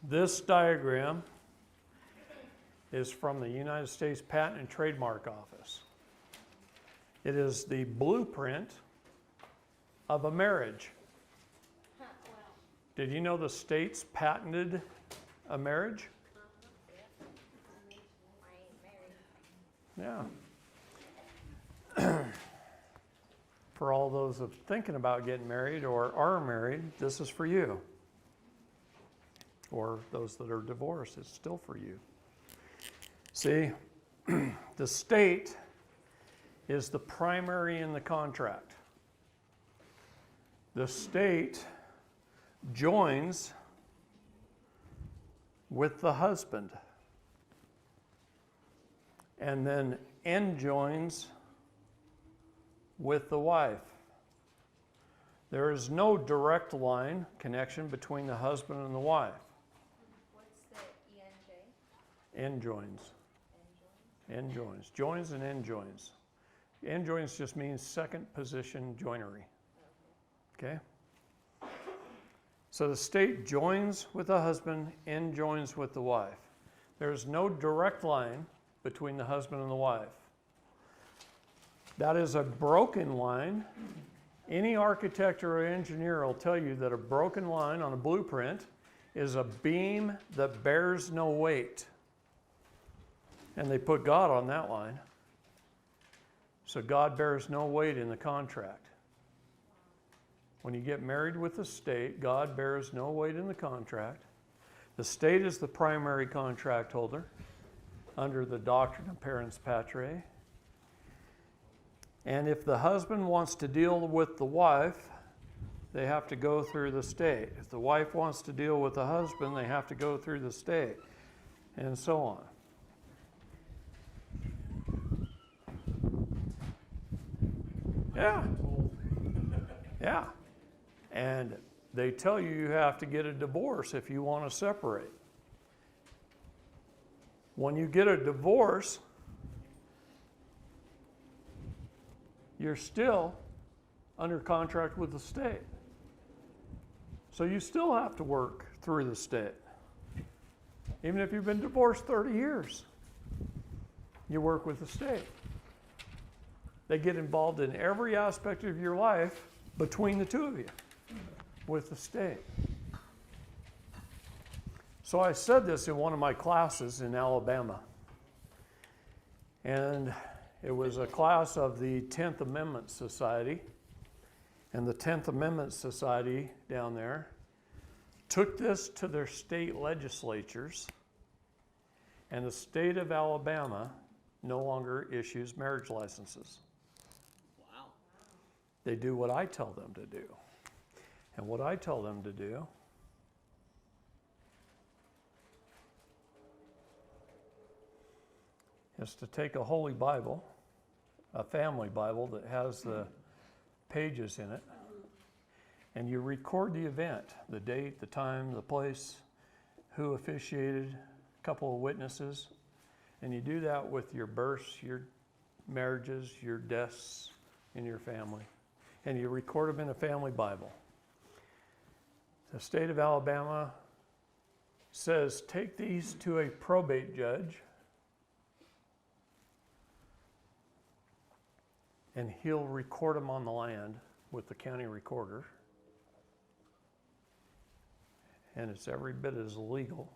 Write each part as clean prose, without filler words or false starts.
This diagram is from the United States Patent and Trademark Office. It is the blueprint of a marriage. Did you know the states patented a marriage? Yeah. For all those of thinking about getting married or are married, this is for you. Or those that are divorced, it's still for you. See, the state is the primary in the contract. The state joins with the husband and then enjoins with the wife. There is no direct line connection between the husband and the wife. What's the ENJ? Enjoins. Enjoins. Joins and enjoins. Enjoins just means second position joinery. Okay? So the state joins with the husband, enjoins with the wife. There's no direct line between the husband and the wife. That is a broken line. Any architect or engineer will tell you that a broken line on a blueprint is a beam that bears no weight. And they put God on that line. So God bears no weight in the contract. When you get married with the state, God bears no weight in the contract. The state is the primary contract holder under the doctrine of parens patriae. And if the husband wants to deal with the wife, they have to go through the state. If the wife wants to deal with the husband, they have to go through the state, and so on. Yeah. Yeah. And they tell you you have to get a divorce if you want to separate. When you get a divorce, you're still under contract with the state. So you still have to work through the state. Even if you've been divorced 30 years, you work with the state. They get involved in every aspect of your life between the two of you with the state. So I said this in one of my classes in Alabama. And it was a class of the 10th Amendment Society. And the 10th Amendment Society down there took this to their state legislatures. And the state of Alabama no longer issues marriage licenses. Wow. They do what I tell them to do. And what I tell them to do is to take a Holy Bible, a family Bible that has the pages in it, and you record the event, the date, the time, the place, who officiated, a couple of witnesses, and you do that with your births, your marriages, your deaths in your family, and you record them in a family Bible. The state of Alabama says, take these to a probate judge, and he'll record them on the land with the county recorder. And it's every bit as legal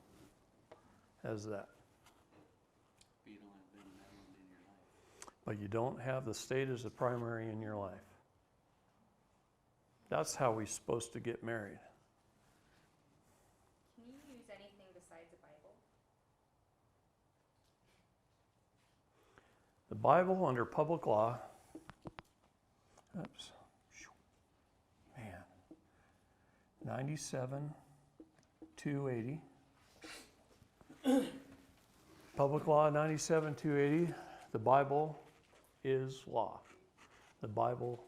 as that. But you don't have them and that one in your life. But you don't have the state as a primary in your life. That's how we're supposed to get married. Can you use anything besides a Bible? The Bible under public law, oops, man, 97-280. Public law 97-280, the Bible is law. The Bible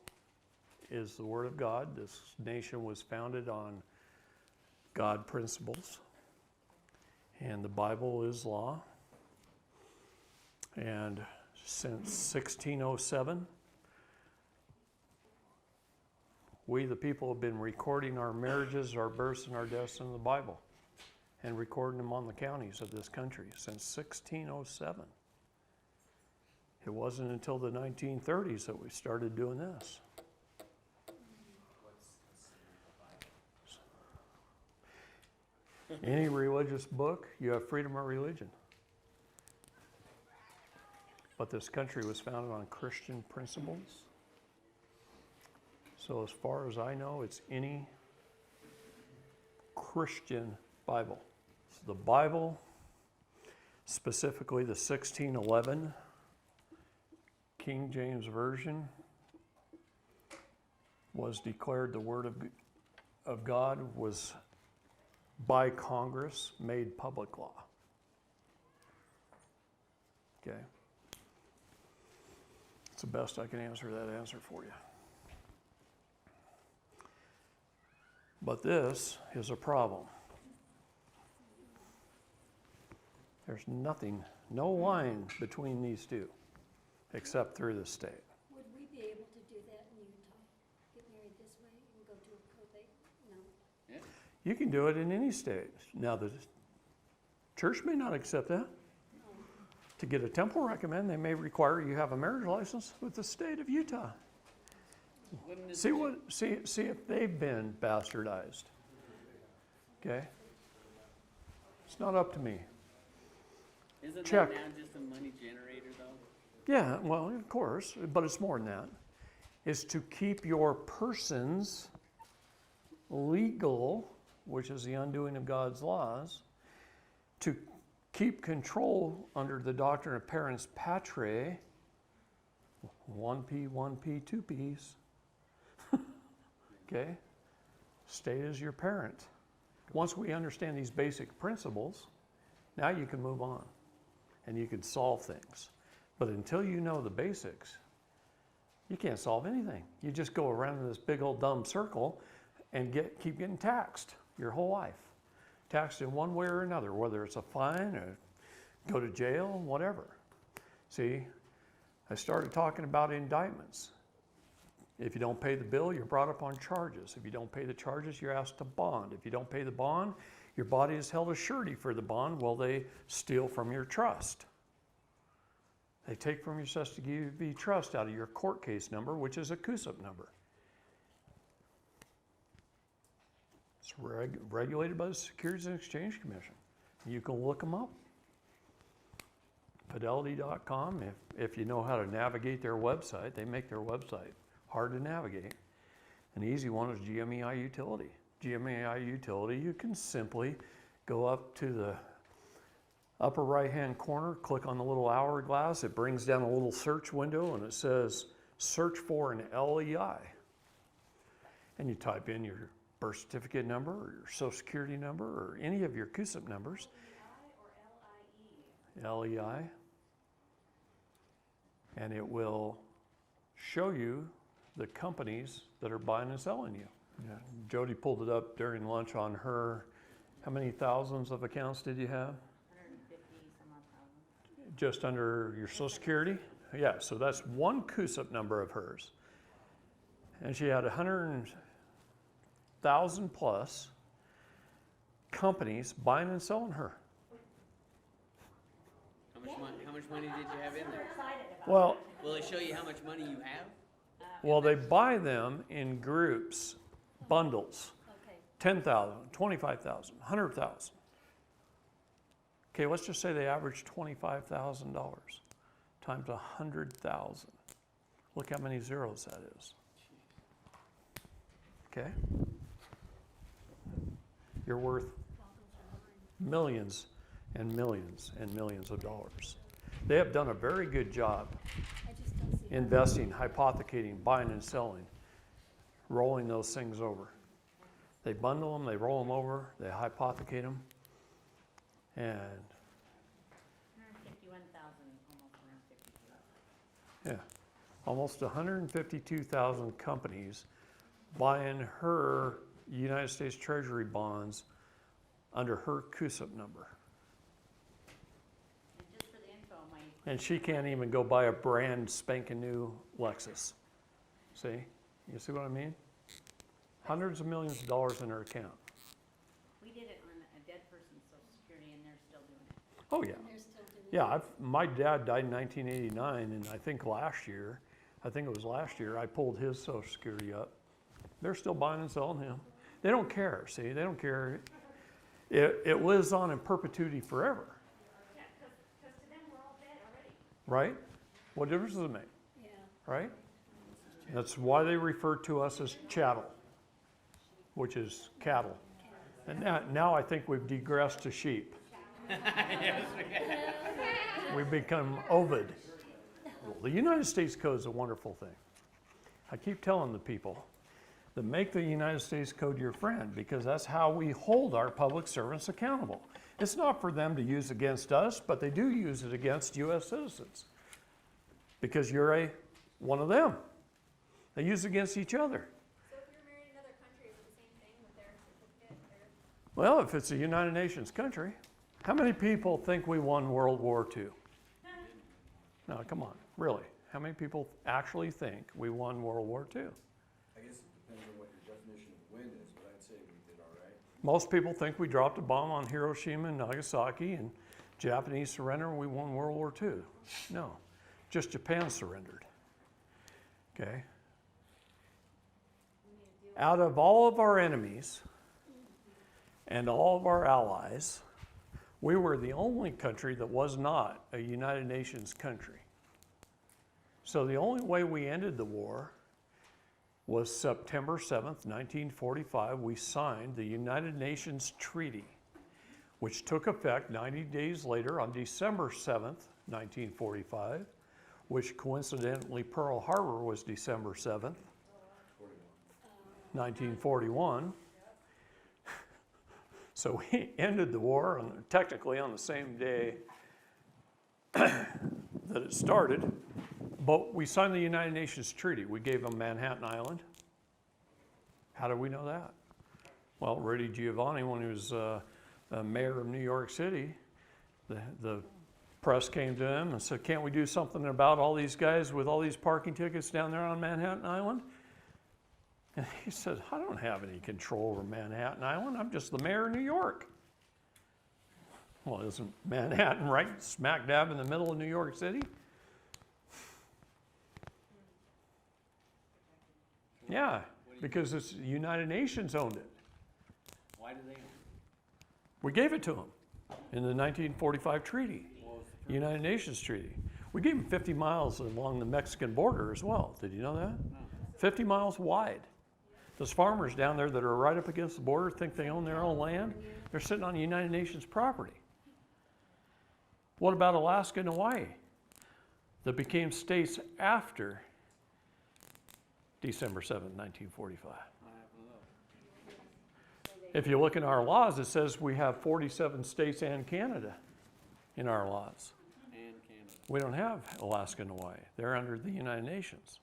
is the Word of God. This nation was founded on God principles, and the Bible is law. And since 1607, we, the people, have been recording our marriages, our births, and our deaths in the Bible. and recording them on the counties of this country since 1607. It wasn't until the 1930s that we started doing this. Any religious book, you have freedom of religion. But this country was founded on Christian principles. So as far as I know, it's any Christian Bible. So the Bible, specifically the 1611 King James Version, was declared the Word of God, was by Congress made public law. Okay. It's the best I can answer that answer for you. But this is a problem. There's nothing, no line between these two, except through the state. Would we be able to do that in Utah? Get married this way and go to a probate? No. Yeah. You can do it in any state. Now, the church may not accept that. To get a temple recommend, they may require you have a marriage license with the state of Utah. Wouldn't it See be- see if they've been bastardized. Okay? It's not up to me. Isn't check. that now just a money generator, though? Yeah, well, of course, but it's more than that. It's to keep your persons legal, which is the undoing of God's laws, to keep control under the doctrine of parens patriae, 1P, 1P, 2Ps. Okay? State is your parent. Once we understand these basic principles, now you can move on and you can solve things. But until you know the basics, you can't solve anything. You just go around in this big old dumb circle and keep getting taxed your whole life. Taxed in one way or another, whether it's a fine or go to jail, whatever. See, I started talking about indictments. If you don't pay the bill, you're brought up on charges. If you don't pay the charges, you're asked to bond. If you don't pay the bond, your body is held as surety for the bond while they steal from your trust. They take from your custody trust out of your court case number, which is a CUSIP number. It's regulated by the Securities and Exchange Commission. You can look them up. Fidelity.com, if you know how to navigate their website, they make their website hard to navigate. An easy one is GMEI Utility. GMEI Utility, you can simply go up to the upper right-hand corner, click on the little hourglass. It brings down a little search window and it says, search for an LEI. And you type in your birth certificate number or your social security number or any of your CUSIP numbers. LEI or LIE? LEI. And it will show you the companies that are buying and selling you. Yeah. Jody pulled it up during lunch on her. How many thousands of accounts did you have? 150 some odd thousand. Just under your social security? Yeah, so that's one CUSIP number of hers. And she had 100,000 plus companies buying and selling her. How much money did you have in there? Well, Will it show you how much money you have? they buy them in groups, bundles. Okay. 10,000, 25,000, 100,000. Okay, let's just say they average $25,000 times 100,000. Look how many zeros that is. Okay? You're worth millions and millions and millions of dollars. They have done a very good job I just don't see. investing, hypothecating, buying and selling, rolling those things over. They bundle them, they roll them over, they hypothecate them, and 151,000, almost 152. yeah, almost 152,000 companies buying her United States Treasury bonds under her CUSIP number. And just for the info, my And she can't even go buy a brand spanking new Lexus. See? You see what I mean? Hundreds of millions of dollars in her account. we did it on a dead person's social security and they're still doing it. Oh, yeah. And they're still doing it. Yeah, my dad died in 1989, and I think it was last year, I pulled his social security up. They're still buying and selling him. They don't care, see, they don't care. It lives on in perpetuity forever, Yeah, because to them, we're all dead already. right? What difference does it make, Yeah. right? That's why they refer to us as chattel, which is cattle. And now I think we've digressed to sheep. We've become Ovid. Well, the United States Code is a wonderful thing. I keep telling the people that make the United States Code your friend, because that's how we hold our public servants accountable. It's not for them to use against us, but they do use it against U.S. citizens, because you're one of them. They use it against each other. So if you're married in another country, is it the same thing with their certificate? Well, if it's a United Nations country, how many people think we won World War II? No, come on, really. How many people actually think we won World War II? I guess it depends on what your definition of win is, but I'd say we did all right. Most people think we dropped a bomb on Hiroshima and Nagasaki and Japanese surrender and we won World War II. No, just Japan surrendered. Okay? Out of all of our enemies and all of our allies, we were the only country that was not a United Nations country. So the only way we ended the war was September 7th, 1945. We signed the United Nations Treaty, which took effect 90 days later on December 7th, 1945, which coincidentally Pearl Harbor was December 7th, 1941. So we ended the war technically on the same day that it started, but we signed the United Nations Treaty. We gave them Manhattan Island. How do we know that? Well, Rudy Giovanni, when he was mayor of New York City, the press came to him and said, can't we do something about all these guys with all these parking tickets down there on Manhattan Island? And he said, I don't have any control over Manhattan Island. I'm just the mayor of New York. Well, isn't Manhattan right smack dab in the middle of New York City? Yeah, because it's the United Nations owned it. Why do they own it? We gave it to them in the 1945 treaty, What was the purpose? United Nations Treaty. We gave them 50 miles along the Mexican border as well. Did you know that? 50 miles wide. Those farmers down there that are right up against the border think they own their own land. They're sitting on United Nations property. What about Alaska and Hawaii that became states after December 7th, 1945? I have to look. If you look in our laws, it says we have 47 states and Canada in our laws. And Canada. We don't have Alaska and Hawaii. They're under the United Nations.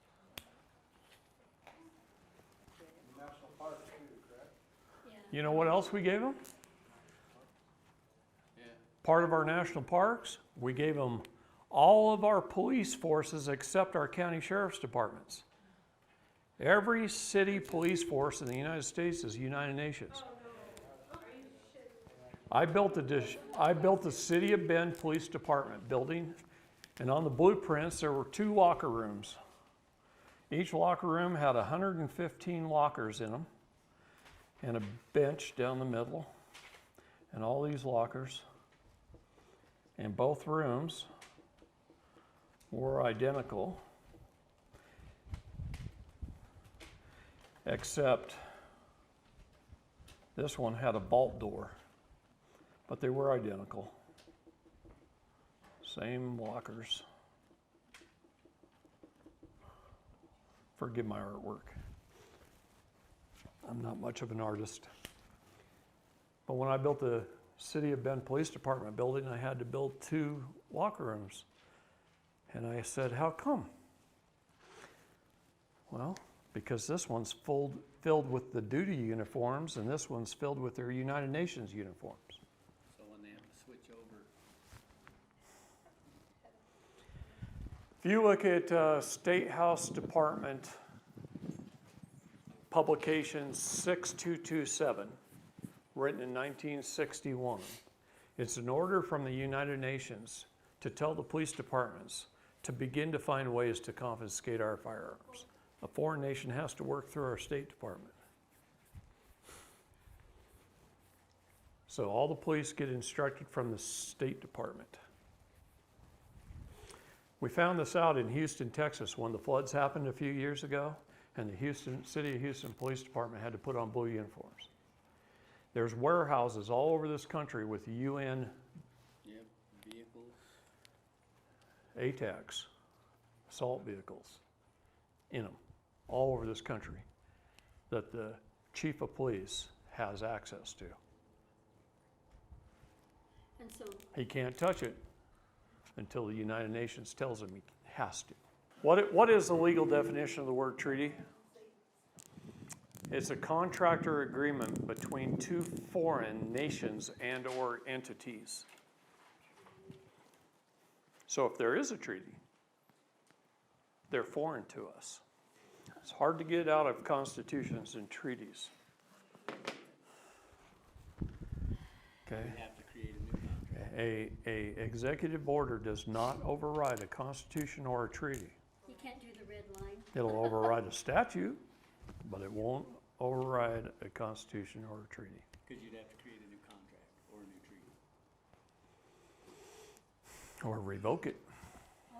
National parks too, correct? Yeah. You know what else we gave them? Yeah. Part of our national parks, we gave them all of our police forces except our county sheriff's departments. Every city police force in the United States is United Nations. I built the City of Bend Police Department building, and on the blueprints there were 2 locker rooms. Each locker room had 115 lockers in them, and a bench down the middle, and all these lockers. And both rooms were identical, except this one had a vault door, but they were identical. Same lockers. Forgive my artwork. I'm not much of an artist. But when I built the City of Bend Police Department building, I had to build 2 locker rooms. And I said, how come? Well, because this one's filled with the duty uniforms, and this one's filled with their United Nations uniforms. So when they have to switch over, If you look at State House Department Publication 6227, written in 1961. It's an order from the United Nations to tell the police departments to begin to find ways to confiscate our firearms. A foreign nation has to work through our State Department. So all the police get instructed from the State Department. We found this out in Houston, Texas, when the floods happened a few years ago, and the City of Houston Police Department had to put on blue uniforms. There's warehouses all over this country with UN Yep, vehicles. ATACs, assault vehicles, in them, all over this country, that the chief of police has access to. And so, He can't touch it until the United Nations tells him he has to. What is the legal definition of the word treaty? It's a contract or agreement between two foreign nations and or entities. So if there is a treaty, they're foreign to us. It's hard to get out of constitutions and treaties. Okay? We have to create a new contract. A executive order does not override a constitution or a treaty. you can't do the red line. It'll override a statute, but it won't override a constitution or a treaty. Because you'd have to create a new contract or a new treaty. Or revoke it. Oh,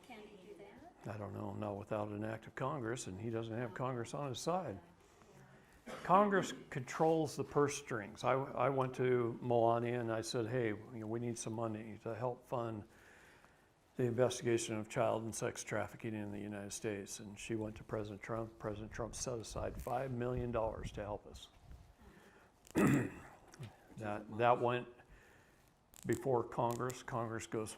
can he do that? I don't know, not without an act of Congress, and he doesn't have Congress on his side. Congress controls the purse strings. I went to Melania and I said, hey, we need some money to help fund the investigation of child and sex trafficking in the United States. And she went to President Trump. President Trump set aside $5 million to help us. That went before Congress. Congress goes,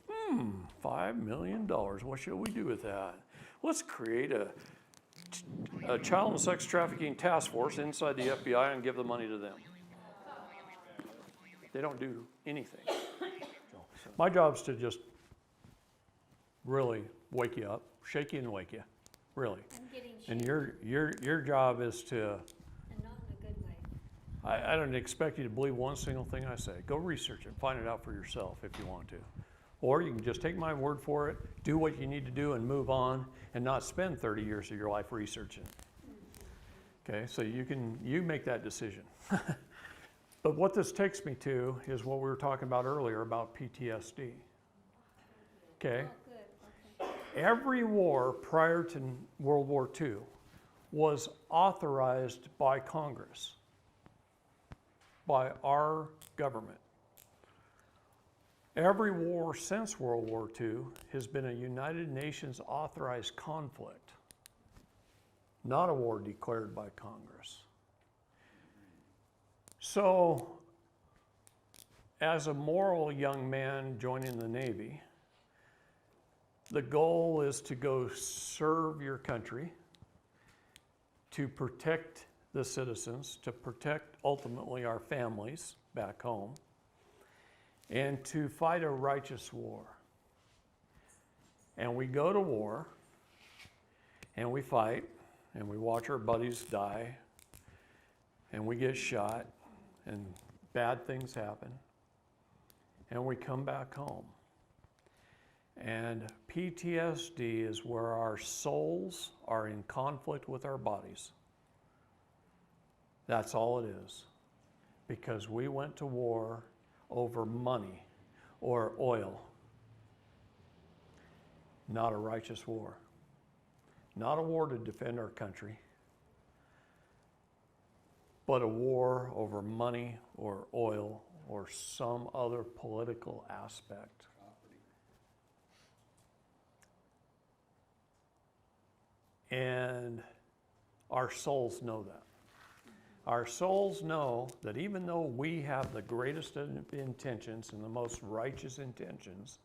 $5 million, what should we do with that? Let's create a child and sex trafficking task force inside the FBI and give the money to them. They don't do anything. My job's to just really wake you up, shake you and wake you, really. I'm getting And shaky, your job is to, and not in a good way. I don't expect you to believe one single thing I say. Go research it, find it out for yourself if you want to. Or you can just take my word for it, do what you need to do and move on and not spend 30 years of your life researching. Okay, so you make that decision. But what this takes me to is what we were talking about earlier about PTSD. Okay? Oh, good, okay. Every war prior to World War II was authorized by Congress, by our government. Every war since World War II has been a United Nations authorized conflict, not a war declared by Congress. So, as a moral young man joining the Navy, the goal is to go serve your country, to protect the citizens, to protect ultimately our families back home, and to fight a righteous war. And we go to war, and we fight, and we watch our buddies die, and we get shot, and bad things happen, and we come back home. And PTSD is where our souls are in conflict with our bodies. That's all it is. Because we went to war over money or oil. Not a righteous war. Not a war to defend our country, but a war over money or oil or some other political aspect. And our souls know that. Our souls know that even though we have the greatest of intentions and the most righteous intentions,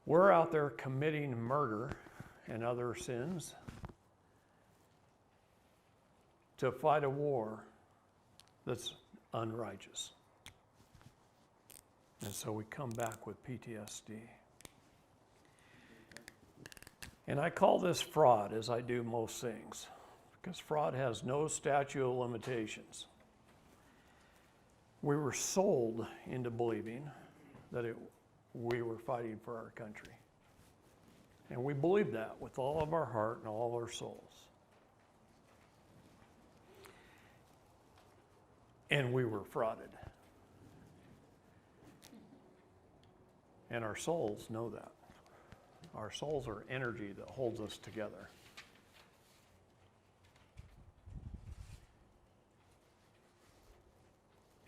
we're out there committing murder and other sins to fight a war that's unrighteous. And so we come back with PTSD. And I call this fraud, as I do most things, because fraud has no statute of limitations. We were sold into believing that we were fighting for our country. And we believed that with all of our heart and all of our souls. And we were frauded. And our souls know that. Our souls are energy that holds us together.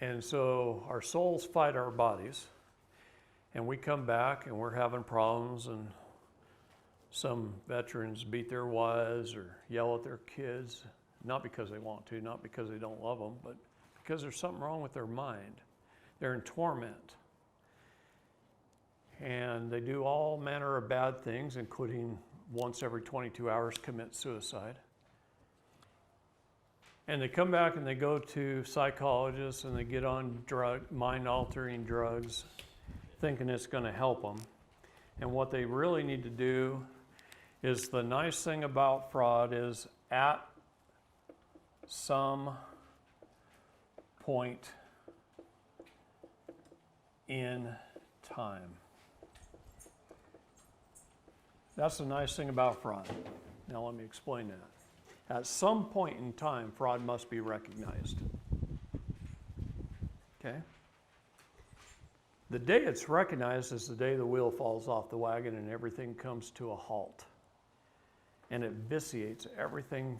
And so our souls fight our bodies, and we come back and we're having problems, and some veterans beat their wives or yell at their kids, not because they want to, not because they don't love them, but because there's something wrong with their mind. They're in torment. And they do all manner of bad things, including once every 22 hours commit suicide. And they come back and they go to psychologists and they get on mind-altering drugs, thinking it's going to help them. And what they really need to do is, the nice thing about fraud is, at some point in time. That's the nice thing about fraud. Now let me explain that. At some point in time, fraud must be recognized. Okay? The day it's recognized is the day the wheel falls off the wagon and everything comes to a halt. And it vitiates everything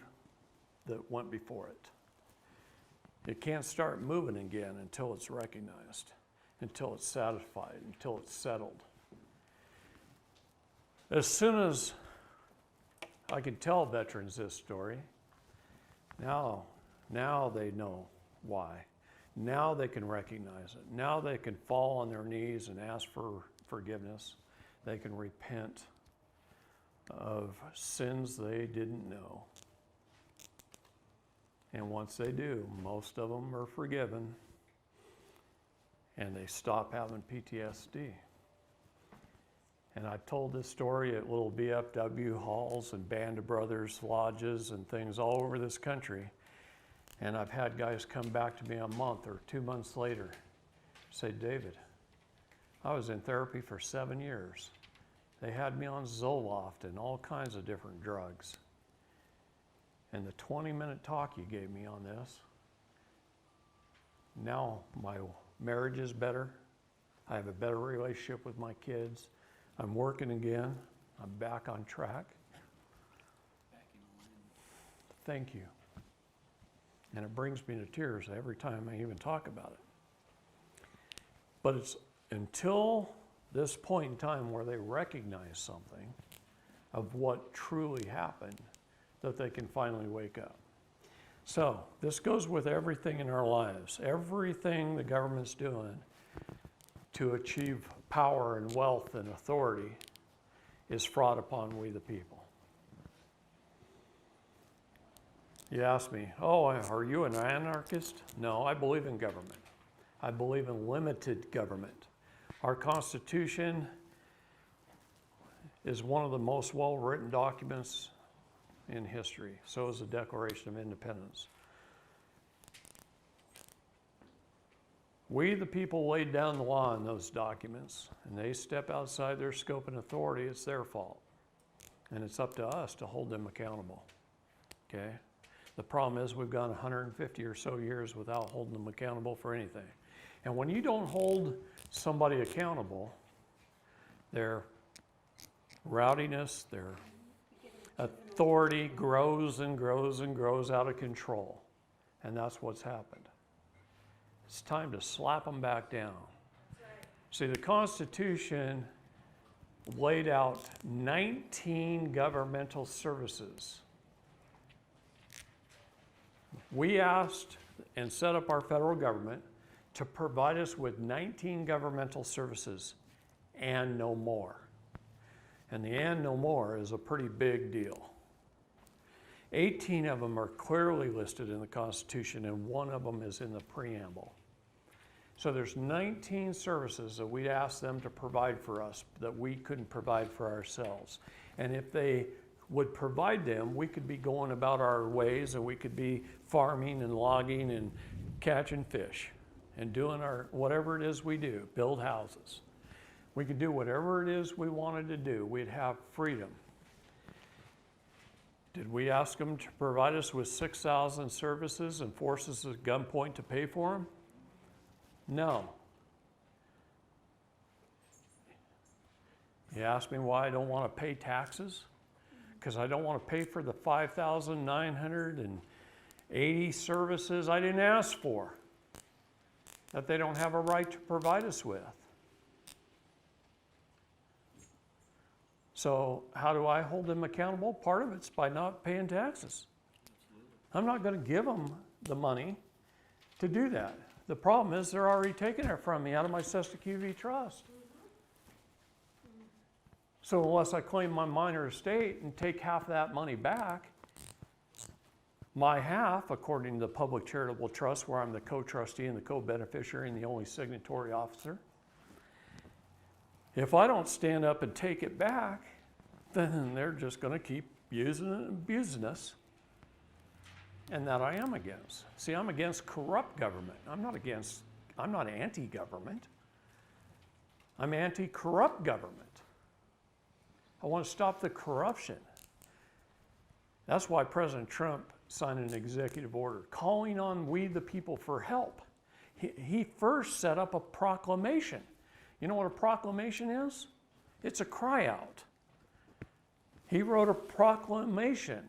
that went before it. It can't start moving again until it's recognized, until it's satisfied, until it's settled. As soon as I could tell veterans this story, now they know why. Now they can recognize it. Now they can fall on their knees and ask for forgiveness. They can repent of sins they didn't know. And once they do, most of them are forgiven and they stop having PTSD. And I've told this story at little VFW halls and Band of Brothers lodges and things all over this country. And I've had guys come back to me a month or 2 months later, say, David, I was in therapy for 7 years. They had me on Zoloft and all kinds of different drugs. And the 20-minute talk you gave me on this, now my marriage is better. I have a better relationship with my kids. I'm working again. I'm back on track. Back in line. Thank you. And it brings me to tears every time I even talk about it. But it's until this point in time where they recognize something of what truly happened that they can finally wake up. So this goes with everything in our lives. Everything the government's doing to achieve power and wealth and authority is fraud upon we the people. You ask me, oh, are you an anarchist? No, I believe in government. I believe in limited government. Our Constitution is one of the most well-written documents in history. So is the Declaration of Independence. We, the people, laid down the law in those documents, and they step outside their scope and authority, it's their fault. And it's up to us to hold them accountable. Okay? The problem is we've gone 150 or so years without holding them accountable for anything. And when you don't hold somebody accountable, their rowdiness, their authority grows and grows and grows out of control. And that's what's happened. It's time to slap them back down. See, the Constitution laid out 19 governmental services. We asked and set up our federal government to provide us with 19 governmental services and no more. And the and no more is a pretty big deal. 18 of them are clearly listed in the Constitution, and one of them is in the preamble. So there's 19 services that we asked them to provide for us that we couldn't provide for ourselves. And if they would provide them, we could be going about our ways, and we could be farming and logging and catching fish. and doing our whatever it is we do, build houses. We could do whatever it is we wanted to do. We'd have freedom. Did we ask them to provide us with 6,000 services and force us at gunpoint to pay for them? No. You ask me why I don't want to pay taxes? Because I don't want to pay for the 5,980 services I didn't ask for, that they don't have a right to provide us with. So how do I hold them accountable? Part of it's by not paying taxes. I'm not going to give them the money to do that. The problem is they're already taking it from me out of my Sesta QV trust. So unless I claim my minor estate and take half of that money back, my half, according to the public charitable trust where I'm the co-trustee and the co-beneficiary and the only signatory officer, if I don't stand up and take it back, then they're just going to keep using it and abusing us. And that I am against. See, I'm against corrupt government. I'm not anti-government. I'm anti-corrupt government. I want to stop the corruption. That's why President Trump signed an executive order calling on we the people for help. He first set up a proclamation. You know what a proclamation is? It's a cry out. He wrote a proclamation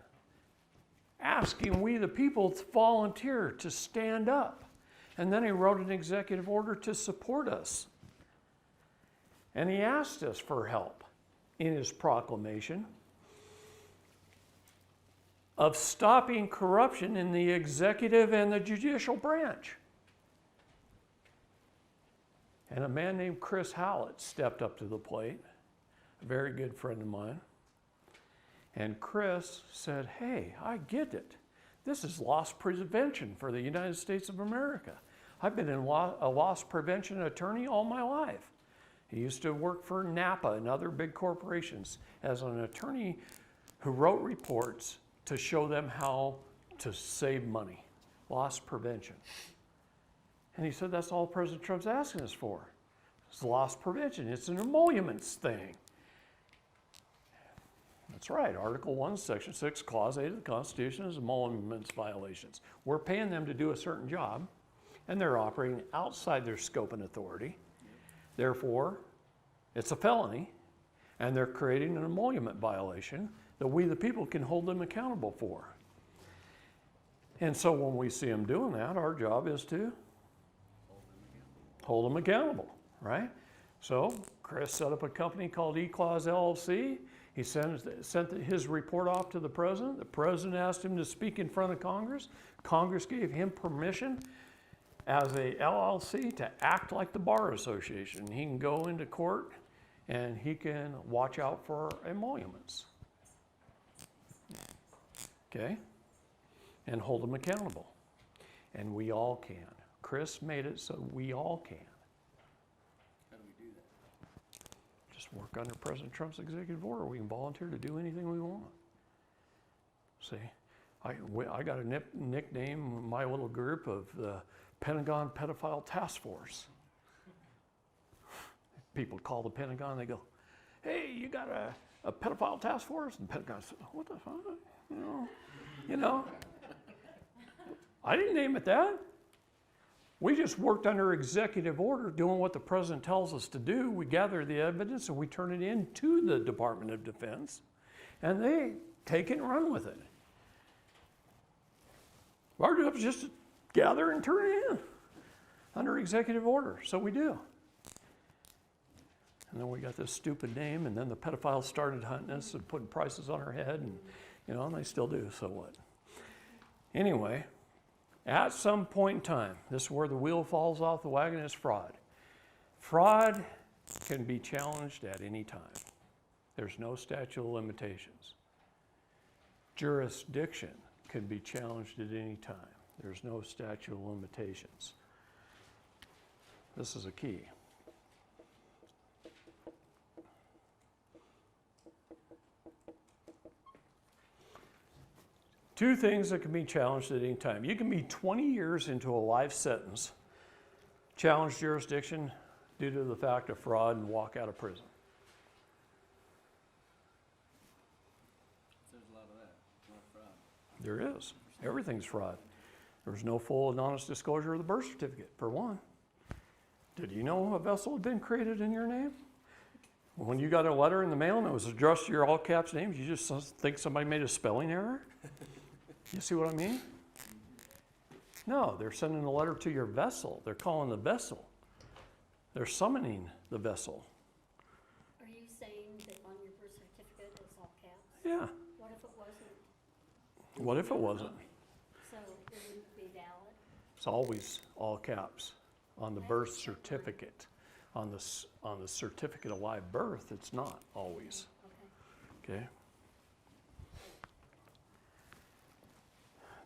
asking we the people to volunteer, to stand up. And then he wrote an executive order to support us. And he asked us for help in his proclamation of stopping corruption in the executive and the judicial branch. And a man named Chris Hallett stepped up to the plate, a very good friend of mine. And Chris said, hey, I get it. This is loss prevention for the United States of America. I've been a loss prevention attorney all my life. He used to work for Napa and other big corporations as an attorney who wrote reports to show them how to save money, loss prevention. And he said, that's all President Trump's asking us for. It's loss prevention. It's an emoluments thing. That's right. Article 1, Section 6, Clause 8 of the Constitution is emoluments violations. We're paying them to do a certain job, and they're operating outside their scope and authority. Therefore, it's a felony, and they're creating an emolument violation that we, the people, can hold them accountable for. And so when we see them doing that, our job is to hold them accountable, right? So Chris set up a company called E-Clause LLC. He sent his report off to the president. The president asked him to speak in front of Congress. Congress gave him permission as a LLC to act like the Bar Association. He can go into court and he can watch out for emoluments. Okay? And hold them accountable. And we all can. Chris made it so we all can. How do we do that? Just work under President Trump's executive order. We can volunteer to do anything we want. See, I got a nickname in my little group of the Pentagon Pedophile Task Force. People call the Pentagon, they go, hey, you got a pedophile task force? And the Pentagon says, what the fuck? You know, I didn't name it that. We just worked under executive order doing what the president tells us to do. We gather the evidence and we turn it in to the Department of Defense, and they take it and run with it. Our job is just to gather and turn it in under executive order, so we do. And then we got this stupid name, and then the pedophiles started hunting us and putting prices on our head, and and they still do, so what? Anyway, at some point in time, this is where the wheel falls off the wagon, is fraud. Fraud can be challenged at any time. There's no statute of limitations. Jurisdiction can be challenged at any time. There's no statute of limitations. This is a key. Two things that can be challenged at any time. You can be 20 years into a life sentence challenge jurisdiction due to the fact of fraud and walk out of prison. There's a lot of that, a lot of fraud. There is. Everything's fraud. There's no full and honest disclosure of the birth certificate, for one. Did you know a vessel had been created in your name? When you got a letter in the mail and it was addressed to your all caps names, you just think somebody made a spelling error? You see what I mean? No, they're sending a letter to your vessel. They're calling the vessel. They're summoning the vessel. Are you saying that on your birth certificate it's all caps? Yeah. What if it wasn't? What if it wasn't? So it wouldn't be valid? It's always all caps on the birth certificate. On the certificate of live birth, it's not always. Okay. Okay?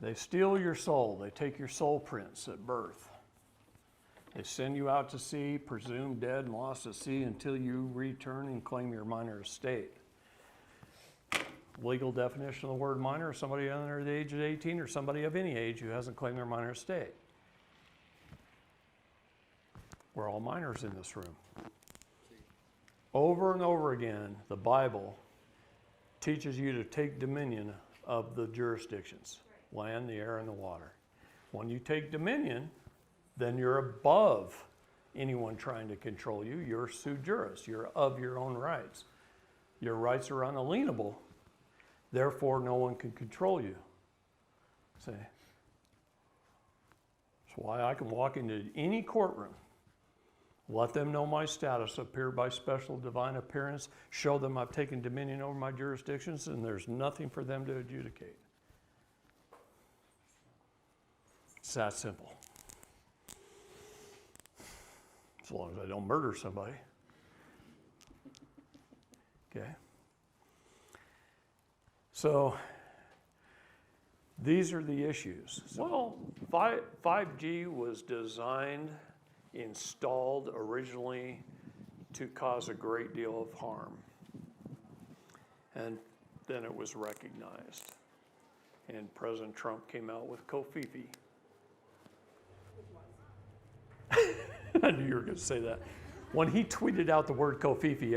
They steal your soul. They take your soul prints at birth. They send you out to sea, presumed dead and lost at sea until you return and claim your minor estate. Legal definition of the word minor is somebody under the age of 18 or somebody of any age who hasn't claimed their minor estate. We're all minors in this room. Over and over again, the Bible teaches you to take dominion of the jurisdictions, land, the air, and the water. When you take dominion, then you're above anyone trying to control you. You're sui juris. You're of your own rights. Your rights are unalienable. Therefore, no one can control you. See? That's why I can walk into any courtroom, let them know my status, appear by special divine appearance, show them I've taken dominion over my jurisdictions, and there's nothing for them to adjudicate. It's that simple. As long as I don't murder somebody. Okay? So, these are the issues. Well, 5G was designed, installed originally to cause a great deal of harm. And then it was recognized. And President Trump came out with Kofifi. I knew you were going to say that. When he tweeted out the word Kofifi,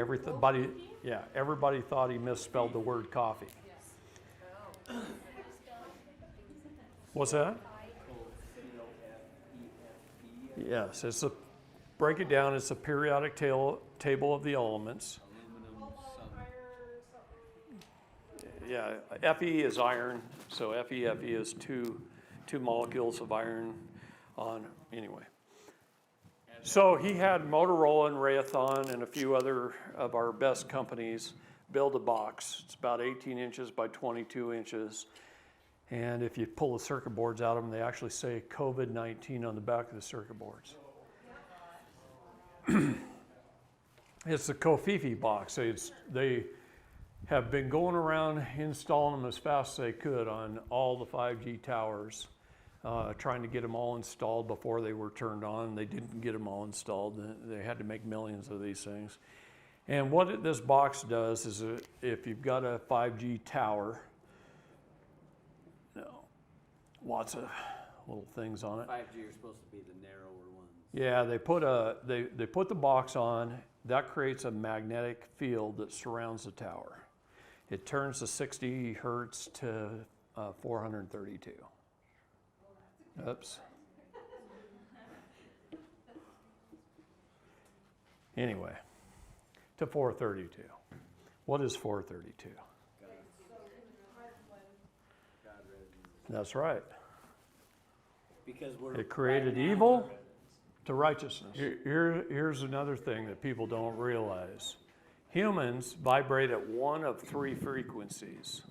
everybody thought he misspelled the word coffee. What's that? Yes, break it down, it's a periodic table of the elements. Yeah, Fe is iron, so Fe is two molecules of iron on, anyway. So he had Motorola and Raytheon and a few other of our best companies build a box. It's about 18 inches by 22 inches. And if you pull the circuit boards out of them, they actually say COVID-19 on the back of the circuit boards. It's the Kofifi box. They have been going around installing them as fast as they could on all the 5G towers, trying to get them all installed before they were turned on. They didn't get them all installed. They had to make millions of these things. And what this box does is if you've got a 5G tower, lots of little things on it. 5G are supposed to be the narrower ones. Yeah, they put the box on. That creates a magnetic field that surrounds the tower. It turns the 60 hertz to 432. Oops. Anyway, to 432. What is 432? That's right. Because It created evil to righteousness. Here's another thing that people don't realize. Humans vibrate at one of three frequencies: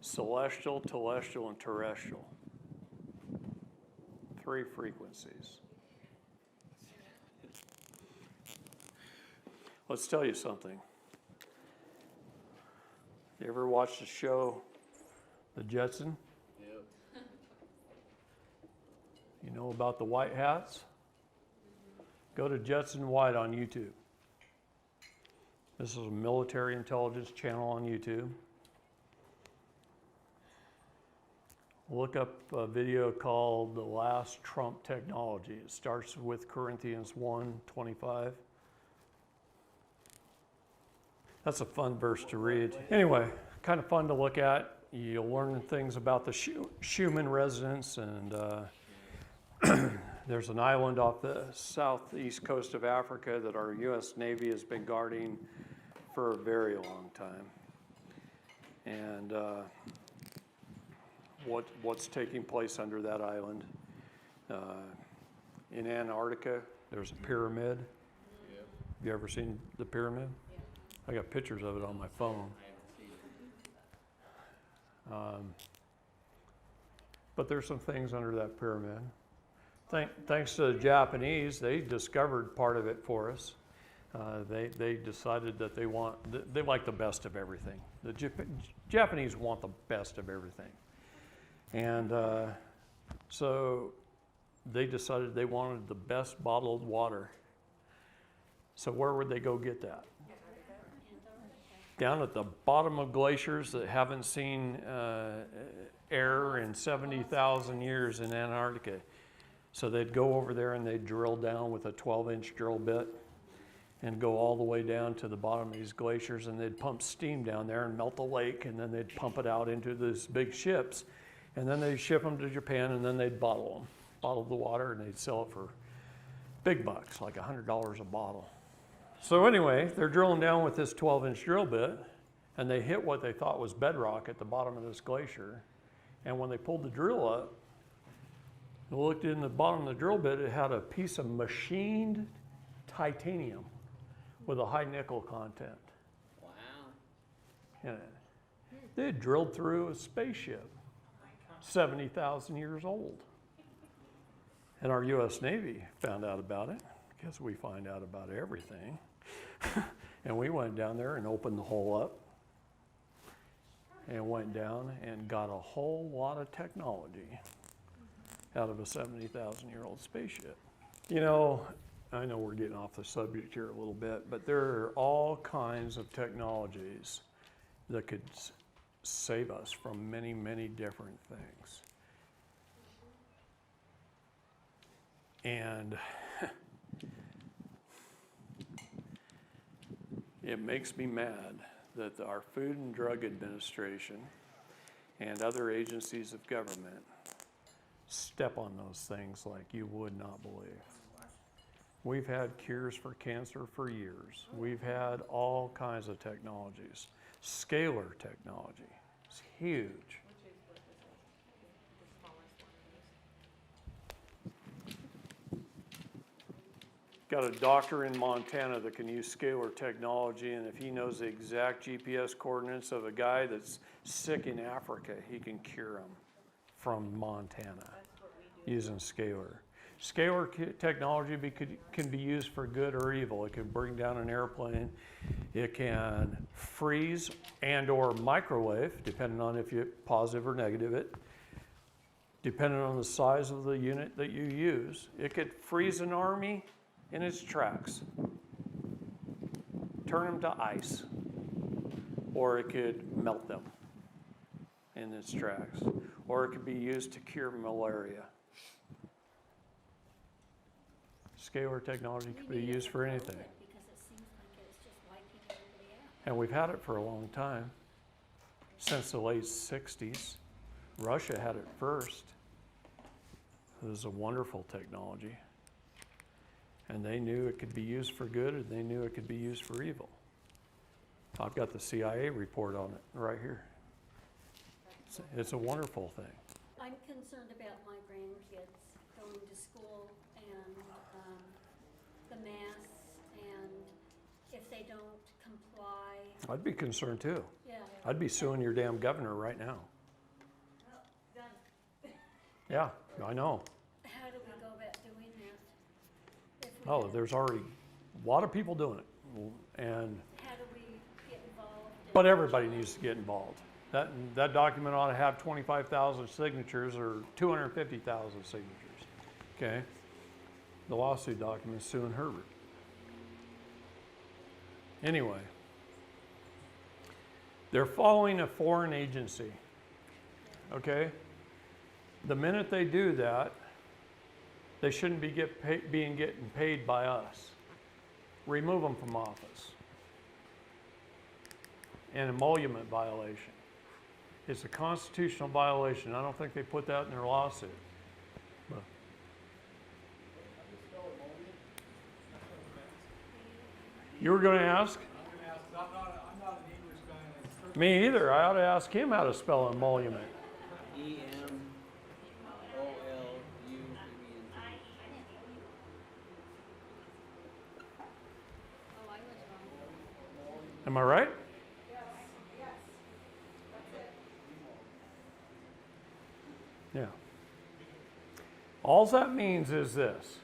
celestial, telestial, and terrestrial. Three frequencies. Let's tell you something. You ever watched the show, The Jetson? Yep. You know about the white hats? Go to Jetson White on YouTube. This is a military intelligence channel on YouTube. look up a video called The Last Trump Technology. It starts with Corinthians 1:25. That's a fun verse to read. Anyway, kind of fun to look at. You'll learn things about the Schumann resonance, and there's an island off the southeast coast of Africa that our U.S. Navy has been guarding for a very long time. And what's taking place under that island. In Antarctica, there's a pyramid. Yep. Have you ever seen the pyramid? I got pictures of it on my phone. I haven't seen it. But there's some things under that pyramid. Thanks to the Japanese, they discovered part of it for us. They decided that they like the best of everything. The Japanese want the best of everything. And so they decided they wanted the best bottled water. So where would they go get that? Down at the bottom of glaciers that haven't seen air in 70,000 years in Antarctica. So they'd go over there and they'd drill down with a 12-inch drill bit and go all the way down to the bottom of these glaciers, and they'd pump steam down there and melt the lake, and then they'd pump it out into these big ships, and then they'd ship them to Japan, and then they'd bottle the water, and they'd sell it for big bucks, like $100 a bottle. So anyway, they're drilling down with this 12-inch drill bit, and they hit what they thought was bedrock at the bottom of this glacier, and when they pulled the drill up, and looked in the bottom of the drill bit, it had a piece of machined titanium with a high nickel content Wow. in it. They had drilled through a spaceship, 70,000 years old. And our U.S. Navy found out about it, because we find out about everything. And we went down there and opened the hole up and went down and got a whole lot of technology out of a 70,000-year-old spaceship. You know, I know we're getting off the subject here a little bit, but there are all kinds of technologies that could save us from many, many different things. And it makes me mad that our Food and Drug Administration and other agencies of government step on those things like you would not believe. We've had cures for cancer for years. We've had all kinds of technologies. Scalar technology is huge. Which is what the smallest one is. Got a doctor in Montana that can use scalar technology, and if he knows the exact GPS coordinates of a guy that's sick in Africa, he can cure him from Montana using scalar. Scalar technology can be used for good or evil. It can bring down an airplane. It can freeze and or microwave, depending on if you positive or negative it. Depending on the size of the unit that you use. It could freeze an army in its tracks, turn them to ice, or it could melt them in its tracks, or it could be used to cure malaria. Scalar technology could be used for anything. Because it seems like it's just wiping everybody out. And we've had it for a long time, since the late 60s. Russia had it first. It was a wonderful technology. And they knew it could be used for good, and they knew it could be used for evil. I've got the CIA report on it right here. It's a wonderful thing. I'm concerned about my grandkids going to school and the masks, and if they don't comply, I'd be concerned too. yeah. I'd be suing your damn governor right now. Done. Yeah, I know. How do we go about doing that? If we Oh, have- there's already a lot of people doing it. And How do we get involved? but everybody needs to get involved. That document ought to have 25,000 signatures or 250,000 signatures. Okay? The lawsuit document suing Herbert. Anyway, they're following a foreign agency. Okay? The minute they do that, they shouldn't be getting paid by us. Remove them from office. An emolument violation. It's a constitutional violation. I don't think they put that in their lawsuit. But you were going to ask? I'm gonna ask, 'cause I'm not an English guy, and I certainly. Me either. I ought to ask him how to spell emolument. EMOLUMENT. Oh, I was wrong. Am I right? Yeah. All that means is this.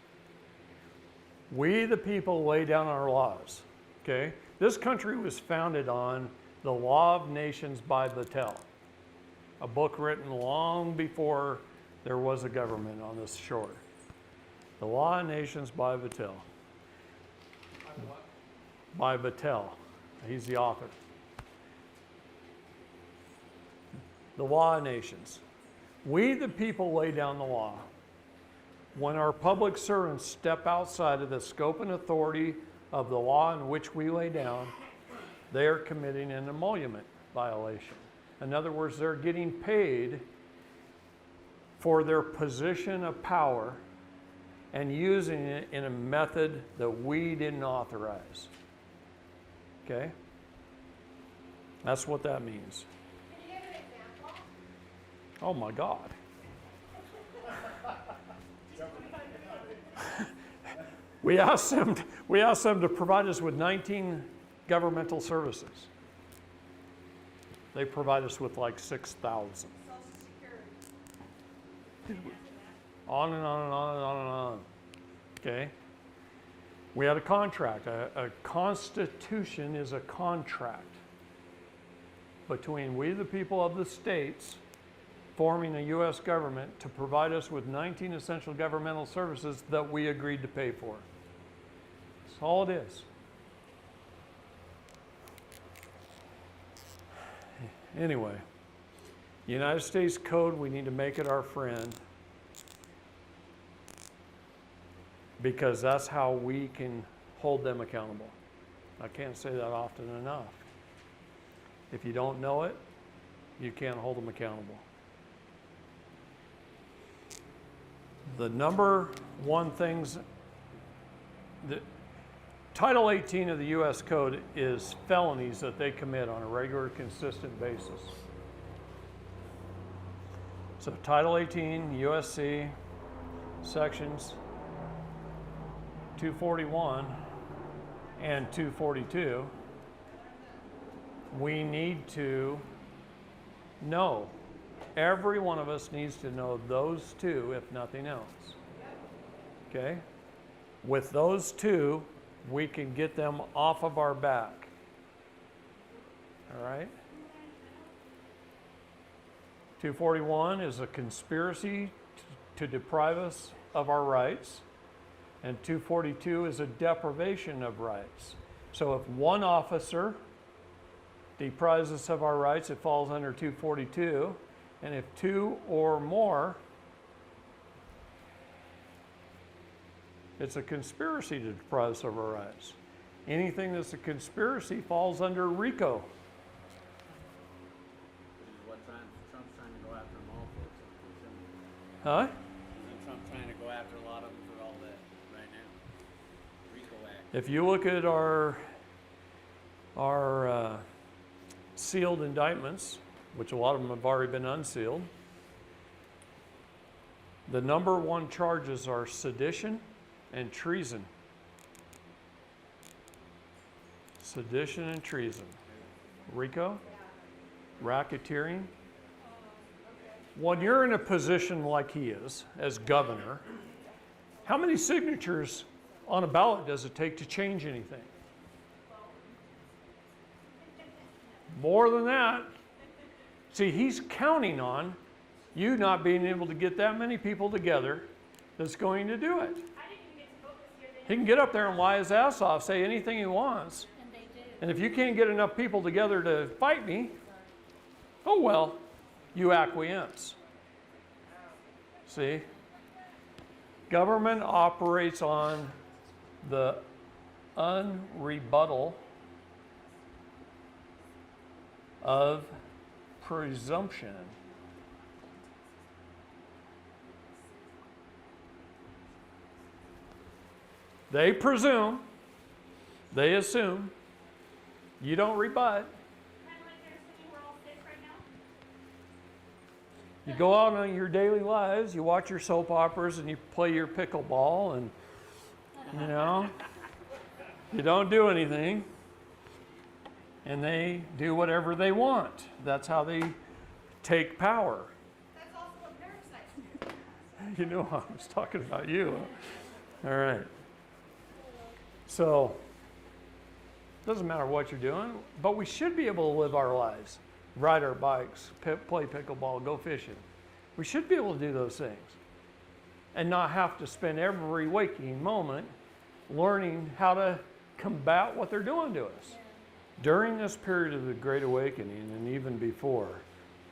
We, the people, lay down our laws. Okay? This country was founded on the Law of Nations by Vattel, a book written long before there was a government on this shore. The Law of Nations by Vattel. By Vattel. He's the author. The Law of Nations. We, the people, lay down the law. When our public servants step outside of the scope and authority of the law in which we lay down, they are committing an emolument violation. In other words, they're getting paid for their position of power and using it in a method that we didn't authorize. Okay? That's what that means. Can you give an example? Oh my God. We asked them to provide us with 19 governmental services. They provide us with like 6,000. Social Security. On and on and on and on and on. Okay? We had a contract. A constitution is a contract between we, the people of the states, forming a U.S. government to provide us with 19 essential governmental services that we agreed to pay for. That's all it is. Anyway, the United States Code, we need to make it our friend because that's how we can hold them accountable. I can't say that often enough. If you don't know it, you can't hold them accountable. The number one things, Title 18 of the U.S. Code is felonies that they commit on a regular, consistent basis. So Title 18, USC, sections 241 and 242, we need to know. Every one of us needs to know those two, if nothing else. Okay? With those two, we can get them off of our back. All right? 241 is a conspiracy to deprive us of our rights, and 242 is a deprivation of rights. So if one officer deprives us of our rights, it falls under 242. And if two or more, it's a conspiracy to deprive us of our rights. Anything that's a conspiracy falls under RICO. Which is what Trump's trying to go after them all for. Huh? Isn't Trump trying to go after a lot of them for all that right now? RICO Act. If you look at our sealed indictments, which a lot of them have already been unsealed, the number one charges are sedition and treason. Sedition and treason. RICO, racketeering. When you're in a position like he is, as governor, how many signatures on a ballot does it take to change anything? More than that. See, he's counting on you not being able to get that many people together that's going to do it. I didn't even get to vote this year. He can get up there and lie his ass off, say anything he wants. And they do. And if you can't get enough people together to fight me, oh well, you acquiesce. See? Government operates on the unrebuttal of presumption. They presume, they assume, you don't rebut. Kind of like they're assuming we're all sick right now. You go out on your daily lives, you watch your soap operas, and you play your pickleball, and, you know, you don't do anything. And they do whatever they want. That's how they take power. That's also what parasites do. You know, I was talking about you. All right. So, doesn't matter what you're doing, but we should be able to live our lives, ride our bikes, play pickleball, go fishing. We should be able to do those things and not have to spend every waking moment learning how to combat what they're doing to us. During this period of the Great Awakening and even before,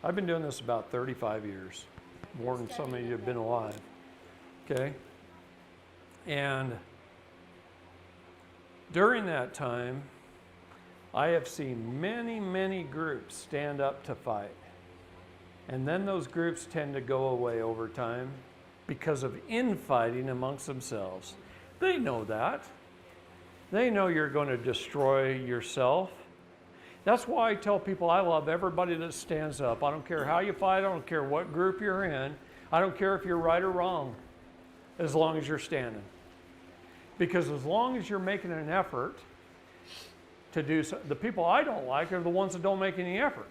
I've been doing this about 35 years, more than some of you have been alive, okay? And during that time, I have seen many, many groups stand up to fight. And then those groups tend to go away over time because of infighting amongst themselves. They know that. They know you're going to destroy yourself. That's why I tell people I love everybody that stands up. I don't care how you fight. I don't care what group you're in. I don't care if you're right or wrong, as long as you're standing. Because as long as you're making an effort to do so, the people I don't like are the ones that don't make any effort.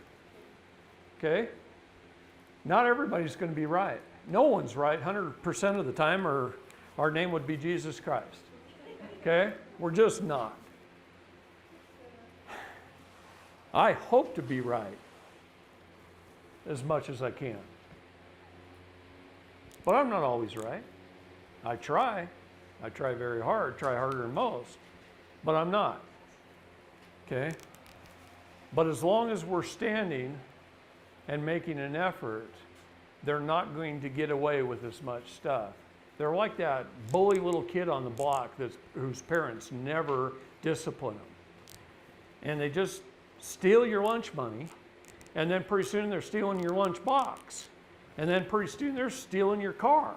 Okay? Not everybody's going to be right. No one's right 100% of the time, or our name would be Jesus Christ. Okay? We're just not. I hope to be right as much as I can. But I'm not always right. I try. I try very hard, try harder than most, but I'm not. Okay? But as long as we're standing and making an effort, they're not going to get away with as much stuff. They're like that bully little kid on the block whose parents never discipline them. And they just steal your lunch money, and then pretty soon they're stealing your lunch box. And then pretty soon they're stealing your car.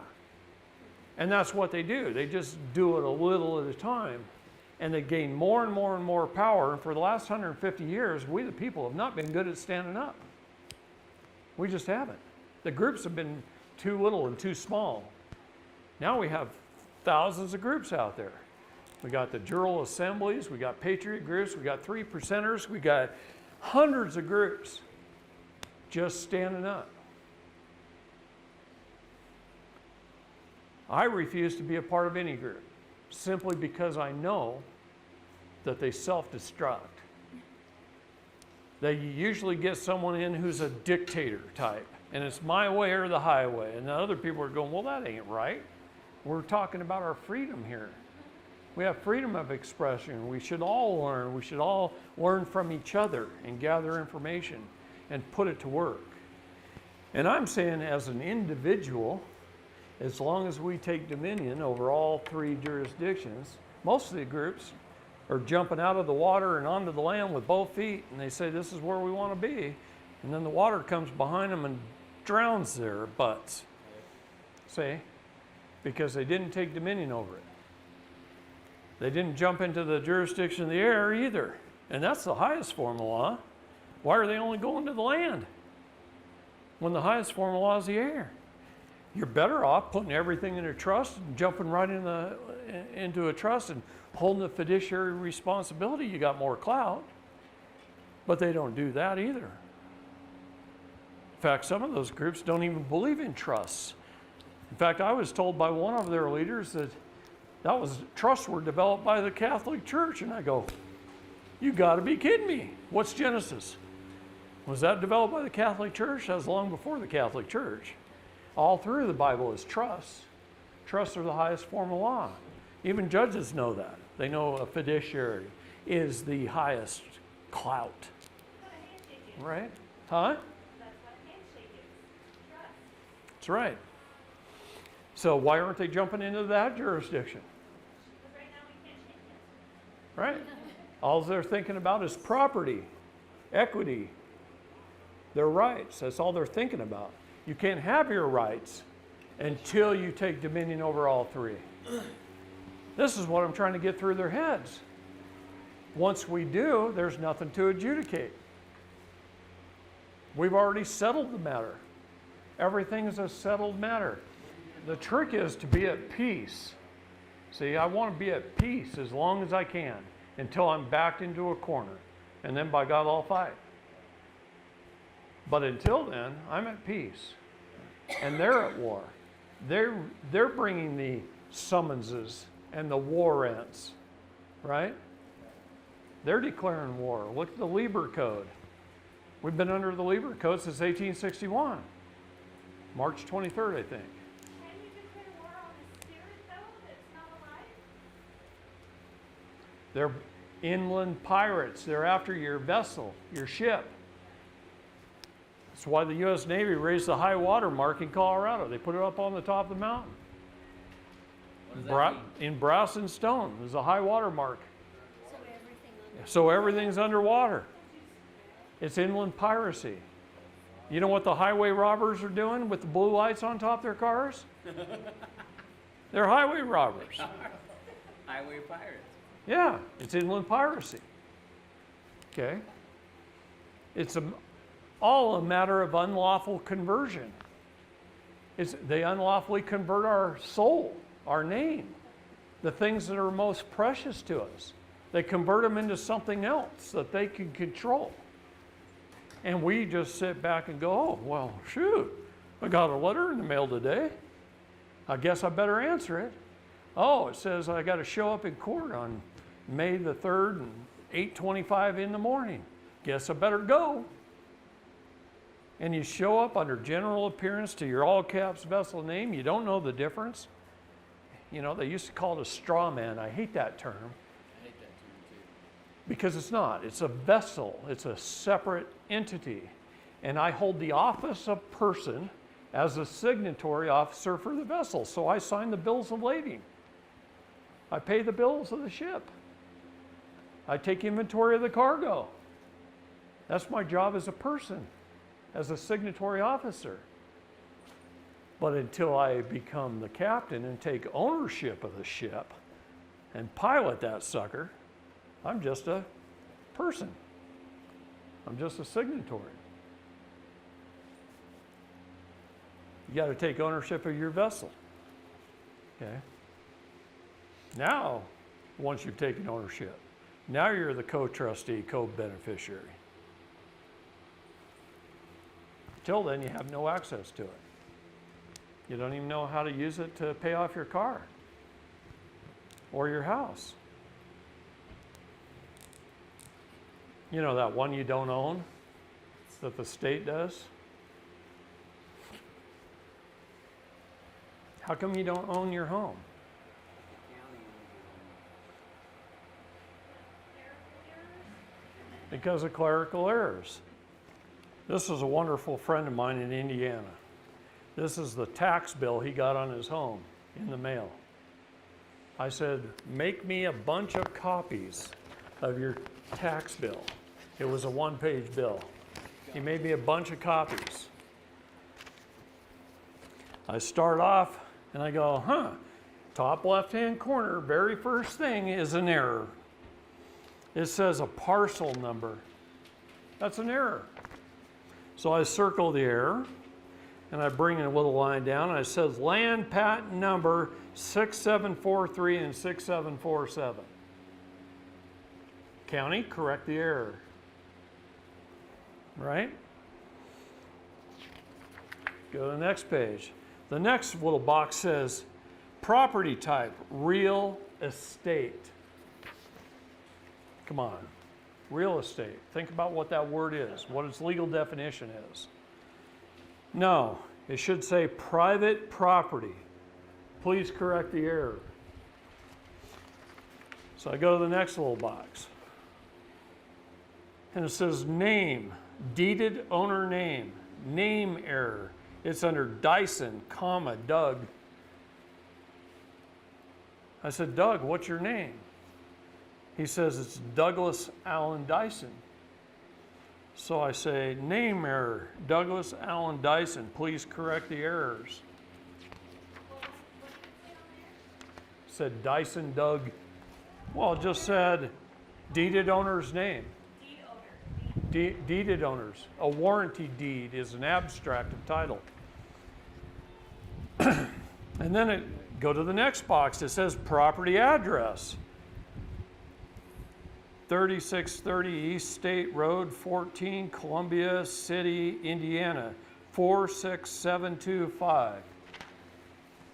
And that's what they do. They just do it a little at a time. And they gain more and more and more power. And for the last 150 years, we the people have not been good at standing up. We just haven't. The groups have been too little and too small. Now we have thousands of groups out there. We got the Jural Assemblies, we got Patriot groups, we got 3 percenters, we got hundreds of groups just standing up. I refuse to be a part of any group simply because I know that they self-destruct. They usually get someone in who's a dictator type, and it's my way or the highway. And the other people are going, well, that ain't right. We're talking about our freedom here. We have freedom of expression. We should all learn. We should all learn from each other and gather information and put it to work. And I'm saying as an individual, as long as we take dominion over all 3 jurisdictions, most of the groups are jumping out of the water and onto the land with both feet, and they say this is where we want to be. And then the water comes behind them and drowns their butts. See? Because they didn't take dominion over it. They didn't jump into the jurisdiction of the air either. And that's the highest form of law. Why are they only going to the land when the highest form of law is the air? You're better off putting everything in a trust and jumping right into a trust and holding the fiduciary responsibility. You got more clout. But they don't do that either. In fact, some of those groups don't even believe in trusts. In fact, I was told by one of their leaders that trusts were developed by the Catholic Church. And I go, you got to be kidding me. What's Genesis? Was that developed by the Catholic Church? That was long before the Catholic Church. All through the Bible is trusts. Trusts are the highest form of law. Even judges know that. They know a fiduciary is the highest clout. Right? Huh? That's what a handshake is. Trust. That's right. So why aren't they jumping into that jurisdiction? Because right now we can't change it. Right? All they're thinking about is property, equity, their rights. That's all they're thinking about. You can't have your rights until you take dominion over all three. This is what I'm trying to get through their heads. Once we do, there's nothing to adjudicate. We've already settled the matter. Everything is a settled matter. The trick is to be at peace. See, I want to be at peace as long as I can until I'm backed into a corner. And then by God, I'll fight. But until then, I'm at peace. And they're at war. They're bringing the summonses and the warrants, right? They're declaring war. Look at the Lieber Code. We've been under the Lieber Code since 1861. March 23rd, I think. Can you declare war on a spirit, though, that's not alive? They're inland pirates. They're after your vessel, your ship. That's why the U.S. Navy raised the high water mark in Colorado. They put it up on the top of the mountain. What does that mean? In brass and stone. There's a high water mark. So everything under. So everything's underwater. It's inland piracy. You know what the highway robbers are doing with the blue lights on top of their cars? They're highway robbers. Highway pirates. Yeah, it's inland piracy. Okay? It's all a matter of unlawful conversion. They unlawfully convert our soul, our name, the things that are most precious to us. They convert them into something else that they can control. And we just sit back and go, oh, well, shoot, I got a letter in the mail today. I guess I better answer it. Oh, it says I got to show up in court on May the 3rd and 8:25 in the morning. Guess I better go. And you show up under general appearance to your all caps vessel name. You don't know the difference. You know, they used to call it a straw man. I hate that term. I hate that term too. Because it's not. It's a vessel. It's a separate entity. And I hold the office of person as a signatory officer for the vessel. So I sign the bills of lading. I pay the bills of the ship. I take inventory of the cargo. That's my job as a person, as a signatory officer. But until I become the captain and take ownership of the ship and pilot that sucker, I'm just a person. I'm just a signatory. You got to take ownership of your vessel. Okay? Now, once you've taken ownership, now you're the co-trustee, co-beneficiary. Till then, you have no access to it. You don't even know how to use it to pay off your car or your house. You know that one you don't own that the state does? How come you don't own your home? Because of clerical errors. This is a wonderful friend of mine in Indiana. This is the tax bill he got on his home in the mail. I said, make me a bunch of copies of your tax bill. It was a one-page bill. He made me a bunch of copies. I start off and I go, top left-hand corner, very first thing is an error. It says a parcel number. That's an error. So I circle the error and I bring a little line down and it says land patent number 6743 and 6747. County, correct the error. Right? Go to the next page. The next little box says property type, real estate. Come on. Real estate. Think about what that word is, what its legal definition is. No, it should say private property. Please correct the error. So I go to the next little box. And it says name, deeded owner name, name error. It's under Dyson, comma, Doug, I said, Doug, what's your name? He says, it's Douglas Allen Dyson. So I say, name error, Douglas Allen Dyson, please correct the errors. Said Dyson Doug. Well, it just said deeded owner's name. Deeded owners. A warranty deed is an abstract of title. And then go to the next box. It says property address. 3630 East State Road, 14, Columbia City, Indiana, 46725.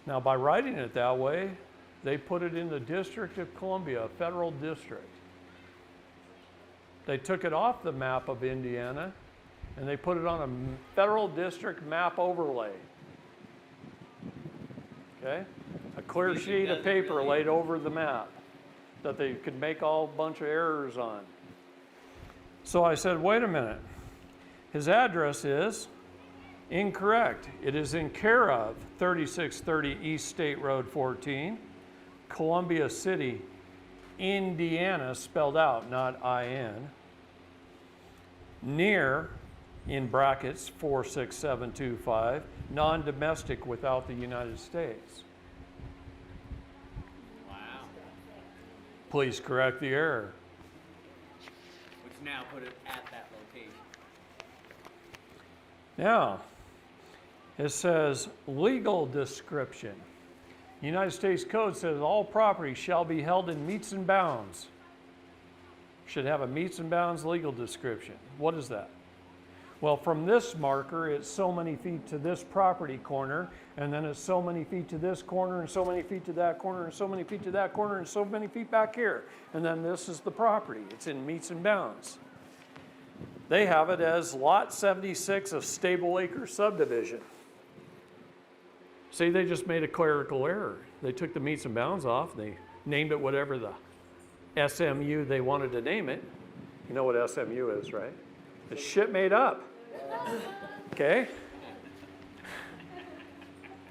Now, by writing it that way, they put it in the District of Columbia, a federal district. They took it off the map of Indiana, and they put it on a federal district map overlay. Okay? A clear sheet of paper laid over the map that they could make all bunch of errors on. So I said, wait a minute. His address is incorrect. It is in care of 3630 East State Road 14, Columbia City, Indiana, spelled out, not I-N, near, in brackets, 46725, non-domestic without the United States. Wow. Please correct the error. Which now put it at that location. Now, it says legal description. United States Code says all property shall be held in metes and bounds. Should have a metes and bounds legal description. What is that? Well, from this marker, it's so many feet to this property corner, and then it's so many feet to this corner, and so many feet to that corner, and so many feet to that corner, and so many feet back here. And then this is the property. It's in metes and bounds. They have it as Lot 76 of Stable Acre subdivision. See, they just made a clerical error. They took the metes and bounds off. They named it whatever the SMU they wanted to name it. You know what SMU is, right? It's shit made up. Okay?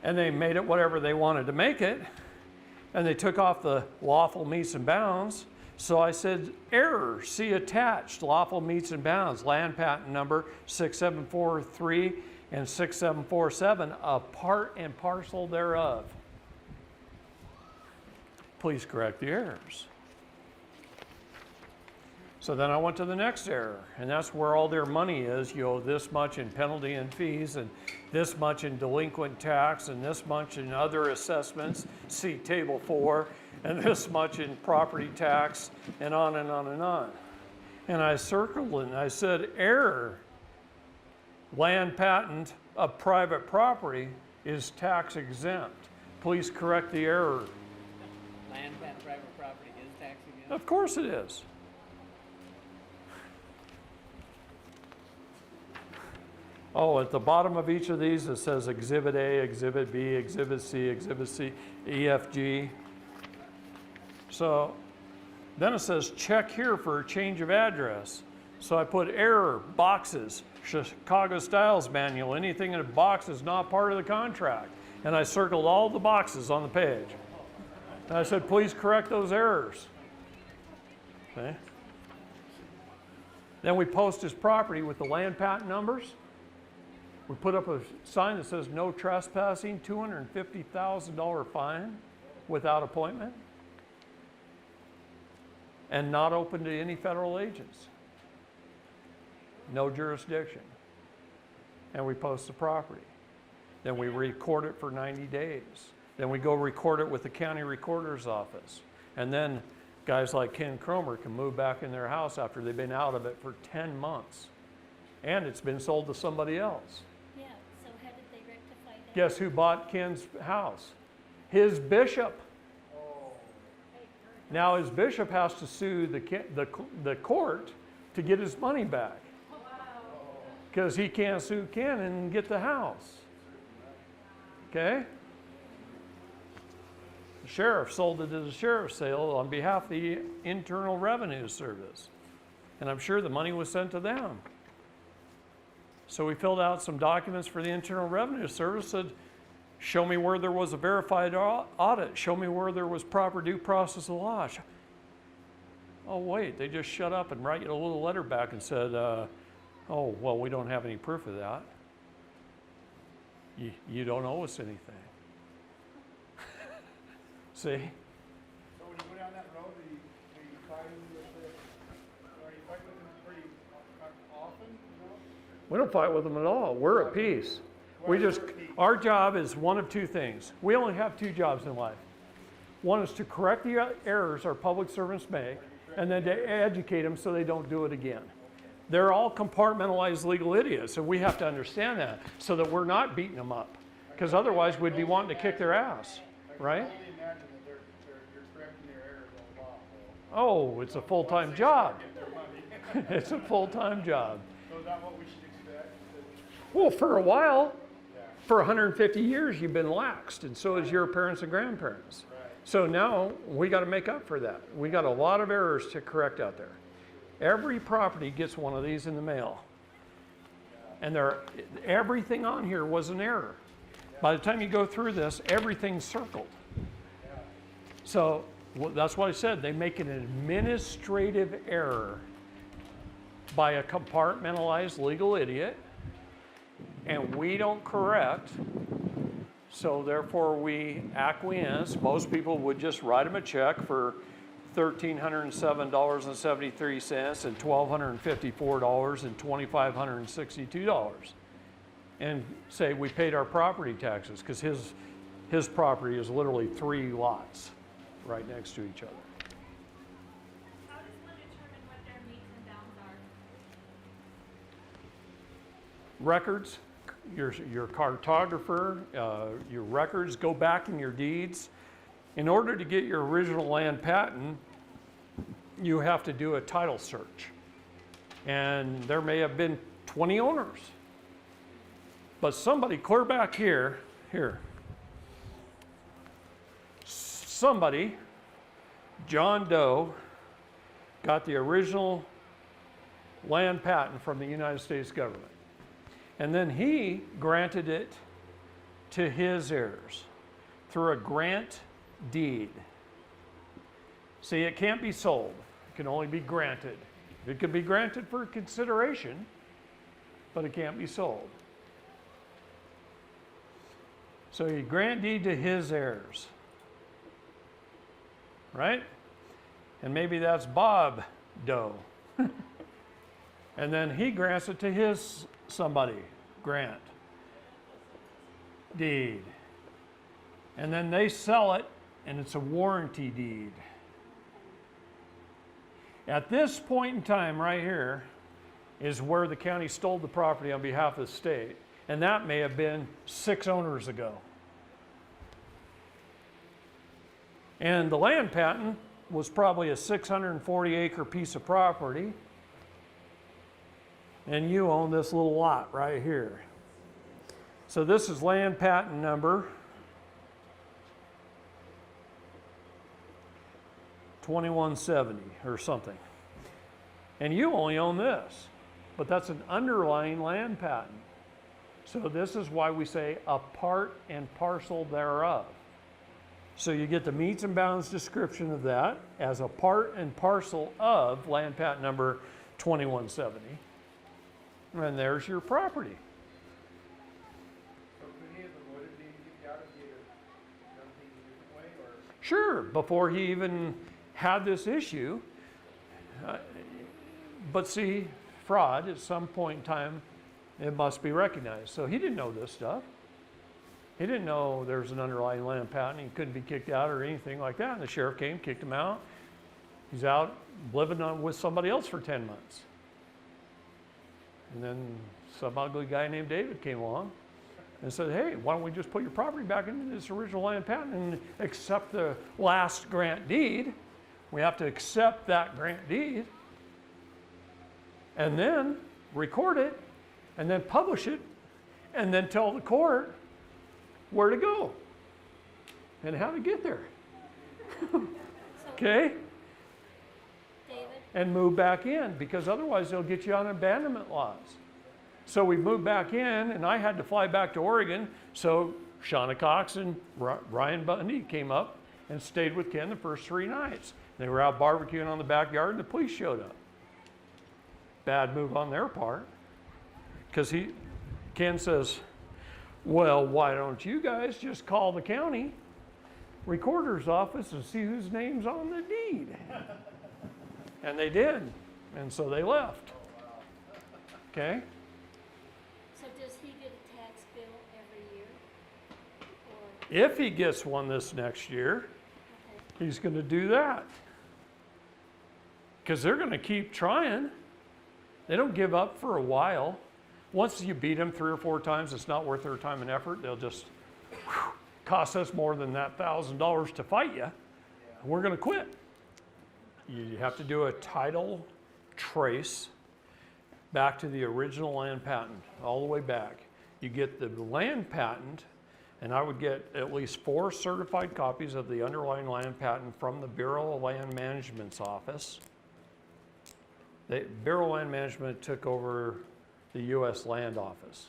And they made it whatever they wanted to make it. And they took off the lawful metes and bounds. So I said, error, see attached, lawful metes and bounds, land patent number 6743 and 6747, a part and parcel thereof. Please correct the errors. So then I went to the next error, and that's where all their money is. You owe this much in penalty and fees, and this much in delinquent tax, and this much in other assessments, see table 4, and this much in property tax, and on and on and on. And I circled it, and I said, error. Land patent of private property is tax exempt. Please correct the error. Land patent private property is tax exempt? Of course it is. Oh, at the bottom of each of these it says Exhibit A, Exhibit B, Exhibit C, EFG. So then it says check here for a change of address. So I put error, boxes, Chicago Styles Manual, anything in a box is not part of the contract. And I circled all the boxes on the page. And I said, please correct those errors. Okay. Then we post his property with the land patent numbers. We put up a sign that says no trespassing, $250,000 fine without appointment, and not open to any federal agents. No jurisdiction. And we post the property. Then we record it for 90 days. Then we go record it with the county recorder's office. And then guys like Ken Cromer can move back in their house after they've been out of it for 10 months. And it's been sold to somebody else. Yeah, so how did they rectify that? Guess who bought Ken's house? His bishop. Now his bishop has to sue the court to get his money back. Because he can't sue Ken and get the house. Okay? The sheriff sold it as a sheriff's sale on behalf of the Internal Revenue Service. And I'm sure the money was sent to them. So we filled out some documents for the Internal Revenue Service, said, Show me where there was a verified audit. Show me where there was proper due process of law. Oh, wait, they just shut up and write you a little letter back and said, oh, well, we don't have any proof of that. You don't owe us anything. See? So when you go down that road, are you fighting with them pretty often? You know? We don't fight with them at all. We're at peace. Our job is one of two things. We only have two jobs in life. One is to correct the errors our public servants make, and then to educate them so they don't do it again. They're all compartmentalized legal idiots, and we have to understand that so that we're not beating them up. Because otherwise we'd be wanting to kick their ass, right? I can only imagine that you're correcting their errors all along. Oh, it's a full-time job. Get their money. It's a full-time job. So is that what we should expect? Well, for a while, Yeah. for 150 years, you've been laxed, and so is your parents and grandparents. Right. So now we got to make up for that. We got a lot of errors to correct out there. Every property gets one of these in the mail. And everything on here was an error. By the time you go through this, everything's circled. So that's what I said. They make an administrative error by a compartmentalized legal idiot, and we don't correct. So therefore we acquiesce. Most people would just write them a check for $1,307.73 and $1,254 and $2,562 and say we paid our property taxes, because his property is literally 3 lots right next to each other. How does one determine what their meets and bounds are? Records, your cartographer, your records, go back in your deeds. In order to get your original land patent, you have to do a title search. And there may have been 20 owners. But somebody clear back here, somebody, John Doe, got the original land patent from the United States government. And then he granted it to his heirs through a grant deed. See, it can't be sold. It can only be granted. It can be granted for consideration, but it can't be sold. So you grant deed to his heirs, right? And maybe that's Bob Doe. And then he grants it to his somebody, grant deed. And then they sell it, and it's a warranty deed. At this point in time right here is where the county stole the property on behalf of the state. And that may have been 6 owners ago. And the land patent was probably a 640-acre piece of property. And you own this little lot right here. So this is land patent number 2170 or something. And you only own this, but that's an underlying land patent. So this is why we say a part and parcel thereof. So you get the meets and bounds description of that as a part and parcel of land patent number 2170. And there's your property. So could he have avoided being kicked out if he had done things a different way, or? Sure, before he even had this issue. But see, fraud at some point in time, it must be recognized. So he didn't know this stuff. He didn't know there's an underlying land patent. He couldn't be kicked out or anything like that. And the sheriff came, kicked him out. He's out living with somebody else for 10 months. And then some ugly guy named David came along and said, hey, why don't we just put your property back into this original land patent and accept the last grant deed. We have to accept that grant deed and then record it and then publish it and then tell the court where to go and how to get there. Okay? David, And move back in, because otherwise they'll get you on abandonment laws. So we moved back in, and I had to fly back to Oregon. So Shauna Cox and Ryan Bundy came up and stayed with Ken the first 3 nights. They were out barbecuing on the backyard and the police showed up. Bad move on their part. Because Ken says, well, why don't you guys just call the county recorder's office and see whose name's on the deed? And they did. And so they left. Okay? So does he get a tax bill every year? Or, If he gets one this next year, okay, he's going to do that. Because they're going to keep trying. They don't give up for a while. Once you beat them 3 or 4 times, it's not worth their time and effort. They'll just cost us more than that $1,000 to fight you. We're going to quit. You have to do a title trace back to the original land patent, all the way back. You get the land patent, and I would get at least 4 certified copies of the underlying land patent from the Bureau of Land Management's office. The Bureau of Land Management took over the U.S. Land Office.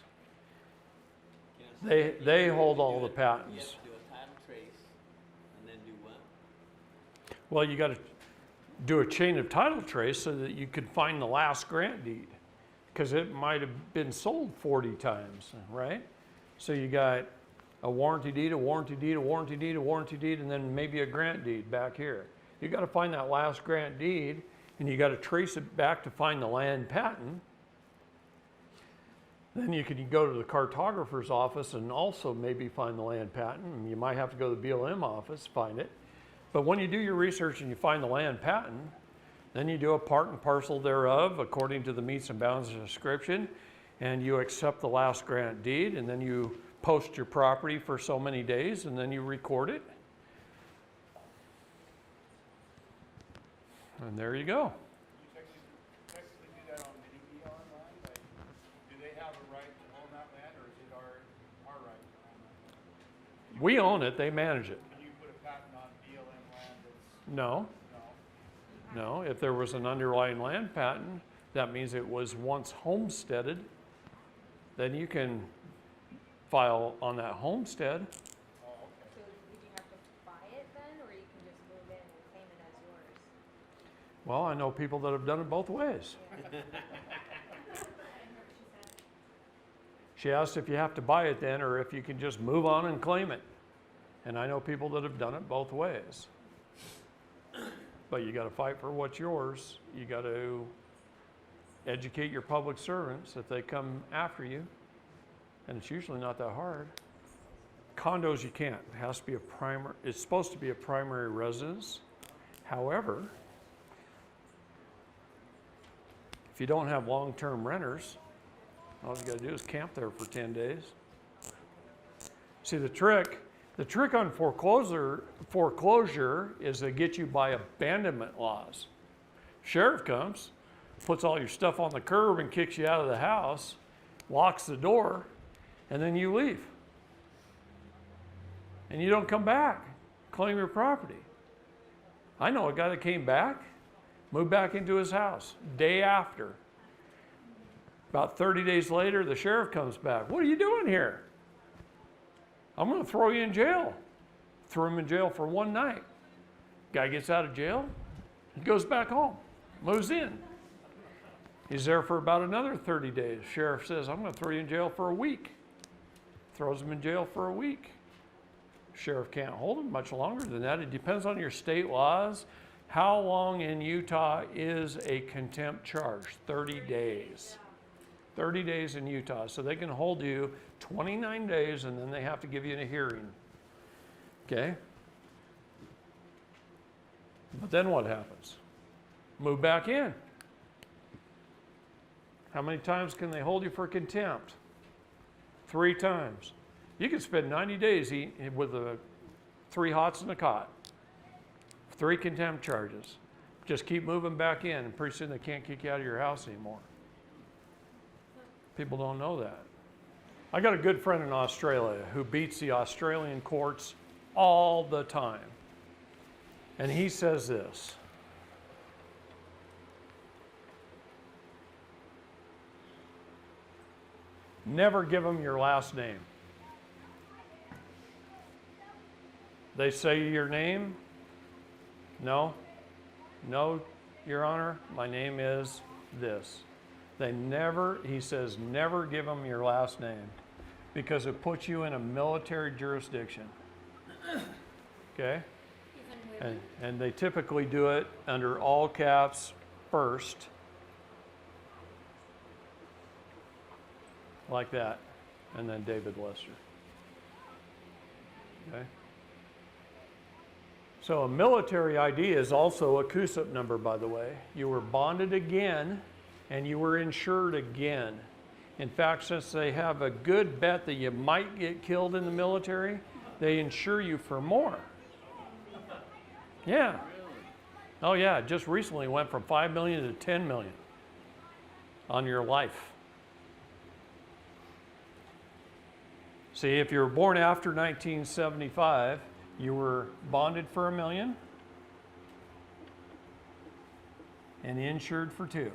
They hold all the You patents. have to do a title trace and then do what? Well, you got to do a chain of title trace so that you could find the last grant deed, because it might have been sold 40 times, right? So you got a warranty deed, a warranty deed, a warranty deed, a warranty deed, and then maybe a grant deed back here. You got to find that last grant deed, and you got to trace it back to find the land patent. Then you can go to the cartographer's office and also maybe find the land patent. And you might have to go to the BLM office, find it. But when you do your research and you find the land patent, then you do a part and parcel thereof according to the metes and bounds description, and you accept the last grant deed, and then you post your property for so many days, and then you record it. And there you go. You technically do that on any online? Like, do they have a right to own that land, or is it our right to own that land? We own it, they manage it. Can you put a patent on BLM land that's, No, no? no. If there was an underlying land patent, that means it was once homesteaded, then you can file on that homestead. Oh, okay. So would you have to buy it then, or you can just move in and claim it as yours? Well, I know people that have done it both ways. She asked if you have to buy it then, or if you can just move on and claim it. And I know people that have done it both ways. But you got to fight for what's yours. You got to educate your public servants if they come after you. And it's usually not that hard. Condos you can't. It has to be a primary, it's supposed to be a primary residence. However, if you don't have long-term renters, all you got to do is camp there for 10 days. See, the trick on foreclosure is to get you by abandonment laws. Sheriff comes, puts all your stuff on the curb and kicks you out of the house, locks the door, and then you leave. And you don't come back, claim your property. I know a guy that came back, moved back into his house, day after. About 30 days later, the sheriff comes back. What are you doing here? I'm going to throw you in jail. Threw him in jail for 1 night. Guy gets out of jail, he goes back home, moves in. He's there for about another 30 days. Sheriff says, I'm going to throw you in jail for a week. Throws him in jail for a week. Sheriff can't hold him much longer than that. It depends on your state laws. How long in Utah is a contempt charge? 30 days. 30 days in Utah. So they can hold you 29 days and then they have to give you a hearing. Okay? But then what happens? Move back in. How many times can they hold you for contempt? 3 times. You can spend 90 days with 3 hots and a cot. 3 contempt charges. Just keep moving back in, and pretty soon they can't kick you out of your house anymore. People don't know that. I got a good friend in Australia who beats the Australian courts all the time. And he says this: never give them your last name. They say your name? No? No, Your Honor, my name is this. They never, he says, never give them your last name because it puts you in a military jurisdiction. Okay? Even women? And they typically do it under all caps first. Like that. And then David Lester. Okay? So a military ID is also a CUSIP number, by the way. You were bonded again, and you were insured again. In fact, since they have a good bet that you might get killed in the military, they insure you for more. Yeah. Oh yeah, it just recently went from 5 million to 10 million on your life. See, if you were born after 1975, you were bonded for $1 million and insured for $2 million.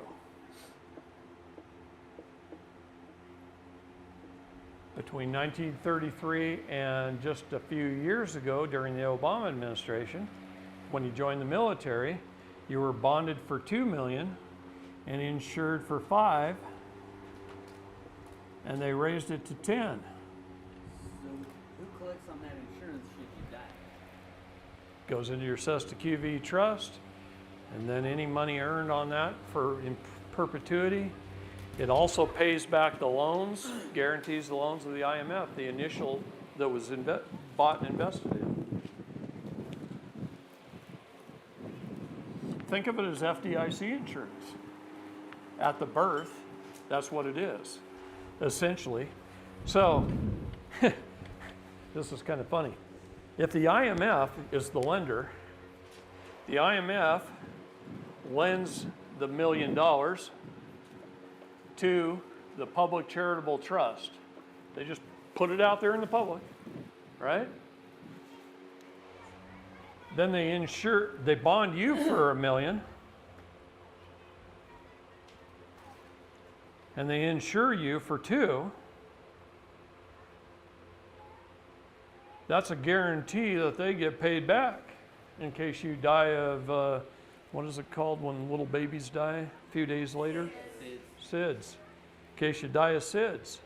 Between 1933 and just a few years ago during the Obama administration, when you joined the military, you were bonded for $2 million and insured for $5 million, and they raised it to $10 million. So who collects on that insurance should you die? Goes into your Cesta QV trust, and then any money earned on that for in perpetuity. It also pays back the loans, guarantees the loans of the IMF, the initial that was bought and invested in. Think of it as FDIC insurance. At the birth, that's what it is, essentially. So, this is kind of funny. If the IMF is the lender, the IMF lends the $1 million to the public charitable trust. They just put it out there in the public, right? Then they bond you for $1 million, and they insure you for $2 million. That's a guarantee that they get paid back in case you die of, what is it called when little babies die a few days later? SIDS. In case you die of SIDS.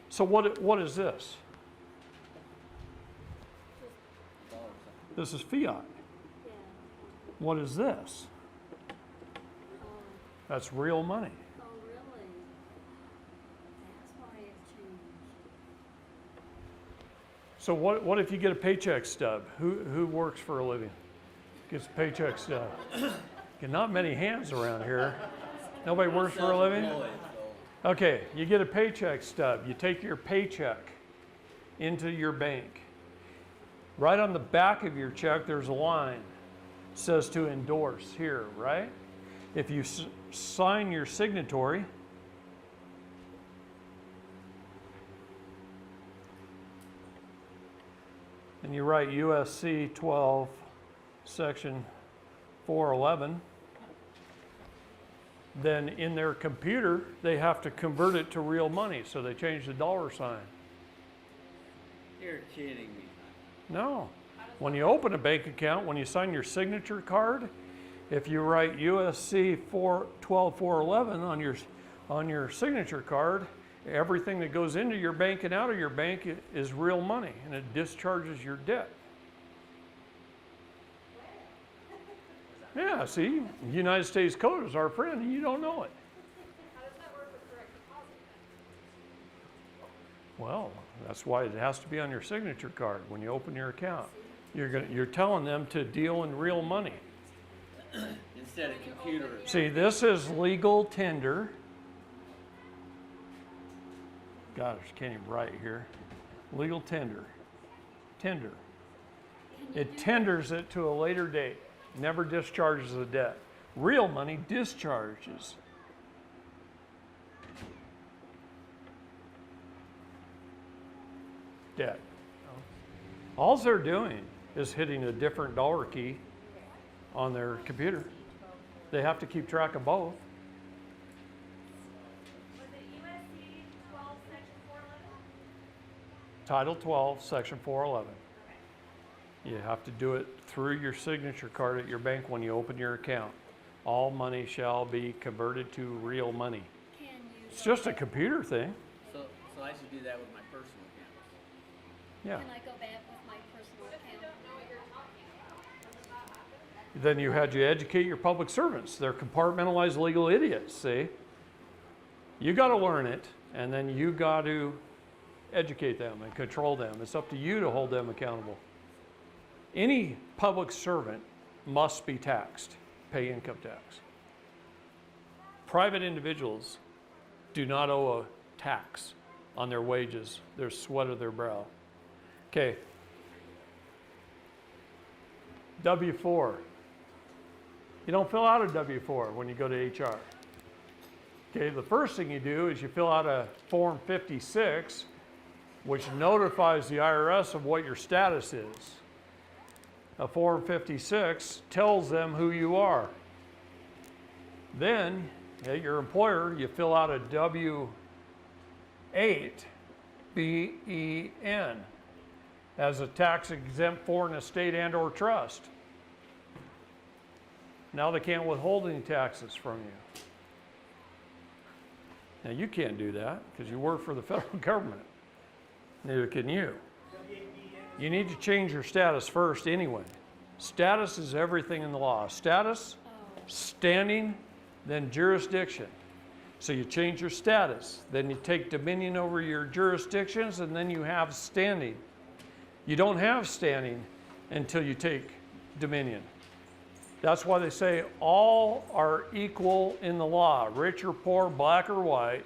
So what is this? This is fiat. Yeah. What is this? That's real money. Oh, really? That's why it changed. So what if you get a paycheck stub? Who works for a living? Gets a paycheck stub. Okay, not many hands around here. Nobody works for a living? Okay, you get a paycheck stub. You take your paycheck into your bank. Right on the back of your check, there's a line. It says to endorse here, right? If you sign your signatory, and you write USC 12, section 411, then in their computer, they have to convert it to real money, so they change the dollar sign. You're kidding me. No. When you open a bank account, when you sign your signature card, if you write USC 12411 on your signature card, everything that goes into your bank and out of your bank is real money, and it discharges your debt. Yeah, see, the United States Code is our friend, and you don't know it. How does that work with direct deposit then? Well, that's why it has to be on your signature card when you open your account. You're telling them to deal in real money. Instead of computer. See, this is legal tender. God, I can't even write here. Legal tender. Tender. It tenders it to a later date. Never discharges the debt. Real money discharges. Debt. All they're doing is hitting a different dollar key on their computer. They have to keep track of both. Was it USC 12, section 411? Title 12, Section 411. You have to do it through your signature card at your bank when you open your account. All money shall be converted to real money. Can you? It's go just a back- computer thing. So I should do that with my personal accounts. Yeah. Can I go back with my personal What if you account? don't know what you're talking about? Does that happen? Then you had to educate your public servants. They're compartmentalized legal idiots, see? You got to learn it, and then you got to educate them and control them. It's up to you to hold them accountable. Any public servant must be taxed, pay income tax. Private individuals do not owe a tax on their wages, their sweat of their brow. Okay. W-4. You don't fill out a W-4 when you go to HR. Okay, the first thing you do is you fill out a Form 56, which notifies the IRS of what your status is. A Form 56 tells them who you are. Then, at your employer, you fill out a W-8, B-E-N, as a tax-exempt foreign estate and or trust. Now they can't withhold any taxes from you. Now you can't do that because you work for the federal government. Neither can you. You need to change your status first anyway. Status is everything in the law. Status, standing, then jurisdiction. So you change your status, then you take dominion over your jurisdictions, and then you have standing. You don't have standing until you take dominion. That's why they say all are equal in the law, rich or poor, black or white.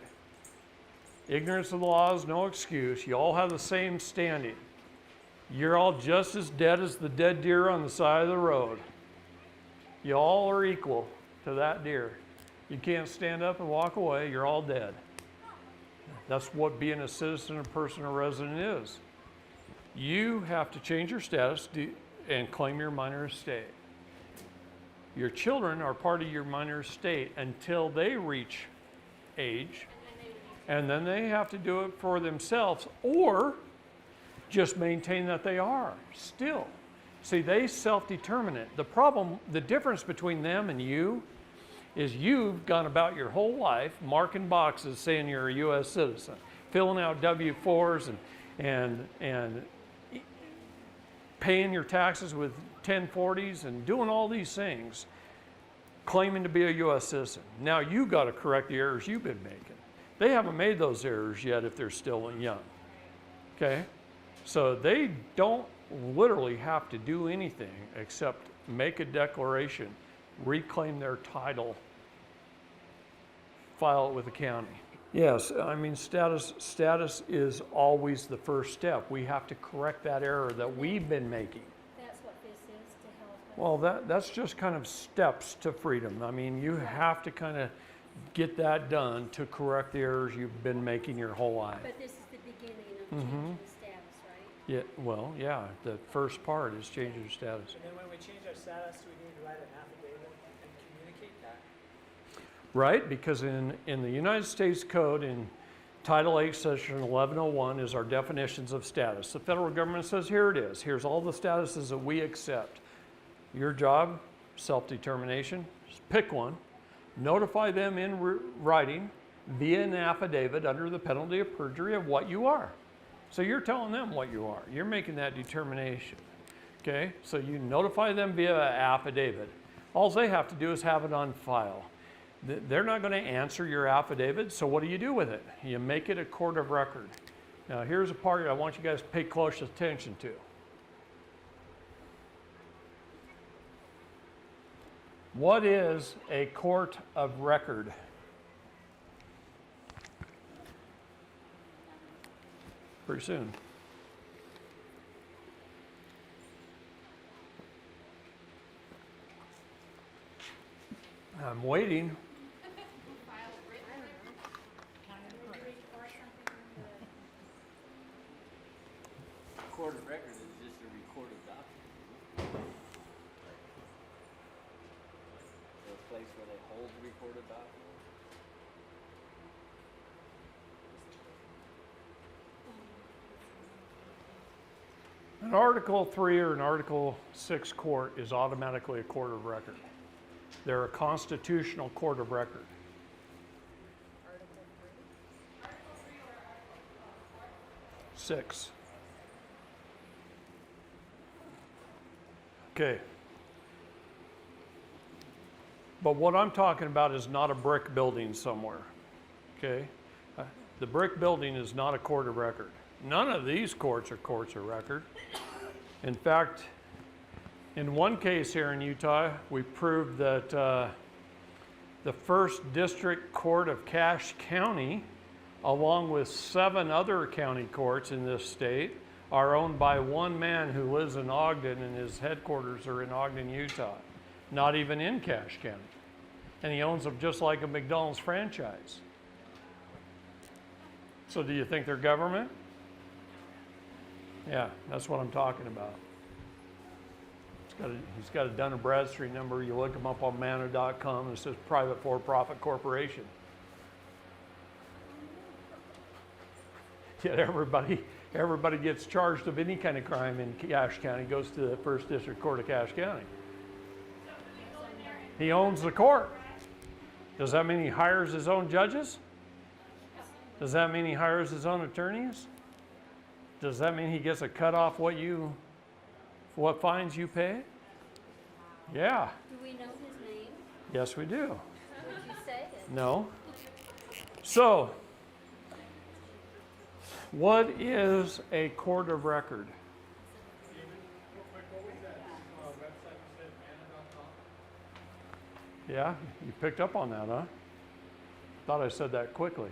Ignorance of the law is no excuse. You all have the same standing. You're all just as dead as the dead deer on the side of the road. You all are equal to that deer. You can't stand up and walk away. You're all dead. That's what being a citizen, a person, or resident is. You have to change your status and claim your minor estate. Your children are part of your minor estate until they reach age, and then they have to do it for themselves or just maintain that they are still. See, they self-determine it. The problem, the difference between them and you is you've gone about your whole life marking boxes saying you're a U.S. citizen, filling out W-4s and paying your taxes with 1040s and doing all these things, claiming to be a U.S. citizen. Now you got to correct the errors you've been making. They haven't made those errors yet if they're still young. Okay? So they don't literally have to do anything except make a declaration, reclaim their title, file it with the county. Yes, I mean status is always the first step. We have to correct that error that we've been making. That's what this is to help us. Well, that's just kind of steps to freedom. I mean, you have to kind of get that done to correct the errors you've been making your whole life. But this is the beginning of changing the status, right? Yeah, well, yeah, the first part is changing your status. And then when we change our status, do we need to write an affidavit and communicate that? Right, because in the United States Code, in Title 8, Section 1101 is our definitions of status. The federal government says, here it is. Here's all the statuses that we accept. Your job, self-determination, just pick one. Notify them in writing via an affidavit under the penalty of perjury of what you are. So you're telling them what you are. You're making that determination. Okay, so you notify them via affidavit. All they have to do is have it on file. They're not going to answer your affidavit, so what do you do with it? You make it a court of record. Now here's a part I want you guys to pay close attention to. What is a court of record? Pretty soon. I'm waiting. Court of record is just a recorded document. So a place where they hold the recorded document. An Article 3 or an Article 6 court is automatically a court of record. They're a constitutional court of record. Article 6. Okay. But what I'm talking about is not a brick building somewhere. Okay? The brick building is not a court of record. None of these courts are courts of record. In fact, in one case here in Utah, we proved that the First District Court of Cache County, along with 7 other county courts in this state, are owned by one man who lives in Ogden, and his headquarters are in Ogden, Utah, not even in Cache County. And he owns them just like a McDonald's franchise. So do you think they're government? Yeah, that's what I'm talking about. He's got a Dun & Bradstreet number. You look him up on manna.com, and it says private for-profit corporation. Yet everybody gets charged of any kind of crime in Cache County, goes to the First District Court of Cache County. He owns the court. Does that mean he hires his own judges? Does that mean he hires his own attorneys? Does that mean he gets a cut off what fines you pay? Yeah. Do we know his name? Yes, we do. Would you say it? No. So, what is a court of record? David, real quick, what was that website you said, manna.com? Yeah, you picked up on that, huh? Thought I said that quickly.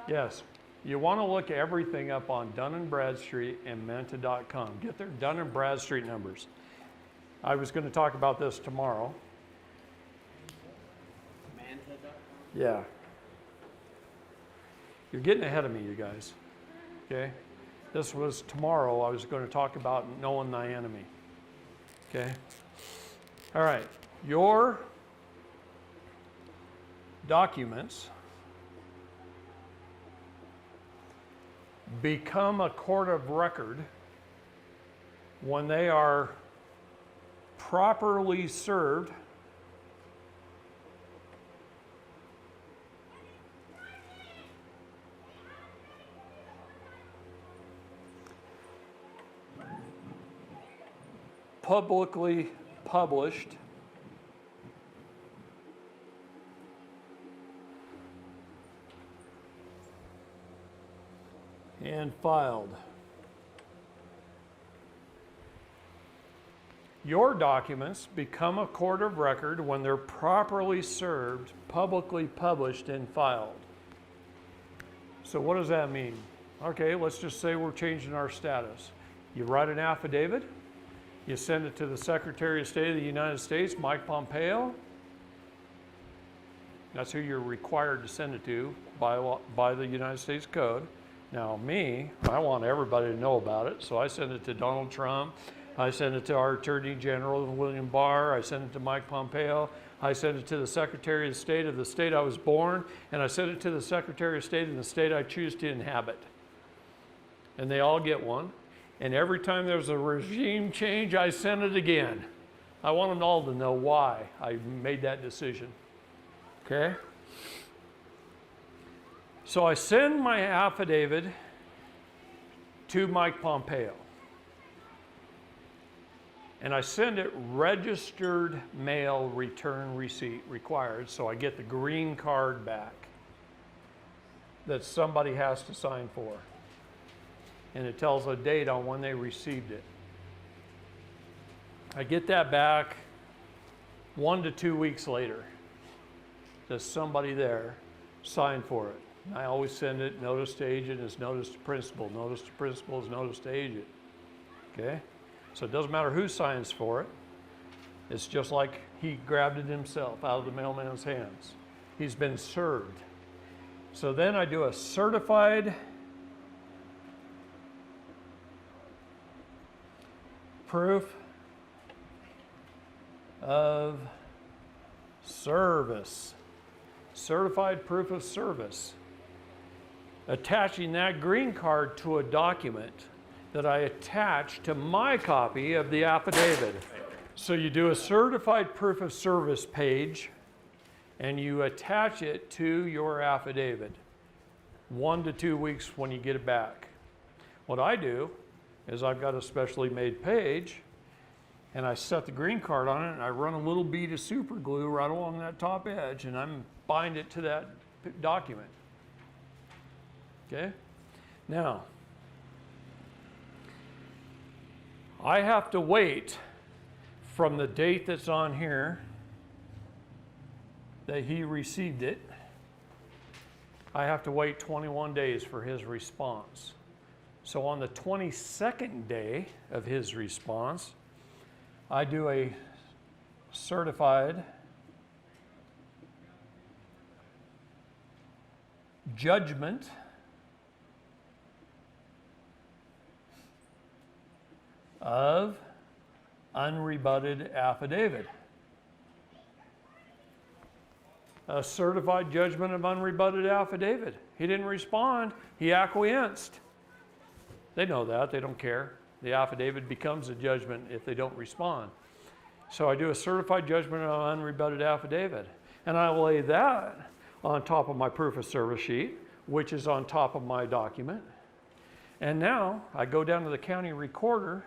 Yes. You want to look everything up on Dun & Bradstreet and Manta.com. Get their Dun & Bradstreet numbers. I was going to talk about this tomorrow. Manta.com? Yeah. You're getting ahead of me, you guys. Okay? This was tomorrow. I was going to talk about knowing thy enemy. Okay? All right. Your documents become a court of record when they are properly served publicly published and filed. Your documents become a court of record when they're properly served, publicly published, and filed. So what does that mean? Okay, let's just say we're changing our status. You write an affidavit, you send it to the Secretary of State of the United States, Mike Pompeo. That's who you're required to send it to by the United States Code. Now me, I want everybody to know about it, so I send it to Donald Trump, I send it to our Attorney General, William Barr, I send it to Mike Pompeo, I send it to the Secretary of State of the state I was born, and I send it to the Secretary of State in the state I choose to inhabit. And they all get one, and every time there's a regime change, I send it again. I want them all to know why I made that decision, okay? So I send my affidavit to Mike Pompeo. And I send it registered mail return receipt required, so I get the green card back that somebody has to sign for. And it tells a date on when they received it. I get that back 1 to 2 weeks later. There's somebody there sign for it. I always send it, notice to agent is notice to principal. Notice to principal is notice to agent. Okay? So it doesn't matter who signs for it. It's just like he grabbed it himself out of the mailman's hands. He's been served. So then I do a certified proof of service. Certified proof of service. Attaching that green card to a document that I attach to my copy of the affidavit. So you do a certified proof of service page and you attach it to your affidavit 1 to 2 weeks when you get it back. What I do is I've got a specially made page and I set the green card on it and I run a little bead of super glue right along that top edge and I'm bind it to that document. Okay? Now, I have to wait from the date that's on here that he received it. I have to wait 21 days for his response. So on the 22nd day of his response, I do a certified judgment of unrebutted affidavit. A certified judgment of unrebutted affidavit. He didn't respond, he acquiesced. They know that, they don't care. The affidavit becomes a judgment if they don't respond. So I do a certified judgment of unrebutted affidavit. And I lay that on top of my proof of service sheet, which is on top of my document. And now I go down to the county recorder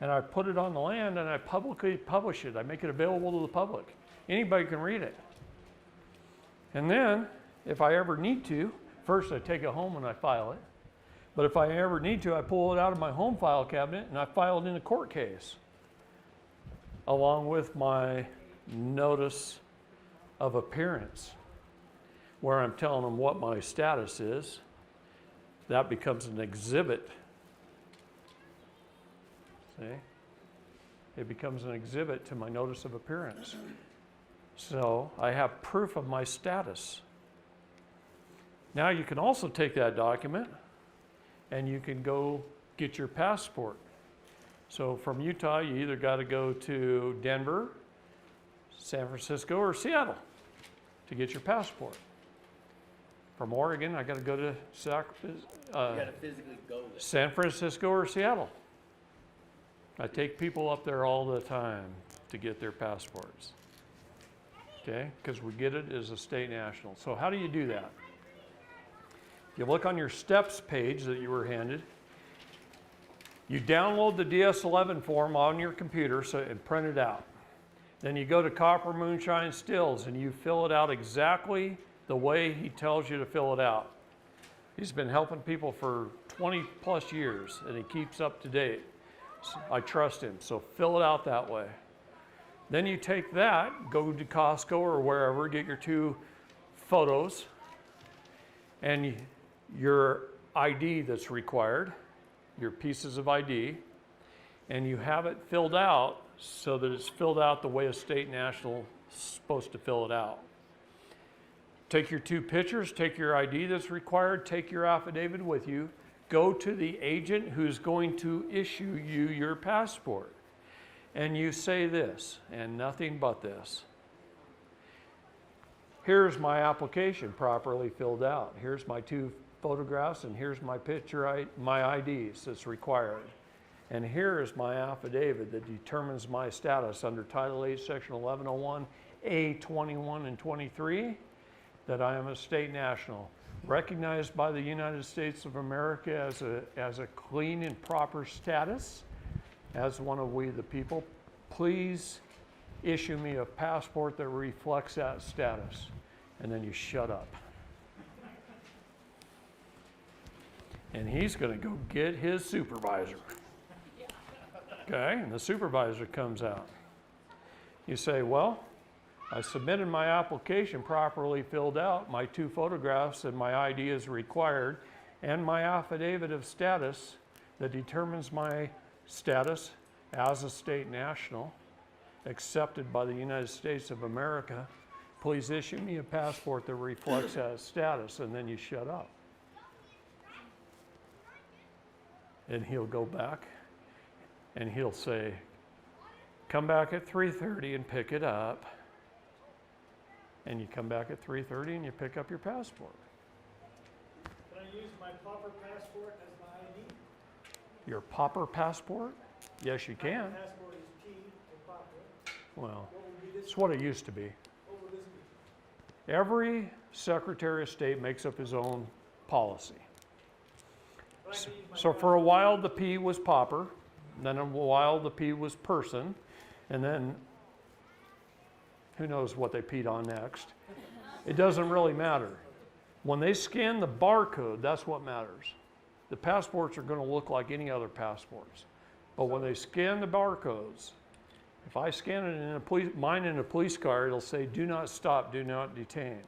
and I put it on the land and I publicly publish it. I make it available to the public. Anybody can read it. And then, if I ever need to, first I take it home and I file it. But if I ever need to, I pull it out of my home file cabinet and I file it in a court case, along with my notice of appearance, where I'm telling them what my status is. That becomes an exhibit. See? It becomes an exhibit to my notice of appearance. So I have proof of my status. Now you can also take that document and you can go get your passport. So from Utah, you either got to go to Denver, San Francisco, or Seattle to get your passport. From Oregon, I got to go to You gotta physically go there. San Francisco or Seattle. I take people up there all the time to get their passports. Okay, because we get it as a state national. So how do you do that? You look on your steps page that you were handed. You download the DS11 form on your computer and print it out. Then you go to Copper Moonshine Stills and you fill it out exactly the way he tells you to fill it out. He's been helping people for 20 plus years and he keeps up to date. So I trust him, so fill it out that way. Then you take that, go to Costco or wherever, get your 2 photos and your ID that's required, your pieces of ID, and you have it filled out so that it's filled out the way a state national is supposed to fill it out. Take your 2 pictures, take your ID that's required, take your affidavit with you, go to the agent who's going to issue you your passport. And you say this, and nothing but this. Here's my application properly filled out. Here's my 2 photographs, and here's my picture, my IDs that's required. And here is my affidavit that determines my status under Title 8, Section 1101, A21 and 23, that I am a state national, recognized by the United States of America as a clean and proper status, as one of we the people. Please issue me a passport that reflects that status. And then you shut up. And he's going to go get his supervisor. Okay, and the supervisor comes out. You say, well, I submitted my application properly filled out, my 2 photographs and my ID is required, and my affidavit of status that determines my status as a state national, accepted by the United States of America. Please issue me a passport that reflects that status, and then you shut up. And he'll go back and he'll say, come back at 3:30 and pick it up. And you come back at 3:30 and you pick up your passport. Can I use my proper passport as my ID? Your pauper passport? Yes, you can. Passport is P and proper. Well, What would be this? it's what it used to be. What would this be? Every Secretary of State makes up his own policy. But I can use my So for a while, the P was pauper, then a while, the P was person, and then who knows what they peed on next. It doesn't really matter. When they scan the barcode, that's what matters. The passports are going to look like any other passports. But when they scan the barcodes, if I scan it in mine in a police car, it'll say, do not stop, do not detain.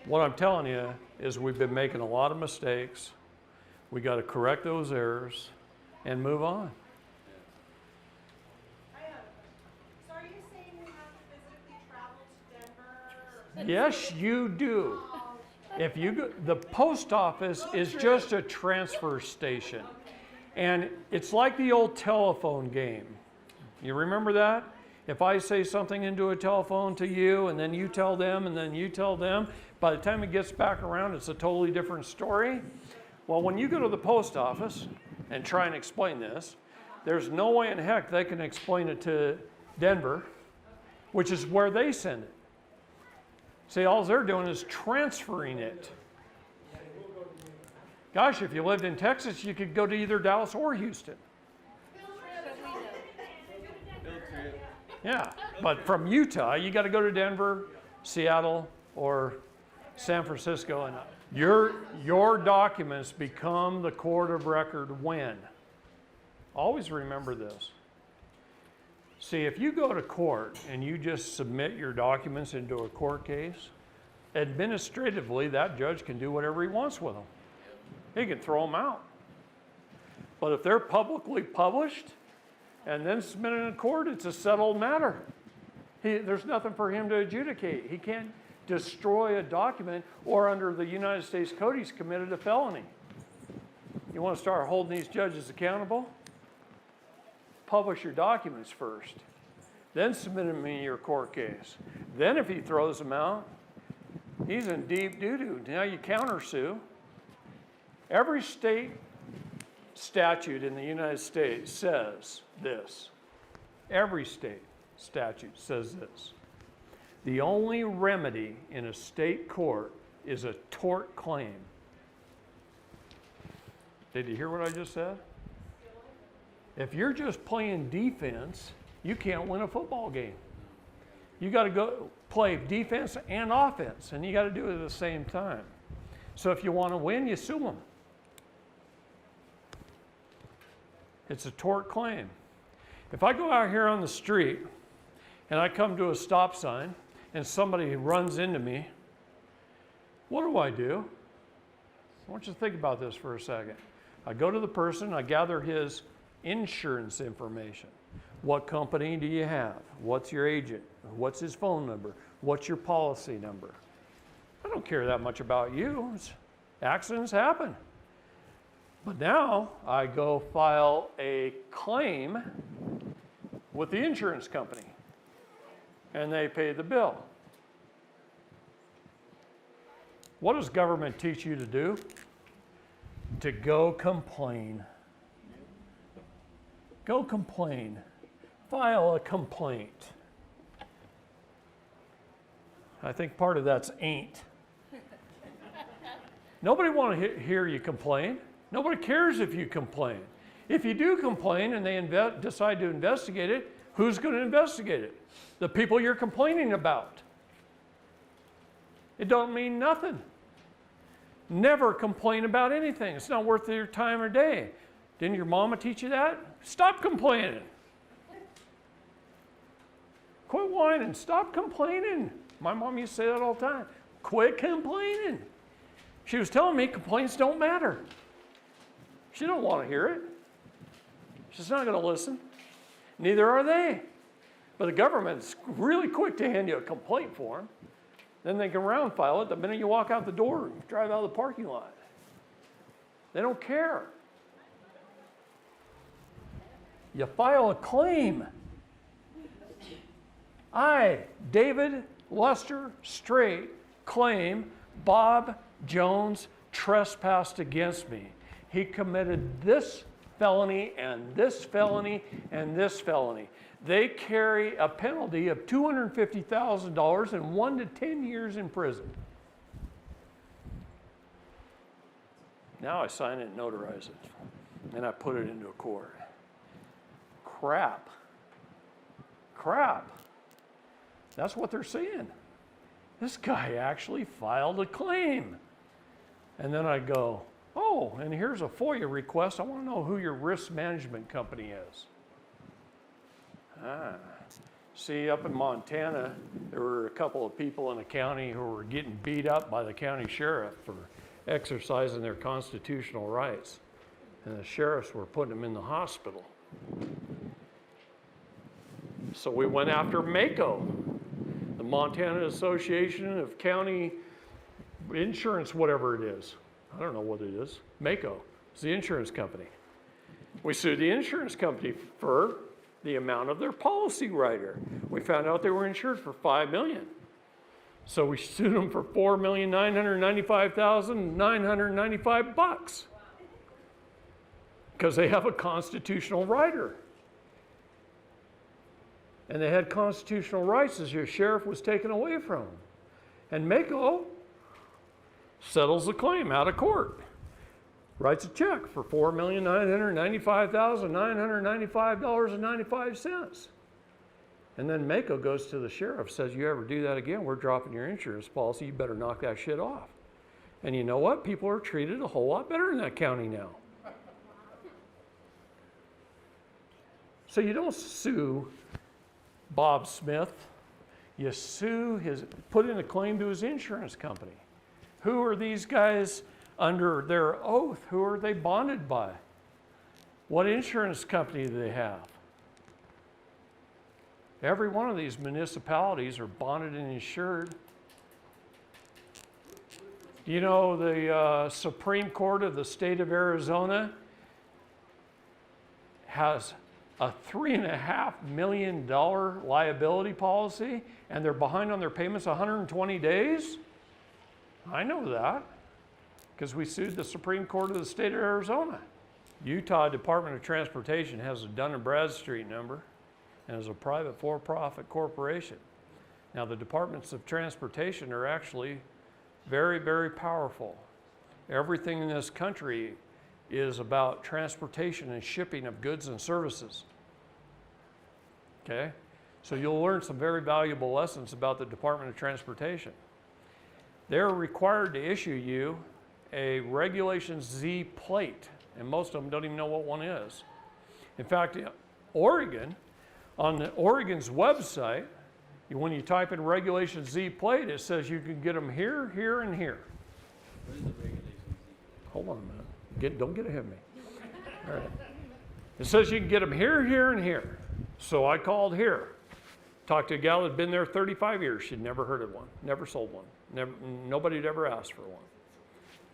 What I'm telling you is we've been making a lot of mistakes. We got to correct those errors and move on. So are you saying we have to physically travel to Denver? Yes, you do. If you go, the post office is just a transfer station. And it's like the old telephone game. You remember that? If I say something into a telephone to you, and then you tell them, and then you tell them, by the time it gets back around, it's a totally different story. Well, when you go to the post office and try and explain this, there's no way in heck they can explain it to Denver, which is where they send it. See, all they're doing is transferring it. Gosh, if you lived in Texas, you could go to either Dallas or Houston. Yeah, but from Utah, you got to go to Denver, Seattle, or San Francisco, and your documents become the court of record when. Always remember this. See, if you go to court and you just submit your documents into a court case, administratively, that judge can do whatever he wants with them. He can throw them out. But if they're publicly published and then submitted in court, it's a settled matter. There's nothing for him to adjudicate. He can't destroy a document, or under the United States Code, he's committed a felony. You want to start holding these judges accountable? Publish your documents first. Then submit them in your court case. Then if he throws them out, he's in deep doo-doo. Now you countersue. Every state statute in the United States says this. Every state statute says this. The only remedy in a state court is a tort claim. Did you hear what I just said? If you're just playing defense, you can't win a football game. You got to go play defense and offense, and you got to do it at the same time. So if you want to win, you sue them. It's a tort claim. If I go out here on the street and I come to a stop sign and somebody runs into me, what do? I want you to think about this for a second. I go to the person, I gather his insurance information. What company do you have? What's your agent? What's his phone number? What's your policy number? I don't care that much about you. Accidents happen. But now I go file a claim with the insurance company, and they pay the bill. What does government teach you to do? To go complain. Go complain. File a complaint. I think part of that's ain't. Nobody wants to hear you complain. Nobody cares if you complain. If you do complain and they decide to investigate it, who's going to investigate it? The people you're complaining about. It don't mean nothing. Never complain about anything. It's not worth your time or day. Didn't your mama teach you that? Stop complaining. Quit whining. Stop complaining. My mom used to say that all the time. Quit complaining. She was telling me complaints don't matter. She don't want to hear it. She's not going to listen. Neither are they. But the government's really quick to hand you a complaint form. Then they can round file it the minute you walk out the door and drive out of the parking lot. They don't care. You file a claim. I, David Strait, claim Bob Jones trespassed against me. He committed this felony and this felony and this felony. They carry a penalty of $250,000 and 1 to 10 years in prison. Now I sign it and notarize it, and I put it into a court. Crap. That's what they're saying. This guy actually filed a claim. And then I go, oh, and here's a FOIA request. I want to know who your risk management company is. See, up in Montana, there were a couple of people in the county who were getting beat up by the county sheriff for exercising their constitutional rights. And the sheriffs were putting them in the hospital. So we went after MACO, the Montana Association of County Insurance, whatever it is. I don't know what it is. MACO. It's the insurance company. We sued the insurance company for the amount of their policy rider. We found out they were insured for $5 million. So we sued them for $4,995,995 because they have a constitutional rider. And they had constitutional rights as your sheriff was taken away from them. And MACO settles the claim out of court. Writes a check for $4,995,995.95. And then MACO goes to the sheriff, says, you ever do that again, we're dropping your insurance policy, you better knock that shit off. And you know what? People are treated a whole lot better in that county now. So you don't sue Bob Smith. You sue put in a claim to his insurance company. Who are these guys under their oath? Who are they bonded by? What insurance company do they have? Every one of these municipalities are bonded and insured. You know, the Supreme Court of the state of Arizona has a $3.5 million liability policy, and they're behind on their payments 120 days? I know that, because we sued the Supreme Court of the state of Arizona. Utah Department of Transportation has a Dun & Bradstreet number and is a private for-profit corporation. Now, the departments of transportation are actually very, very powerful. Everything in this country is about transportation and shipping of goods and services. Okay? So you'll learn some very valuable lessons about the Department of Transportation. They're required to issue you a Regulation Z plate, and most of them don't even know what one is. In fact, Oregon, on Oregon's website, when you type in Regulation Z plate, it says you can get them here, here, and here. What is the Regulation Z? Hold on a minute. Don't get ahead of me. All right. It says you can get them here, here, and here. So I called here. Talked to a gal that had been there 35 years. She'd never heard of one, never sold one. Nobody had ever asked for one.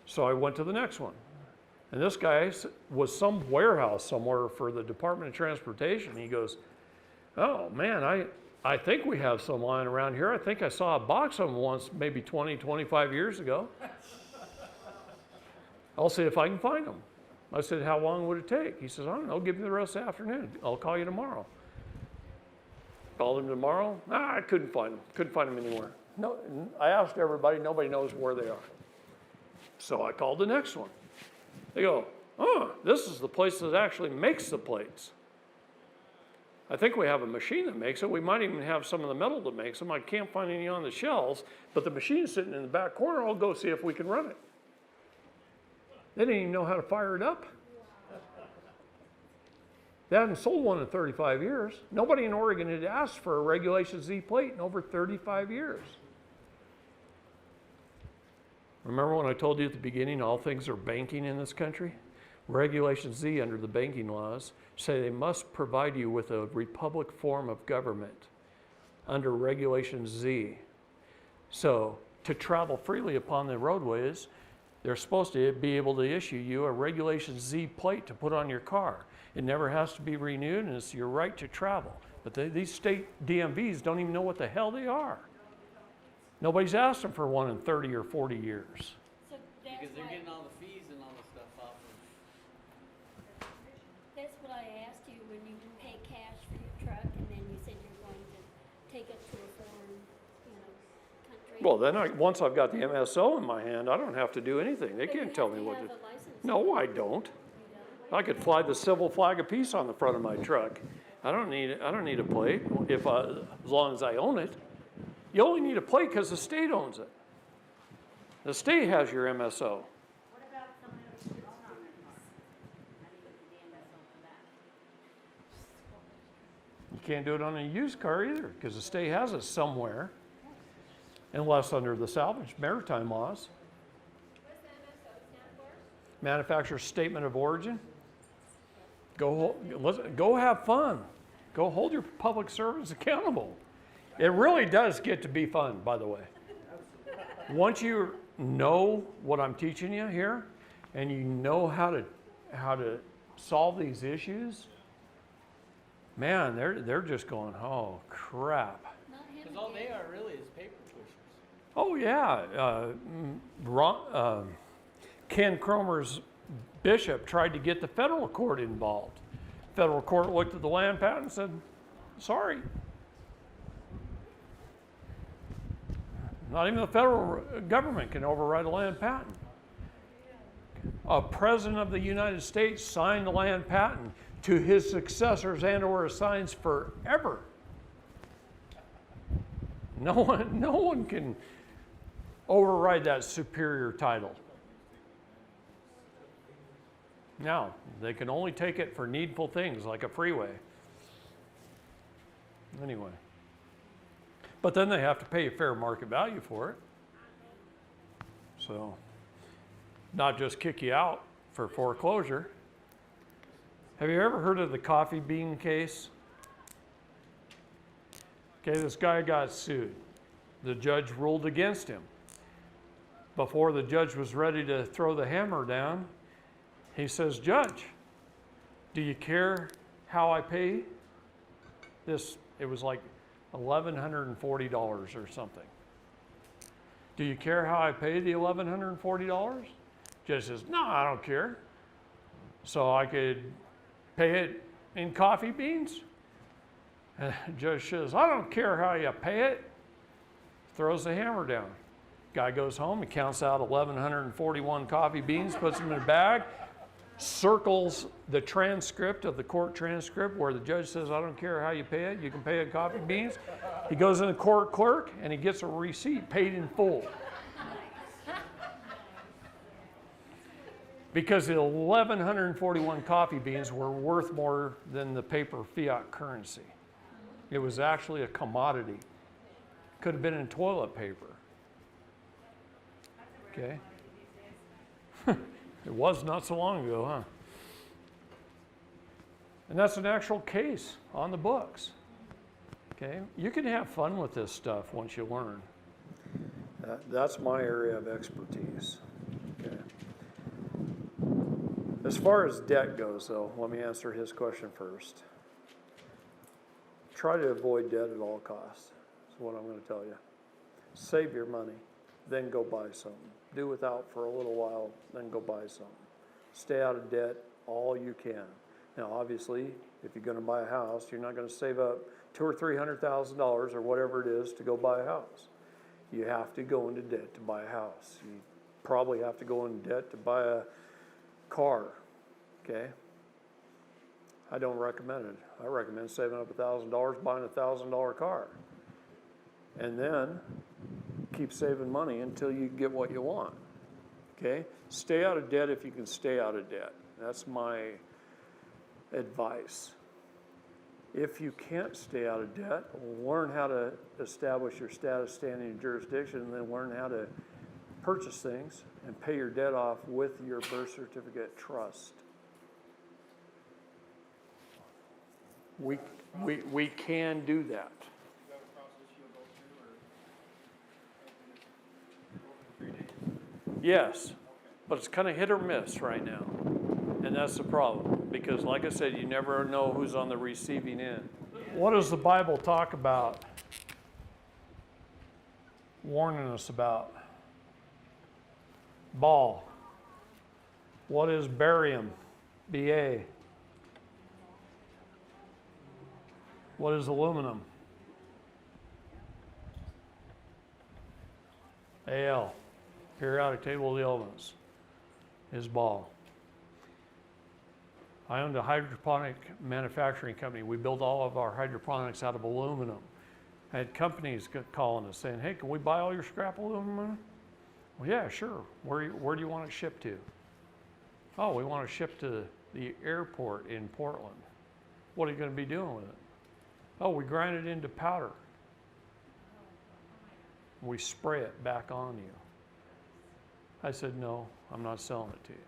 So I went to the next one. And this guy was some warehouse somewhere for the Department of Transportation. He goes, oh man, I think we have some lying around here. I think I saw a box of them once, maybe 20, 25 years ago. I'll see if I can find them. I said, how long would it take? He says, I don't know, give me the rest of the afternoon. I'll call you tomorrow. Called him tomorrow. I couldn't find them. Couldn't find them anywhere. No, I asked everybody, nobody knows where they are. So I called the next one. They go, oh, this is the place that actually makes the plates. I think we have a machine that makes it. We might even have some of the metal that makes them. I can't find any on the shelves, but the machine's sitting in the back corner. I'll go see if we can run it. They didn't even know how to fire it up. They hadn't sold one in 35 years. Nobody in Oregon had asked for a Regulation Z plate in over 35 years. Remember when I told you at the beginning all things are banking in this country? Regulation Z under the banking laws say they must provide you with a republic form of government under Regulation Z. So to travel freely upon the roadways, they're supposed to be able to issue you a Regulation Z plate to put on your car. It never has to be renewed, and it's your right to travel. But these state DMVs don't even know what the hell they are. Nobody's asked them for one in 30 or 40 years. So that's Because they're why, getting all the fees and all the stuff off Well, then once I've got the MSO in my hand, I don't have to do anything. They can't tell me what to. No, I don't. I could fly the civil flag of peace on the front of my truck. I don't need a plate as long as I own it. You only need a plate because the state owns it. The state has your MSO. What about someone else who's not on their car? How do you get the DMSO for that? You can't do it on a used car either because the state has it somewhere, unless under the salvage maritime laws. What's the MSO stand for? Manufacturer Statement of Origin. Go have fun. Go hold your public servants accountable. It really does get to be fun, by the way. Once you know what I'm teaching you here, and you know how to solve these issues, man, they're just going, oh crap. Because all they are really is paper pushers. Oh yeah, Ken Cromer's bishop tried to get the federal court involved. Federal court looked at the land patent and said, sorry. Not even the federal government can override a land patent. A president of the United States signed the land patent to his successors and or assigns forever. No one can override that superior title. Now, they can only take it for needful things like a freeway. Anyway. But then they have to pay a fair market value for it. So, not just kick you out for foreclosure. Have you ever heard of the coffee bean case? Okay, this guy got sued. The judge ruled against him. Before the judge was ready to throw the hammer down, he says, Judge, do you care how I pay this? It was like $1,140 or something. Do you care how I pay the $1,140? Judge says, no, I don't care. So I could pay it in coffee beans? And the judge says, I don't care how you pay it. Throws the hammer down. Guy goes home, he counts out 1,141 coffee beans, puts them in a bag, circles the transcript of the court transcript where the judge says, I don't care how you pay it, you can pay it coffee beans. He goes in the court clerk and he gets a receipt paid in full. Because the 1,141 coffee beans were worth more than the paper fiat currency. It was actually a commodity. Could have been in toilet paper. Okay? It was not so long ago, huh? And that's an actual case on the books. Okay? You can have fun with this stuff once you learn. That's my area of expertise. Okay? As far as debt goes, though, let me answer his question first. Try to avoid debt at all costs. That's what I'm going to tell you. Save your money, then go buy something. Do without for a little while, then go buy something. Stay out of debt all you can. Now, obviously, if you're going to buy a house, you're not going to save up $200,000 or $300,000 or whatever it is to go buy a house. You have to go into debt to buy a house. You probably have to go into debt to buy a car. Okay? I don't recommend it. I recommend saving up $1,000, buying a $1,000 car. And then keep saving money until you get what you want. Okay? Stay out of debt if you can stay out of debt. That's my advice. If you can't stay out of debt, learn how to establish your status, standing, and jurisdiction, and then learn how to purchase things and pay your debt off with your birth certificate trust. We can do that. Is that a process you'll go through, or? Yes, but it's kind of hit or miss right now. And that's the problem, because like I said, you never know who's on the receiving end. What does the Bible talk about? Warning us about. Ball. What is barium? Ba. What is aluminum? AL, periodic table of the elements, is ball. I owned a hydroponic manufacturing company. We build all of our hydroponics out of aluminum. I had companies calling us saying, hey, can we buy all your scrap aluminum? Well, yeah, sure. Where do you want it shipped to? Oh, we want to ship to the airport in Portland. What are you going to be doing with it? Oh, we grind it into powder. We spray it back on you. I said, no, I'm not selling it to you.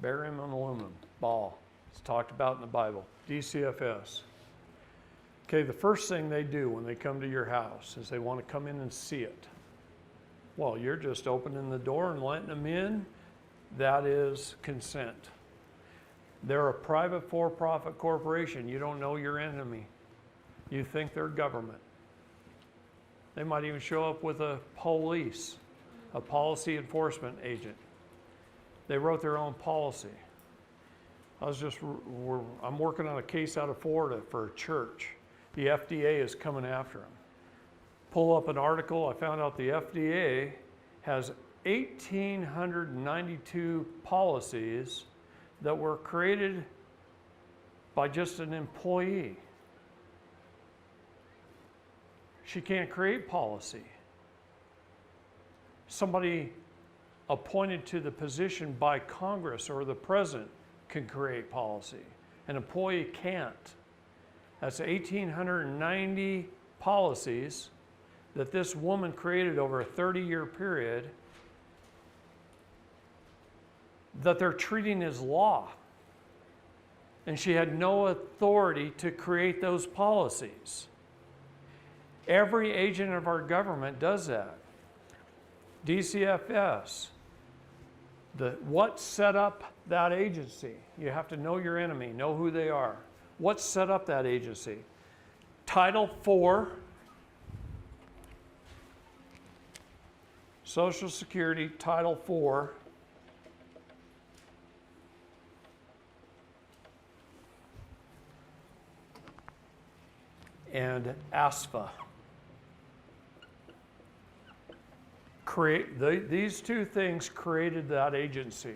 Barium and aluminum, ball. It's talked about in the Bible. DCFS. Okay, the first thing they do when they come to your house is they want to come in and see it. Well, you're just opening the door and letting them in. That is consent. They're a private for-profit corporation. You don't know your enemy. You think they're government. They might even show up with a police, a policy enforcement agent. They wrote their own policy. I'm working on a case out of Florida for a church. The FDA is coming after them. Pull up an article, I found out the FDA has 1,892 policies that were created by just an employee. She can't create policy. Somebody appointed to the position by Congress or the president can create policy. An employee can't. That's 1,890 policies that this woman created over a 30-year period that they're treating as law. And she had no authority to create those policies. Every agent of our government does that. DCFS, what set up that agency? You have to know your enemy, know who they are. What set up that agency? Title IV, Social Security, Title IV. And ASFA. These two things created that agency.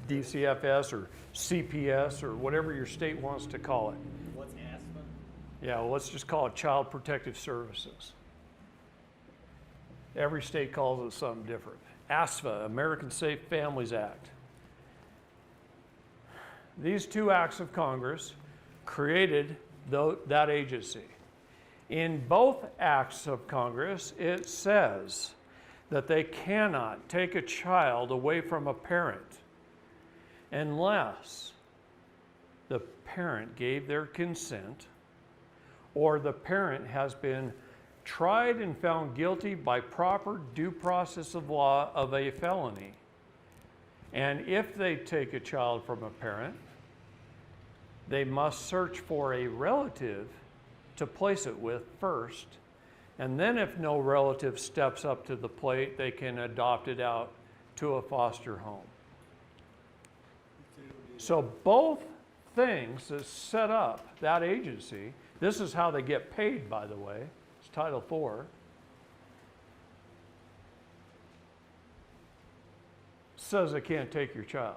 DCFS or CPS or whatever your state wants to call it. What's ASPA? Yeah, well, let's just call it Child Protective Services. Every state calls it something different. ASFA, American Safe Families Act. These two acts of Congress created that agency. In both acts of Congress, it says that they cannot take a child away from a parent unless the parent gave their consent or the parent has been tried and found guilty by proper due process of law of a felony. And if they take a child from a parent, they must search for a relative to place it with first. And then if no relative steps up to the plate, they can adopt it out to a foster home. So both things that set up that agency, this is how they get paid, by the way, it's Title IV, says they can't take your child.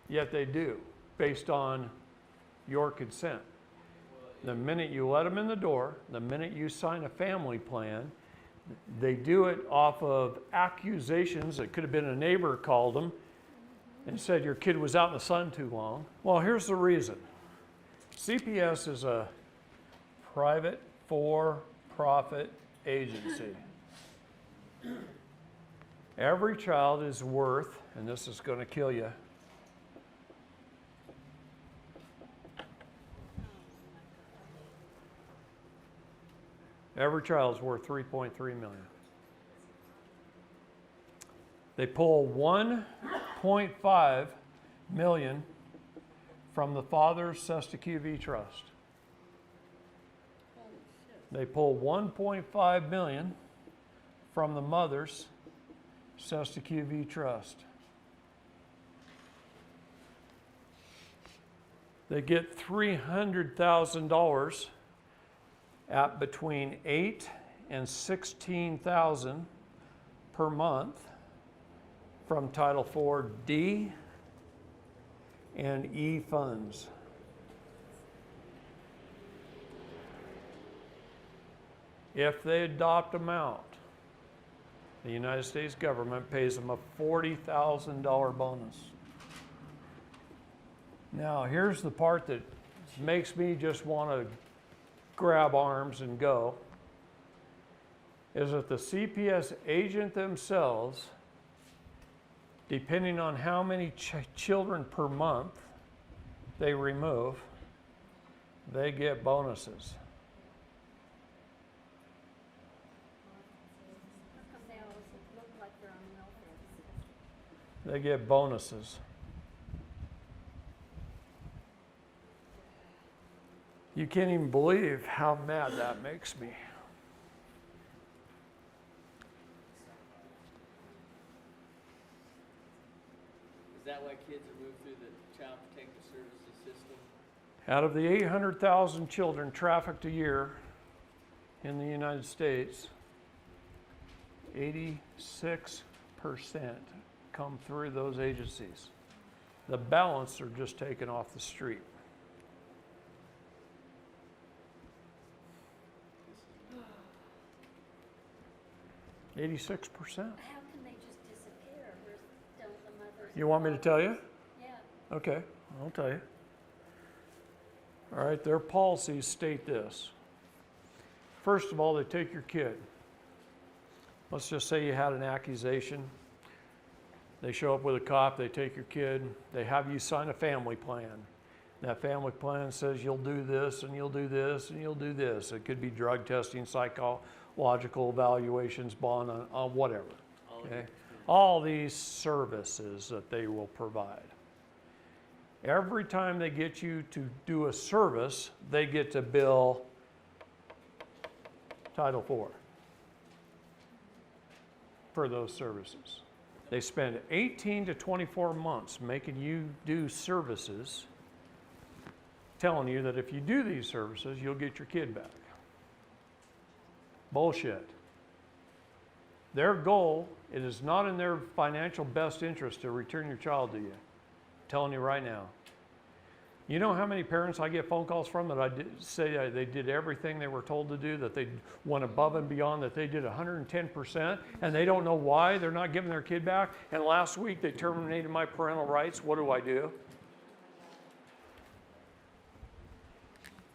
Yet they do, based on your consent. The minute you let them in the door, the minute you sign a family plan, they do it off of accusations. It could have been a neighbor called them and said your kid was out in the sun too long. Well, here's the reason. CPS is a private for-profit agency. Every child is worth, and this is going to kill you, every child is worth $3.3 million. They pull $1.5 million from the father's Cesta QV trust. They pull $1.5 million from the mother's Cesta QV trust. They get $300,000 at between $8,000 and $16,000 per month from Title IV D and E funds. If they adopt them out, the United States government pays them a $40,000 bonus. Now, here's the part that makes me just want to grab arms and go, is that the CPS agent themselves, depending on how many children per month they remove, they get bonuses. How come they always look like they're on welfare? They get bonuses. You can't even believe how mad that makes me. Is that why kids are moved through the Child Protective Services system? Out of the 800,000 children trafficked a year in the United States, 86% come through those agencies. The balance are just taken off the street. 86%. How can they just disappear? Don't the mothers? You want me to tell you? Yeah. Okay, I'll tell you. All right, their policies state this. First of all, they take your kid. Let's just say you had an accusation. They show up with a cop, they take your kid, they have you sign a family plan. That family plan says you'll do this and you'll do this and you'll do this. It could be drug testing, psychological evaluations, bond, on whatever. Okay? All these services that they will provide. Every time they get you to do a service, they get to bill Title IV for those services. They spend 18 to 24 months making you do services, telling you that if you do these services, you'll get your kid back. Bullshit. Their goal, it is not in their financial best interest to return your child to you. I'm telling you right now. You know how many parents I get phone calls from that say they did everything they were told to do, that they went above and beyond, that they did 110%, and they don't know why they're not giving their kid back, and last week they terminated my parental rights. What do?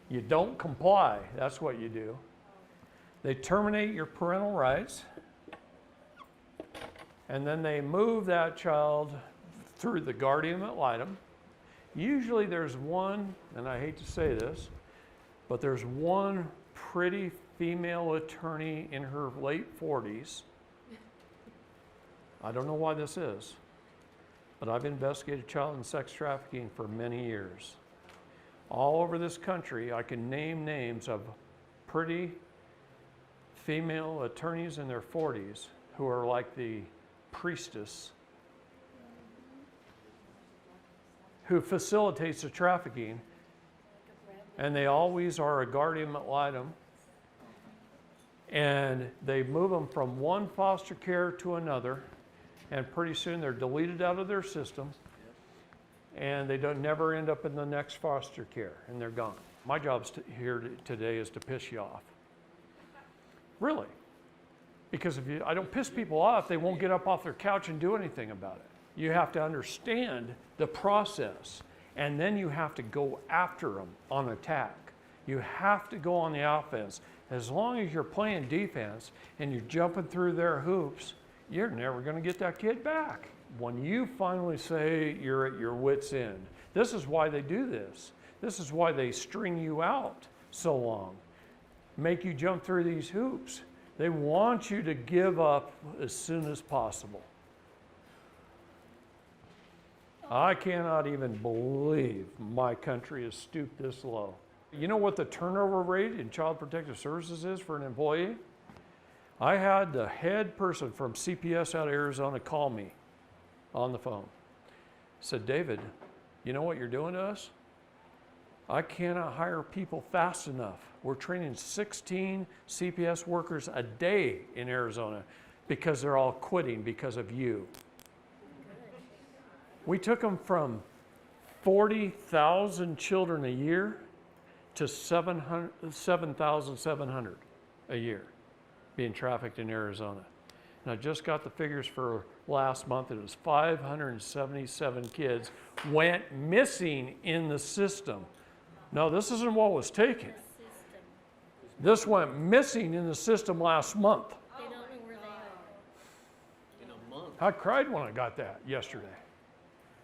You don't comply. That's what you do. They terminate your parental rights, and then they move that child through the guardian ad litem. Usually there's one, and I hate to say this, but there's one pretty female attorney in her late 40s. I don't know why this is, but I've investigated child and sex trafficking for many years. All over this country, I can name names of pretty female attorneys in their 40s who are like the priestess who facilitates the trafficking, and they always are a guardian ad litem, and they move them from one foster care to another, and pretty soon they're deleted out of their system, and they don't never end up in the next foster care, and they're gone. My job here today is to piss you off. Really. Because if I don't piss people off, they won't get up off their couch and do anything about it. You have to understand the process, and then you have to go after them on attack. You have to go on the offense. As long as you're playing defense and you're jumping through their hoops, you're never going to get that kid back. When you finally say you're at your wit's end, this is why they do this. This is why they string you out so long, make you jump through these hoops. They want you to give up as soon as possible. I cannot even believe my country has stooped this low. You know what the turnover rate in Child Protective Services is for an employee? I had the head person from CPS out of Arizona call me on the phone. Said, David, you know what you're doing to us? I cannot hire people fast enough. We're training 16 CPS workers a day in Arizona because they're all quitting because of you. We took them from 40,000 children a year to 7,700 a year being trafficked in Arizona. And I just got the figures for last month. It was 577 kids went missing in the system. No, this isn't what was taken. This went missing in the system last month. They don't know where they are. In a month. I cried when I got that yesterday.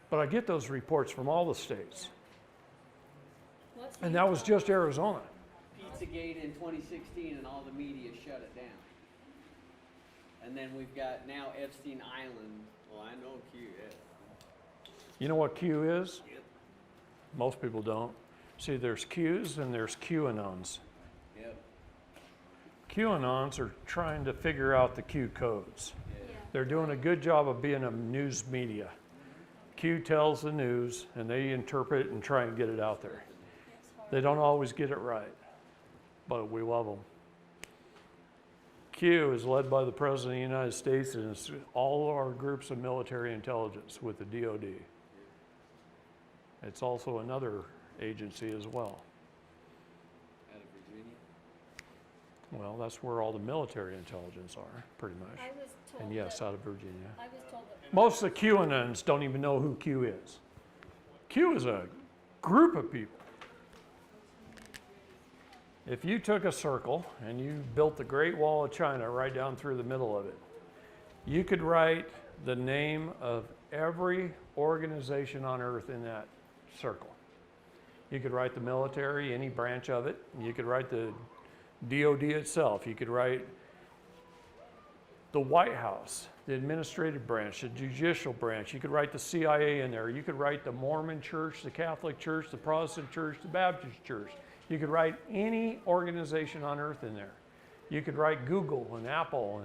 But I get those reports from all the states. What's And that was just Arizona. Pizzagate in 2016 and all the media shut it down. And then we've got now Epstein Island. Well, I know Q. Yeah. You know what Q is? Yep. Most people don't. See, there's Qs and there's QAnons. Yep. QAnons are trying to figure out the Q codes. Yeah. They're doing a good job of being a news media. Q tells the news and they interpret it and try and get it out there. They don't always get it right, but we love them. Q is led by the President of the United States and it's all our groups of military intelligence with the DOD. It's also another agency as well. Out of Virginia. Well, that's where all the military intelligence are, pretty much. I was told And yes, that, out of Virginia. I was told that Most of the QAnons don't even know who Q is. Q is a group of people. If you took a circle and you built the Great Wall of China right down through the middle of it, you could write the name of every organization on earth in that circle. You could write the military, any branch of it. You could write the DOD itself. You could write the White House, the administrative branch, the judicial branch. You could write the CIA in there. You could write the Mormon Church, the Catholic Church, the Protestant Church, the Baptist Church. You could write any organization on earth in there. You could write Google and Apple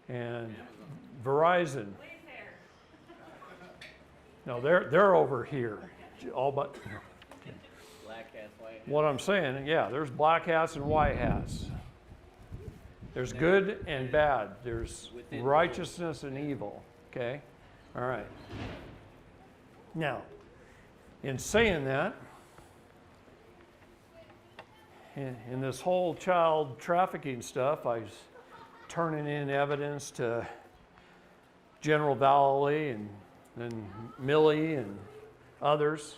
and Verizon. No, they're over here. All but Black hats, white hats. what I'm saying, yeah, there's black hats and white hats. There's good and bad. There's Within righteousness and evil. Okay? All right. Now, in saying that, in this whole child trafficking stuff, I was turning in evidence to General Valley and Milley and others.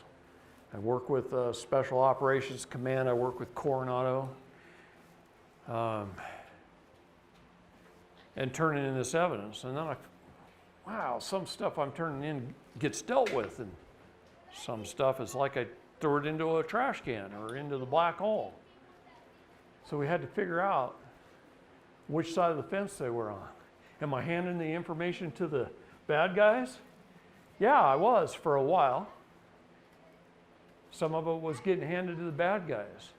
I work with Special Operations Command. I work with Coronado. And turning in this evidence. And then wow, some stuff I'm turning in gets dealt with, and some stuff is like I threw it into a trash can or into the black hole. So we had to figure out which side of the fence they were on. Am I handing the information to the bad guys? Yeah, I was for a while. Some of it was getting handed to the bad guys.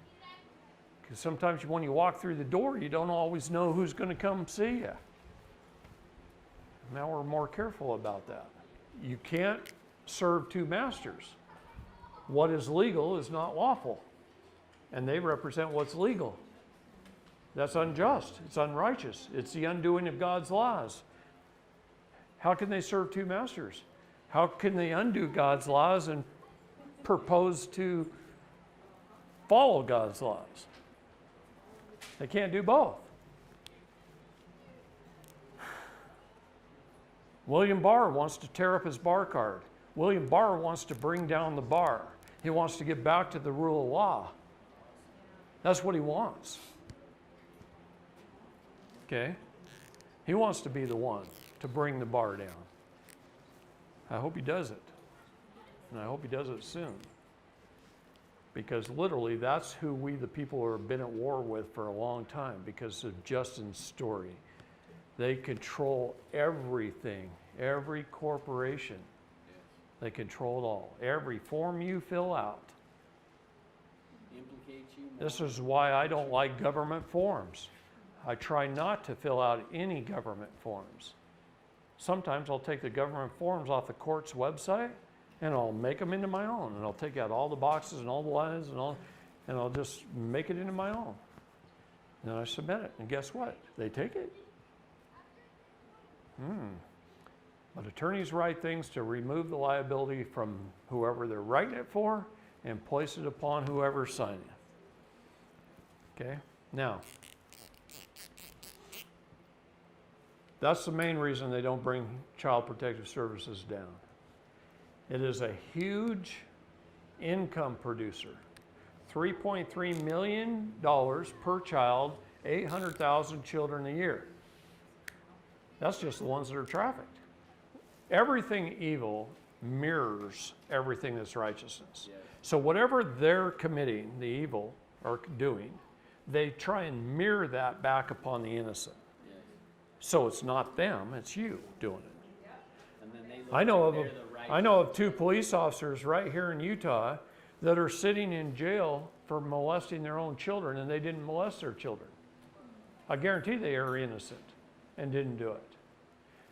Because sometimes when you walk through the door, you don't always know who's going to come see you. Now we're more careful about that. You can't serve two masters. What is legal is not lawful. And they represent what's legal. That's unjust. It's unrighteous. It's the undoing of God's laws. How can they serve two masters? How can they undo God's laws and propose to follow God's laws? They can't do both. William Barr wants to tear up his bar card. William Barr wants to bring down the bar. He wants to get back to the rule of law. That's what he wants. Okay? He wants to be the one to bring the bar down. I hope he does it. And I hope he does it soon. Because literally, that's who we, the people, have been at war with for a long time because of Justin's story. They control everything, every corporation. They control it all. Every form you fill out. Implicate you more. This is why I don't like government forms. I try not to fill out any government forms. Sometimes I'll take the government forms off the court's website and I'll make them into my own, and I'll take out all the boxes and all the lines and I'll just make it into my own. And then I submit it, and guess what? They take it. But attorneys write things to remove the liability from whoever they're writing it for and place it upon whoever's signing it. Okay? Now, that's the main reason they don't bring Child Protective Services down. It is a huge income producer. $3.3 million per child, 800,000 children a year. That's just the ones that are trafficked. Everything evil mirrors everything that's righteousness. Yes. So whatever they're committing, the evil, or doing, they try and mirror that back upon the innocent. Yes. So it's not them, it's you doing it. And then they look I know like of they're the right I know of 2 police officers right here in Utah that are sitting in jail for molesting their own children, and they didn't molest their children. I guarantee they are innocent and didn't do it.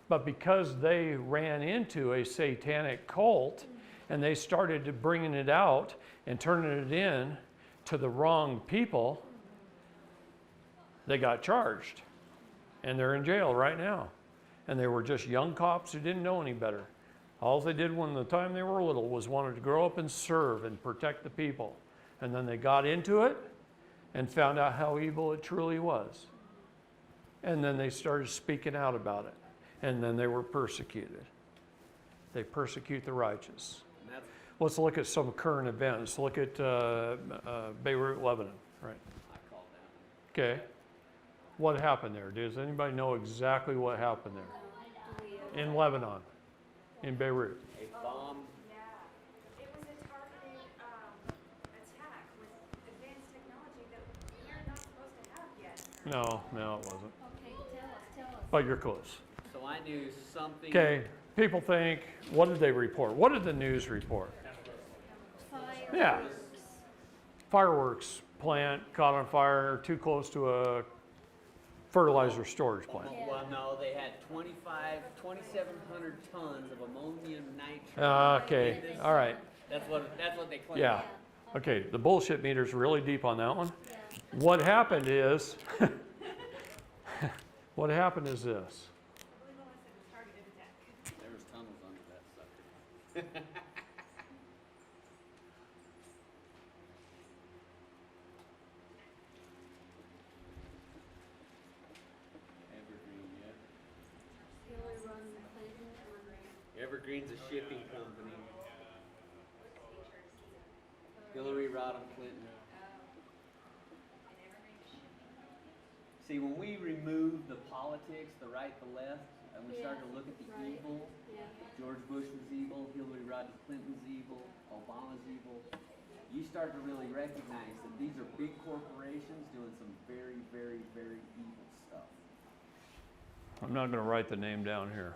But because they ran into a satanic cult and they started to bringing it out and turning it in to the wrong people, they got charged. And they're in jail right now. And they were just young cops who didn't know any better. All they did when the time they were little was wanted to grow up and serve and protect the people. And then they got into it and found out how evil it truly was. And then they started speaking out about it. And then they were persecuted. They persecute the righteous. And that's, Let's look at some current events. Look at Beirut, Lebanon. Right. I call that. Okay. What happened there? Does anybody know exactly what happened there? In Lebanon, in Beirut. A bomb. Yeah, it was a targeted attack with advanced technology that we're not supposed to have yet. No, it wasn't. Okay, tell us. But you're close. So I knew something. Okay. People think, what did they report? What did the news report? Fireworks. Yeah. Fireworks plant caught on fire too close to a fertilizer storage plant. Well, no, they had 2,700 tons of ammonium nitrate. Okay. in this- All right. That's what they claim. Yeah. Okay. The bullshit meter's really deep on that one. Yeah. What happened is, what happened is this. Really well, I said it was targeted attack. There was tunnels under that sucker. Evergreen, yeah. Hillary Rodham Clinton Evergreen's a shipping company. Hillary Rodham Clinton. See, when we remove the politics, the right, the left, and we start to look at the Right. evil, Yeah. George Bush was evil, Hillary Rodham Clinton's evil, Obama's evil, you start to really recognize that these are big corporations doing some very, very, very evil stuff. I'm not going to write the name down here.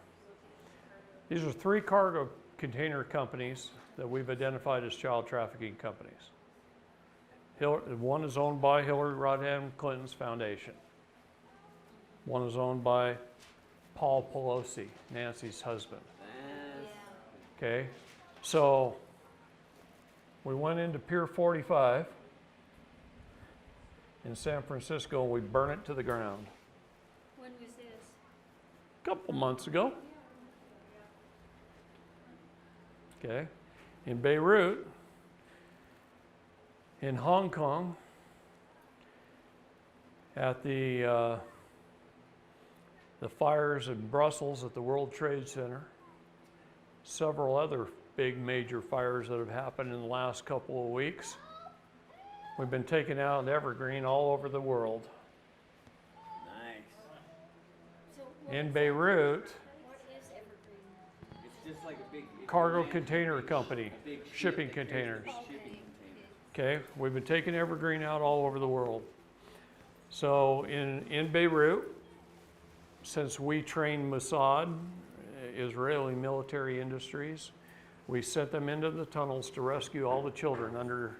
These are 3 cargo container companies that we've identified as child trafficking companies. One is owned by Hillary Rodham Clinton's foundation. One is owned by Paul Pelosi, Nancy's husband. That's, Okay, so we went into Pier 45 in San Francisco and we burned it to the ground When was this? a couple months ago. Okay, in Beirut, in Hong Kong, at the fires in Brussels at the World Trade Center, several other big major fires that have happened in the last couple of weeks. We've been taking out evergreen all over the world. nice. So what In is Beirut, What is Evergreen? It's just like a big if cargo you imagine container a big company, big ship shipping that carries containers. big Okay. shipping containers. Okay, we've been taking evergreen out all over the world. So in Beirut, since we train Mossad, Israeli military industries, we sent them into the tunnels to rescue all the children under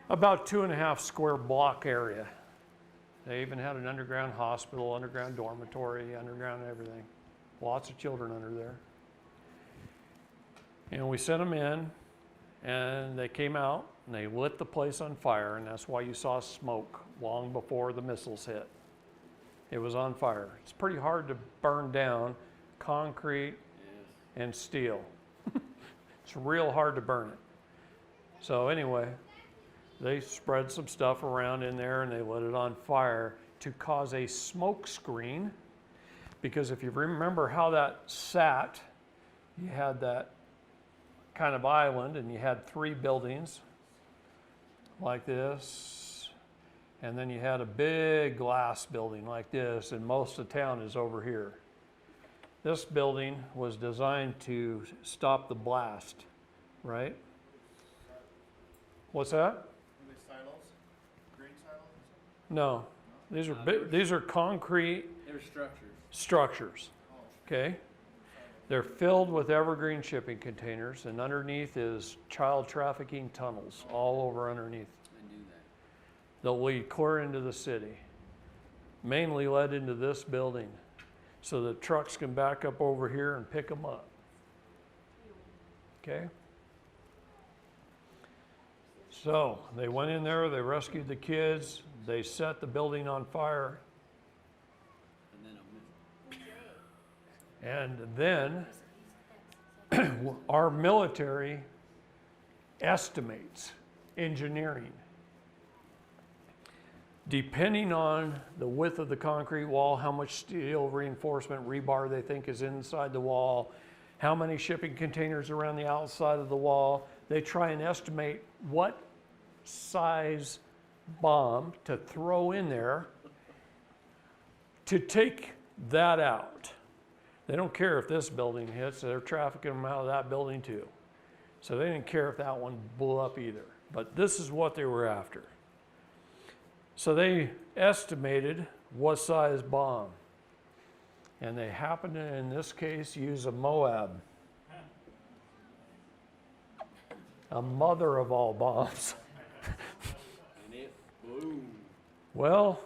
about 2.5 square block area. They even had an underground hospital, underground dormitory, underground everything. Lots of children under there. And we sent them in, and they came out, and they lit the place on fire, and that's why you saw smoke long before the missiles hit. It was on fire. It's pretty hard to burn down concrete and steel. It's real hard to burn it. So anyway, they spread some stuff around in there, and they lit it on fire to cause a smoke screen, because if you remember how that sat, you had that kind of island, and you had 3 buildings like this, and then you had a big glass building like this, and most of town is over here. This building was designed to stop the blast, right? What's that? Are they silos? Grain silos? No, these are concrete They're structures. structures, okay? They're filled with evergreen shipping containers, and underneath is child trafficking tunnels all over underneath. I do that. They'll lead clear into the city, mainly led into this building, so the trucks can back up over here and pick them up. Okay? So they went in there, they rescued the kids, they set the building on fire, And then and then our military estimates engineering. Depending on the width of the concrete wall, how much steel reinforcement rebar they think is inside the wall, how many shipping containers around the outside of the wall, they try and estimate what size bomb to throw in there to take that out. They don't care if this building hits, they're trafficking them out of that building too. So they didn't care if that one blew up either. But this is what they were after. So they estimated what size bomb. And they happened to, in this case, use a Moab. A mother of all bombs. and it boom. Well,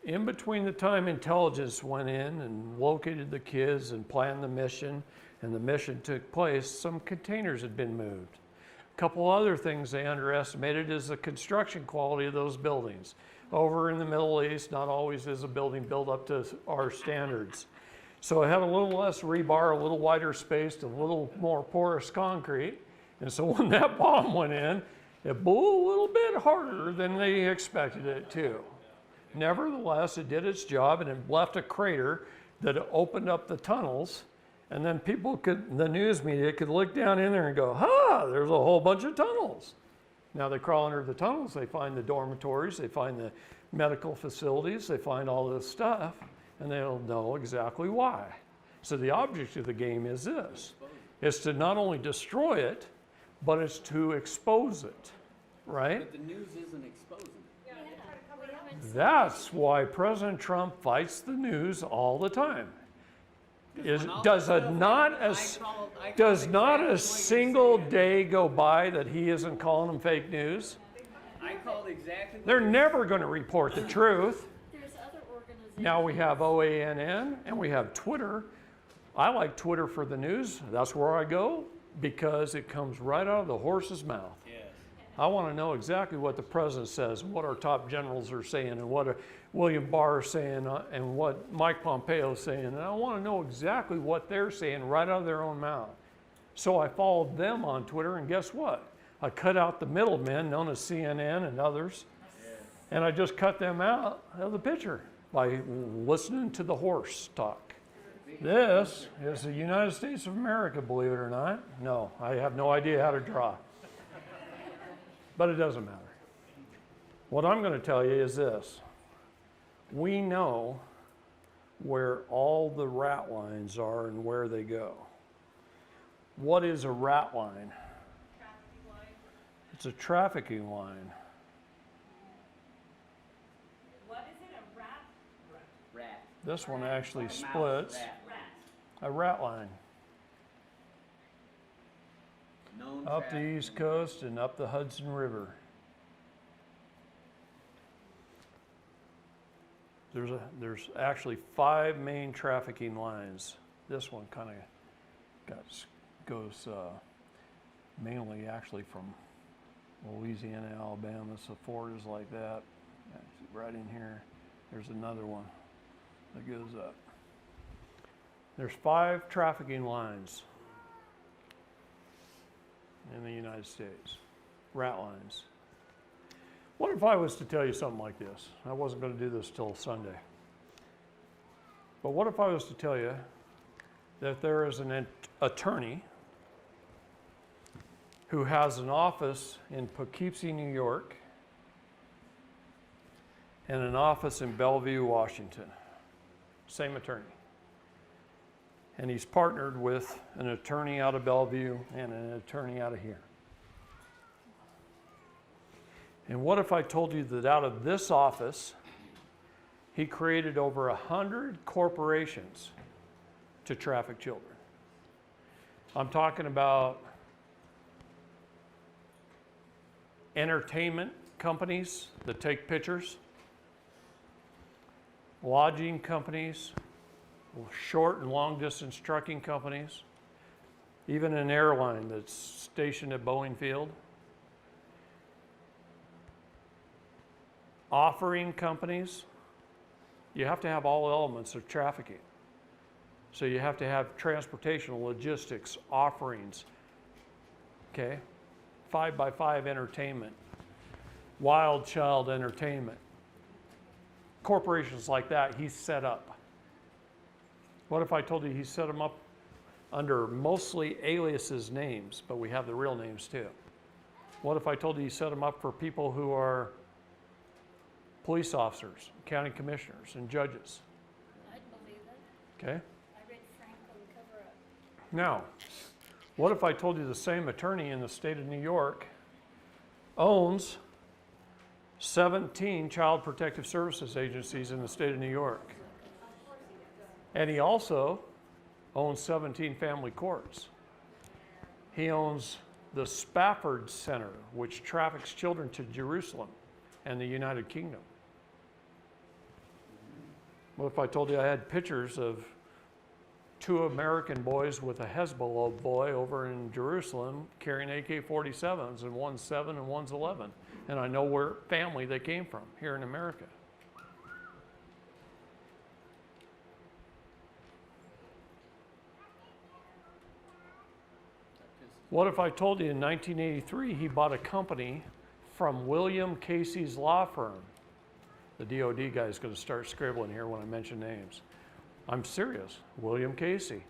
in between the time intelligence went in and located the kids and planned the mission, and the mission took place, some containers had been moved. A couple other things they underestimated is the construction quality of those buildings. Over in the Middle East, not always is a building built up to our standards. So it had a little less rebar, a little wider spaced, a little more porous concrete. And so when that bomb went in, it blew a little bit harder than they expected it to. Nevertheless, it did its job, and it left a crater that opened up the tunnels, and then people could, the news media could look down in there and go, there's a whole bunch of tunnels. Now they crawl under the tunnels, they find the dormitories, they find the medical facilities, they find all this stuff, and they'll know exactly why. So the object of the game is this. It's to not only destroy it, but it's to expose it, right? But the news isn't exposing it. That's why President Trump fights the news all the time. Does not a single day go by that he isn't calling them fake news? I called exactly. They're never going to report the truth. There's other organizations. Now we have OANN and we have Twitter. I like Twitter for the news. That's where I go because it comes right out of the horse's mouth. Yes. I want to know exactly what the president says, what our top generals are saying, and what William Barr is saying, and what Mike Pompeo is saying. And I want to know exactly what they're saying right out of their own mouth. So I followed them on Twitter, and guess what? I cut out the middlemen, known as CNN and others, and I just cut them out of the picture by listening to the horse talk. This is the United States of America, believe it or not. No, I have no idea how to draw. But it doesn't matter. What I'm going to tell you is this. We know where all the rat lines are and where they go. What is a rat line? Trafficking line. It's a trafficking line. What is it, a rat? Rat. This one actually Mouse, splits. rat. A rat line. Known Up the trafficking East Coast and up the Hudson River. There's actually 5 main trafficking lines. This one kind of got goes mainly actually from Louisiana, Alabama, so Florida's like that. That's right in here. There's another one that goes up. There's 5 trafficking lines in the United States, rat lines. What if I was to tell you something like this? I wasn't going to do this till Sunday. But what if I was to tell you that there is an attorney who has an office in Poughkeepsie, New York, and an office in Bellevue, Washington. Same attorney. And he's partnered with an attorney out of Bellevue and an attorney out of here. And what if I told you that out of this office, he created over 100 corporations to traffic children? I'm talking about entertainment companies that take pictures, lodging companies, short and long distance trucking companies, even an airline that's stationed at Boeing Field, offering companies. You have to have all elements of trafficking. So you have to have transportation, logistics, offerings, okay? 5x5 entertainment, Wild Child Entertainment. Corporations like that, he's set up. What if I told you he set them up under mostly aliases names, but we have the real names too? What if I told you he set them up for people who are police officers, county commissioners, and judges? I'd believe it. Okay? I read Franklin Cover Up. Now, what if I told you the same attorney in the state of New York owns 17 child protective services agencies in the state of New York? And he also owns 17 family courts. He owns the Spafford Center, which traffics children to Jerusalem and the United Kingdom. What if I told you I had pictures of 2 American boys with a Hezbollah boy over in Jerusalem carrying AK-47s, and one's 7 and one's 11. And I know where family they came from here in America. What if I told you in 1983 he bought a company from William Casey's law firm? The DOD guy is going to start scribbling here when I mention names. I'm serious. William Casey.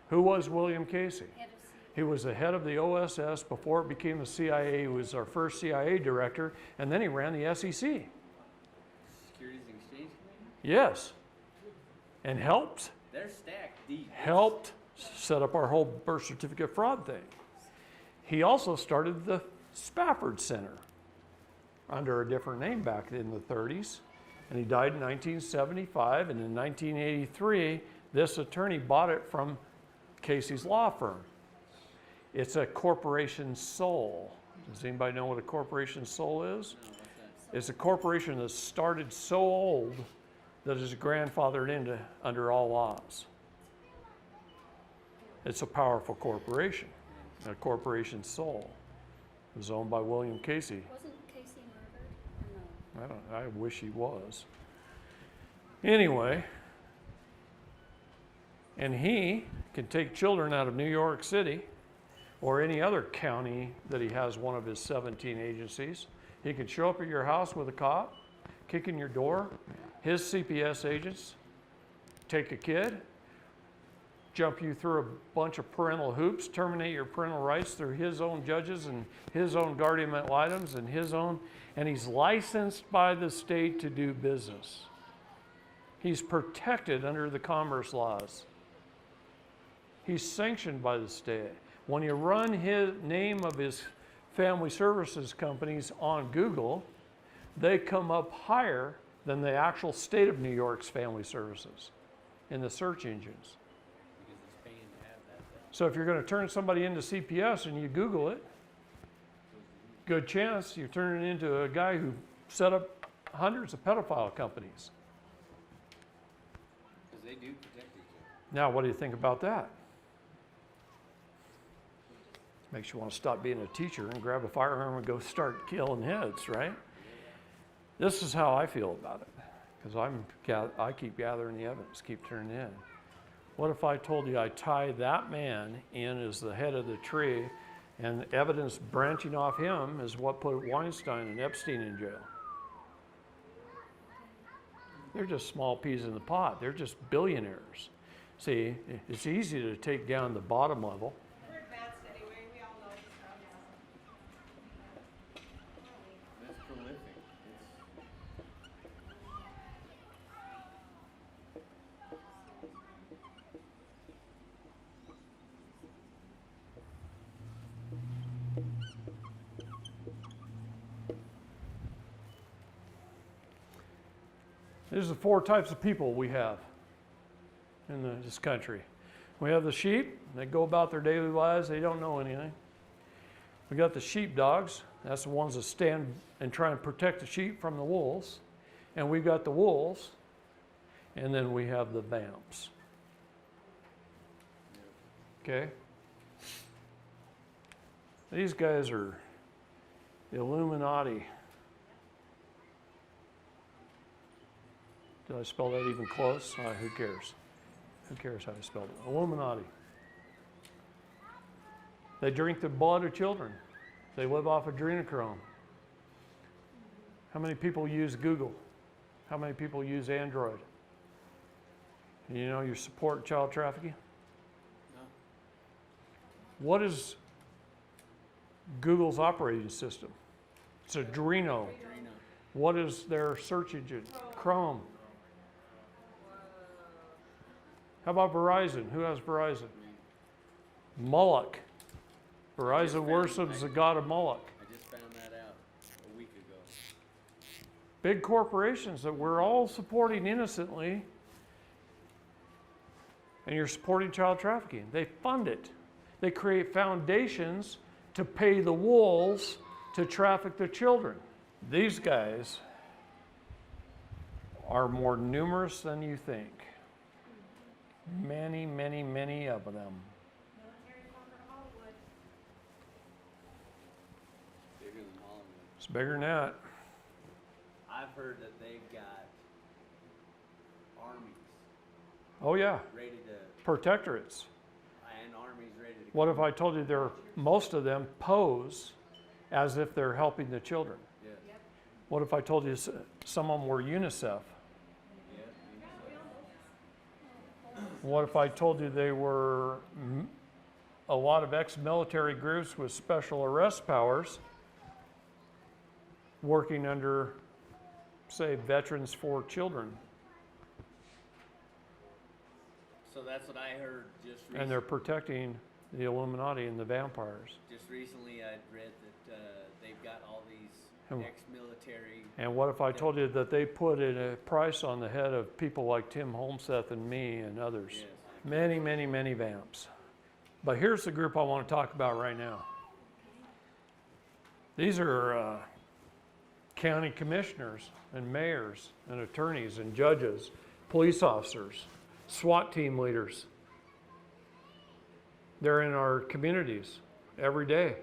Who was William Casey? He was the head of the OSS before it became the CIA. He was our first CIA director, and then he ran the SEC. Securities and Exchange Commission? Yes. And helped They're stacked deep. helped set up our whole birth certificate fraud thing. He also started the Spafford Center under a different name back in the 30s. And he died in 1975, and in 1983, this attorney bought it from Casey's law firm. It's a corporation sole. Does anybody know what a corporation sole is? No, what's that? It's a corporation that started so old that is grandfathered into under all laws. It's a powerful corporation, a corporation sole. It was owned by William Casey. Wasn't Casey murdered? Or no? I wish he was. Anyway, and he can take children out of New York City or any other county that he has one of his 17 agencies. He can show up at your house with a cop, kick in your door. His CPS agents take a kid, jump you through a bunch of parental hoops, terminate your parental rights through his own judges and his own guardian ad litems and his own, and he's licensed by the state to do business. He's protected under the commerce laws. He's sanctioned by the state. When you run his name of his family services companies on Google, they come up higher than the actual state of New York's family services in the search engines. Because it's paying to have that thing. So if you're going to turn somebody into CPS and you Google it, good chance you're turning into a guy who set up hundreds of pedophile companies. Because they do protect each other. Now, what do you think about that? Makes you want to stop being a teacher and grab a firearm and go start killing heads, right? This is how I feel about it, because I keep gathering the evidence, keep turning in. What if I told you I tie that man in as the head of the tree, and the evidence branching off him is what put Weinstein and Epstein in jail? They're just small peas in the pot. They're just billionaires. See, it's easy to take down the bottom level. We're advanced anyway, we all know this stuff. That's prolific. These are the 4 types of people we have in this country. We have the sheep. They go about their daily lives. They don't know anything. We got the sheepdogs. That's the ones that stand and try and protect the sheep from the wolves. And we got the wolves. And then we have the vamps. Okay? These guys are the Illuminati. Did I spell that even close? Who cares? Who cares how I spelled it? Illuminati. They drink the blood of children. They live off adrenochrome. How many people use Google? How many people use Android? You know you support child trafficking? No. What is Google's operating system? It's Adreno. What is their search engine? Chrome. How about Verizon? Who has Verizon? Moloch. Verizon worships the god of Moloch. I just found that out a week ago. Big corporations that we're all supporting innocently, and you're supporting child trafficking. They fund it. They create foundations to pay the wolves to traffic the children. These guys are more numerous than you think. Many, many, many of them. Military conquered Hollywood. Bigger than Hollywood. It's bigger than that. I've heard that they've got armies Oh yeah, ready to, protectorates. and armies ready to. What if I told you most of them pose as if they're helping the children? Yeah. What if I told you some of them were UNICEF? Yeah. What if I told you they were a lot of ex-military groups with special arrest powers working under, say, Veterans for Children, So that's what I heard just recently. and they're protecting the Illuminati and the vampires? Just recently I'd read that they've got all these And- ex-military. And what if I told you that they put a price on the head of people like Tim Holmseth and me and others? Yes. Many, many, many vamps. But here's the group I want to talk about right now. These are county commissioners and mayors and attorneys and judges, police officers, SWAT team leaders. They're in our communities every day.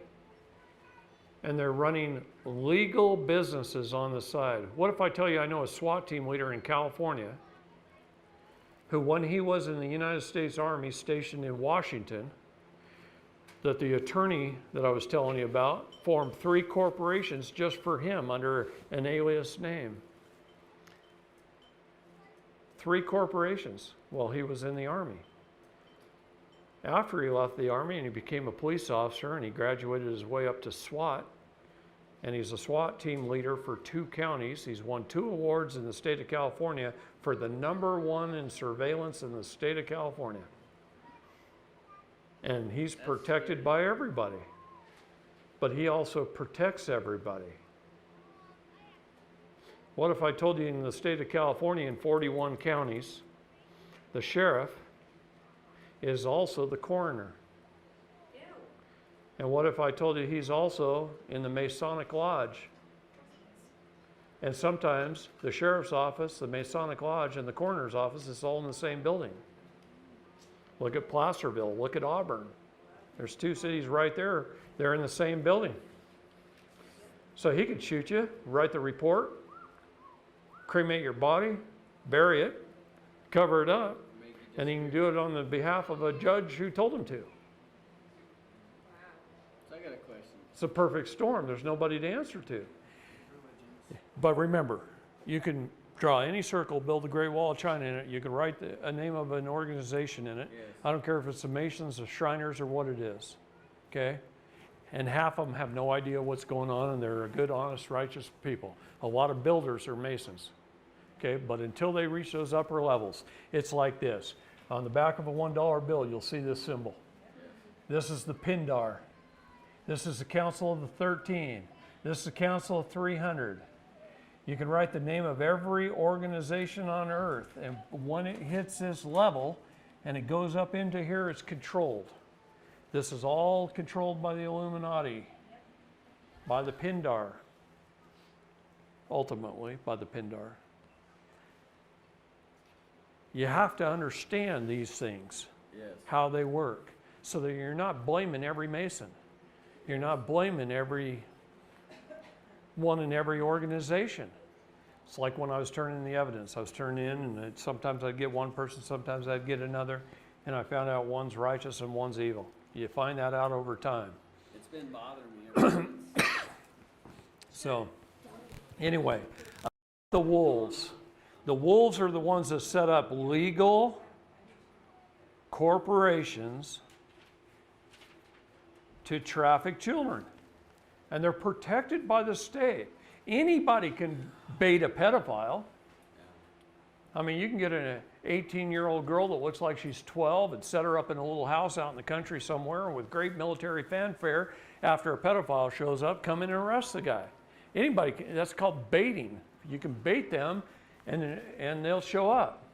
And they're running legal businesses on the side. What if I tell you I know a SWAT team leader in California who, when he was in the United States Army stationed in Washington, that the attorney that I was telling you about formed 3 corporations just for him under an alias name. 3 corporations while he was in the Army. After he left the Army and he became a police officer and he graduated his way up to SWAT, and he's a SWAT team leader for 2 counties. He's won 2 awards in the state of California for the #1 in surveillance in the state of California. And he's protected by everybody. But he also protects everybody. What if I told you in the state of California in 41 counties, the sheriff is also the coroner? Ew. And what if I told you he's also in the Masonic Lodge? And sometimes the sheriff's office, the Masonic Lodge, and the coroner's office is all in the same building. Look at Placerville, look at Auburn. There's two cities right there. They're in the same building. So he could shoot you, write the report, cremate your body, bury it, cover it up, and he can do it on the behalf of a judge who told him to. So I got a question. It's a perfect storm. There's nobody to answer to. But remember, you can draw any circle, build the Great Wall of China in it. You can write a name of an organization in it. Yes. I don't care if it's the Masons, the Shriners, or what it is. Okay? And half of them have no idea what's going on, and they're a good, honest, righteous people. A lot of builders are Masons. Okay? But until they reach those upper levels, it's like this. On the back of a $1 bill, you'll see this symbol. This is the Pindar. This is the Council of the 13. This is the Council of 300. You can write the name of every organization on earth, and when it hits this level and it goes up into here, it's controlled. This is all controlled by the Illuminati, by the Pindar, ultimately by the Pindar. You have to understand these things, Yes. how they work, so that you're not blaming every Mason. You're not blaming every one in every organization. It's like when I was turning in the evidence. I was turning in, and sometimes I'd get one person, sometimes I'd get another, and I found out one's righteous and one's evil. You find that out over time. It's been bothering me ever since. So, anyway, the wolves. The wolves are the ones that set up legal corporations to traffic children. And they're protected by the state. Anybody can bait a pedophile. I mean, you can get an 18-year-old girl that looks like she's 12 and set her up in a little house out in the country somewhere with great military fanfare. After a pedophile shows up, come in and arrest the guy. Anybody can, that's called baiting. You can bait them and they'll show up.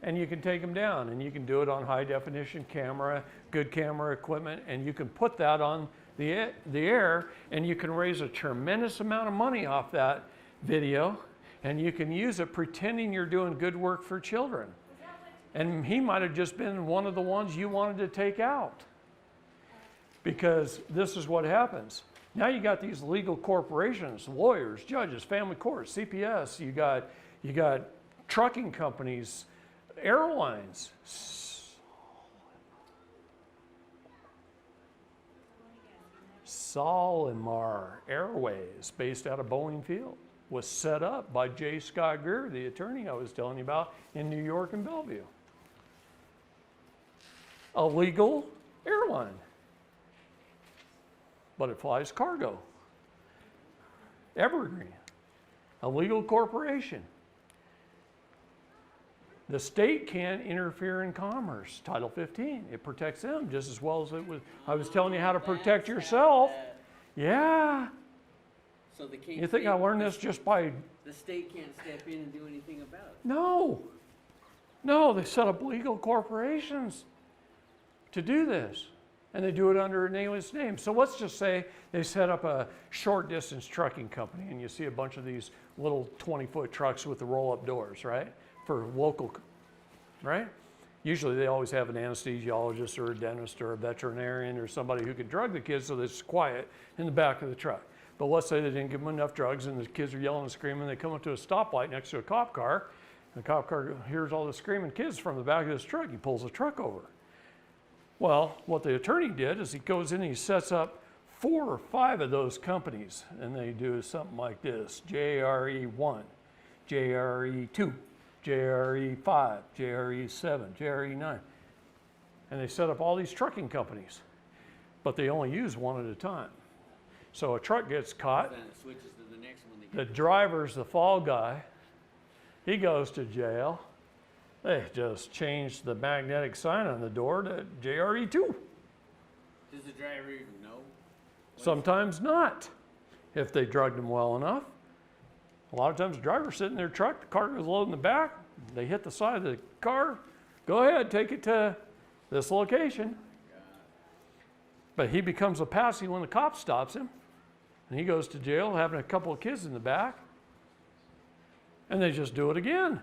And you can take them down, and you can do it on high definition camera, good camera equipment, and you can put that on the air, and you can raise a tremendous amount of money off that video, and you can use it pretending you're doing good work for children. And he might have just been one of the ones you wanted to take out. Because this is what happens. Now you got these legal corporations, lawyers, judges, family courts, CPS, you got trucking companies, airlines. Solimar Airways, based out of Boeing Field, was set up by J. Scott Greer, the attorney I was telling you about in New York and Bellevue. A legal airline, but it flies cargo. Evergreen, a legal corporation. The state can't interfere in commerce. Title 15, it protects them just as well as it was. I was telling you how to protect yourself. Yeah. So the You think I learned this just by... The state can't step in and do anything about it. No. No, they set up legal corporations to do this. And they do it under an alias name. So let's just say they set up a short distance trucking company, and you see a bunch of these little 20-foot trucks with the roll-up doors, right? For local, right? Usually they always have an anesthesiologist or a dentist or a veterinarian or somebody who can drug the kids so that it's quiet in the back of the truck. But let's say they didn't give them enough drugs and the kids are yelling and screaming. They come up to a stoplight next to a cop car. And the cop car hears all the screaming kids from the back of this truck. He pulls the truck over. Well, what the attorney did is he goes in and he sets up 4 or 5 of those companies. And they do something like this: JRE1, JRE2, JRE5, JRE7, JRE9. And they set up all these trucking companies. But they only use one at a time. So a truck gets caught. Then it switches to the next one. The driver's the fall guy. He goes to jail. They just changed the magnetic sign on the door to JRE2. Does the driver even know? Sometimes not, if they drugged him well enough. A lot of times the driver's sitting in their truck, the car goes low in the back, they hit the side of the car, go ahead, take it to this location. But he becomes a patsy when the cop stops him. And he goes to jail having a couple of kids in the back. And they just do it again,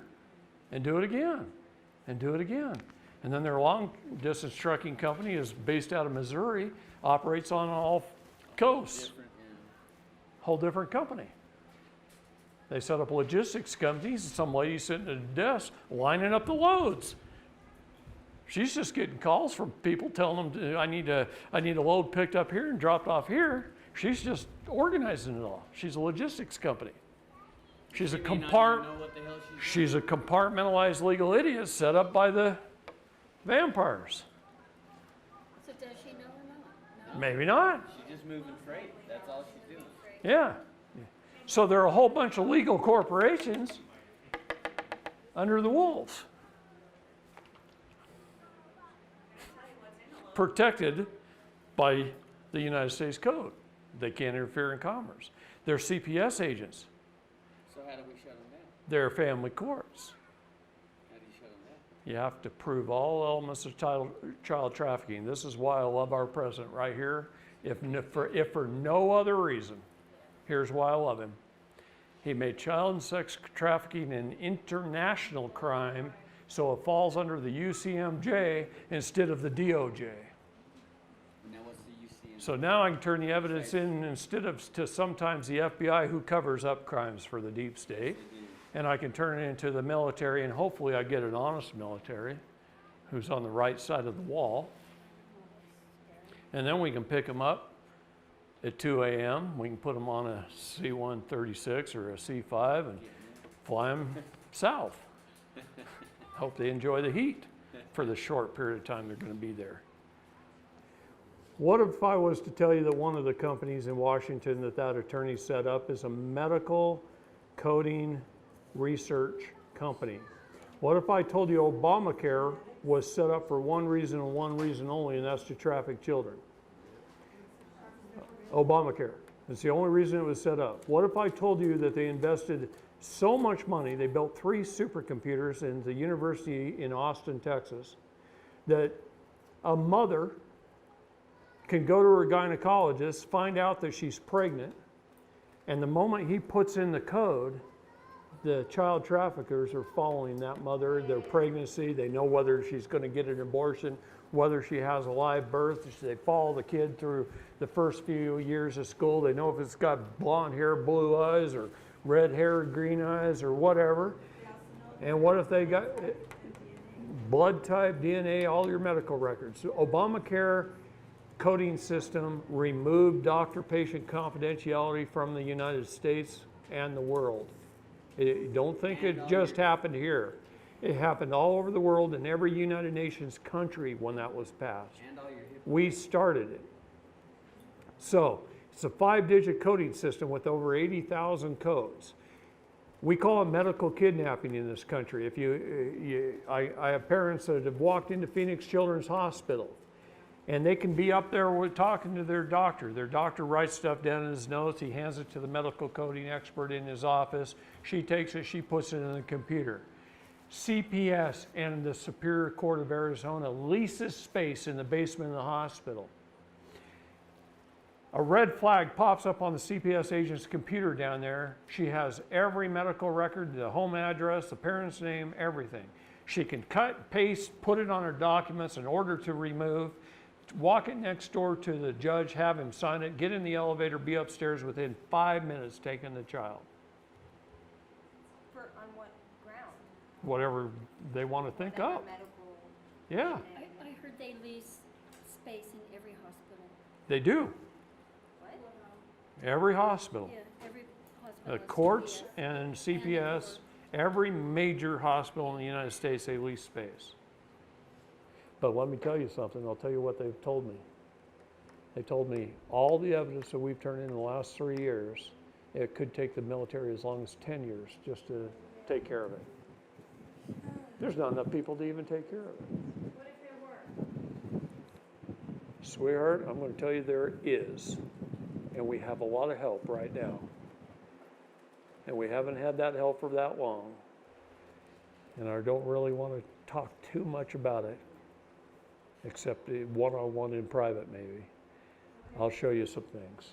and do it again, and do it again. And then their long distance trucking company is based out of Missouri, operates on all coasts. Different, yeah. Whole different company. They set up logistics companies, some lady sitting at a desk lining up the loads. She's just getting calls from people telling them, I need a load picked up here and dropped off here. She's just organizing it all. She's a logistics company. She's a She may not even know what the hell she's she's a compartmentalized legal idiot set up by the vampires. So does she know or not? No. Maybe not. She's just moving freight. That's all she's doing. Yeah. So there are a whole bunch of legal corporations under the wolves, protected by the United States Code. They can't interfere in commerce. They're CPS agents. So how do we shut them down? They're family courts. How do you shut them down? You have to prove all elements of child trafficking. This is why I love our president right here. If for no other reason, here's why I love him. He made child and sex trafficking an international crime, so it falls under the UCMJ instead of the DOJ. Now what's the UCM? So now I can turn the evidence in instead of to sometimes the FBI, who covers up crimes for the deep state, and I can turn it into the military, and hopefully I get an honest military who's on the right side of the wall. And then we can pick them up at 2 a.m. We can put them on a C-136 or a C-5 and fly them south. Hope they enjoy the heat for the short period of time they're going to be there. What if I was to tell you that one of the companies in Washington that attorney set up is a medical coding research company? What if I told you Obamacare was set up for one reason and one reason only, and that's to traffic children? Obamacare. It's the only reason it was set up. What if I told you that they invested so much money, they built 3 supercomputers in the university in Austin, Texas, that a mother can go to her gynecologist, find out that she's pregnant, and the moment he puts in the code, the child traffickers are following that mother, their pregnancy. They know whether she's going to get an abortion, whether she has a live birth. They follow the kid through the first few years of school. They know if it's got blonde hair, blue eyes, or red hair, green eyes, or whatever. And what if they got blood type, DNA, all your medical records? So Obamacare coding system removed doctor-patient confidentiality from the United States and the world. Don't think it just happened here. It happened all over the world in every United Nations country when that was passed. And all your We started it. So it's a 5-digit coding system with over 80,000 codes. We call it medical kidnapping in this country. I have parents that have walked into Phoenix Children's Hospital, and they can be up there talking to their doctor. Their doctor writes stuff down in his notes. He hands it to the medical coding expert in his office. She takes it, she puts it in the computer. CPS and the Superior Court of Arizona leases space in the basement of the hospital. A red flag pops up on the CPS agent's computer down there. She has every medical record, the home address, the parent's name, everything. She can cut, paste, put it on her documents, an order to remove, walk it next door to the judge, have him sign it, get in the elevator, be upstairs within 5 minutes taking the child. On what ground? Whatever they want to think Whatever up. medical. Yeah, I heard they lease space in every hospital. they do. What? Every hospital. Yeah, every hospital. The has courts CPS. and CPS, every major hospital in the United States, they lease space. But let me tell you something. I'll tell you what they've told me. They told me all the evidence that we've turned in the last 3 years, it could take the military as long as 10 years just to take care of it. There's not enough people to even take care of it. What if there were? Sweetheart, I'm going to tell you there is. And we have a lot of help right now. And we haven't had that help for that long. And I don't really want to talk too much about it, except one-on-one in private maybe. I'll show you some things.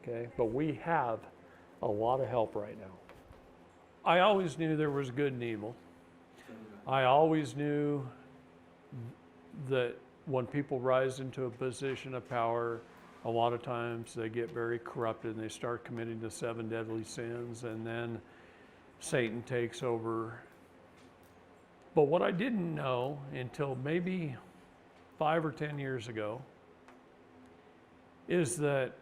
Okay? But we have a lot of help right now. I always knew there was good and evil. I always knew that when people rise into a position of power, a lot of times they get very corrupted and they start committing the 7 deadly sins, and then Satan takes over. But what I didn't know until maybe 5 or 10 years ago is that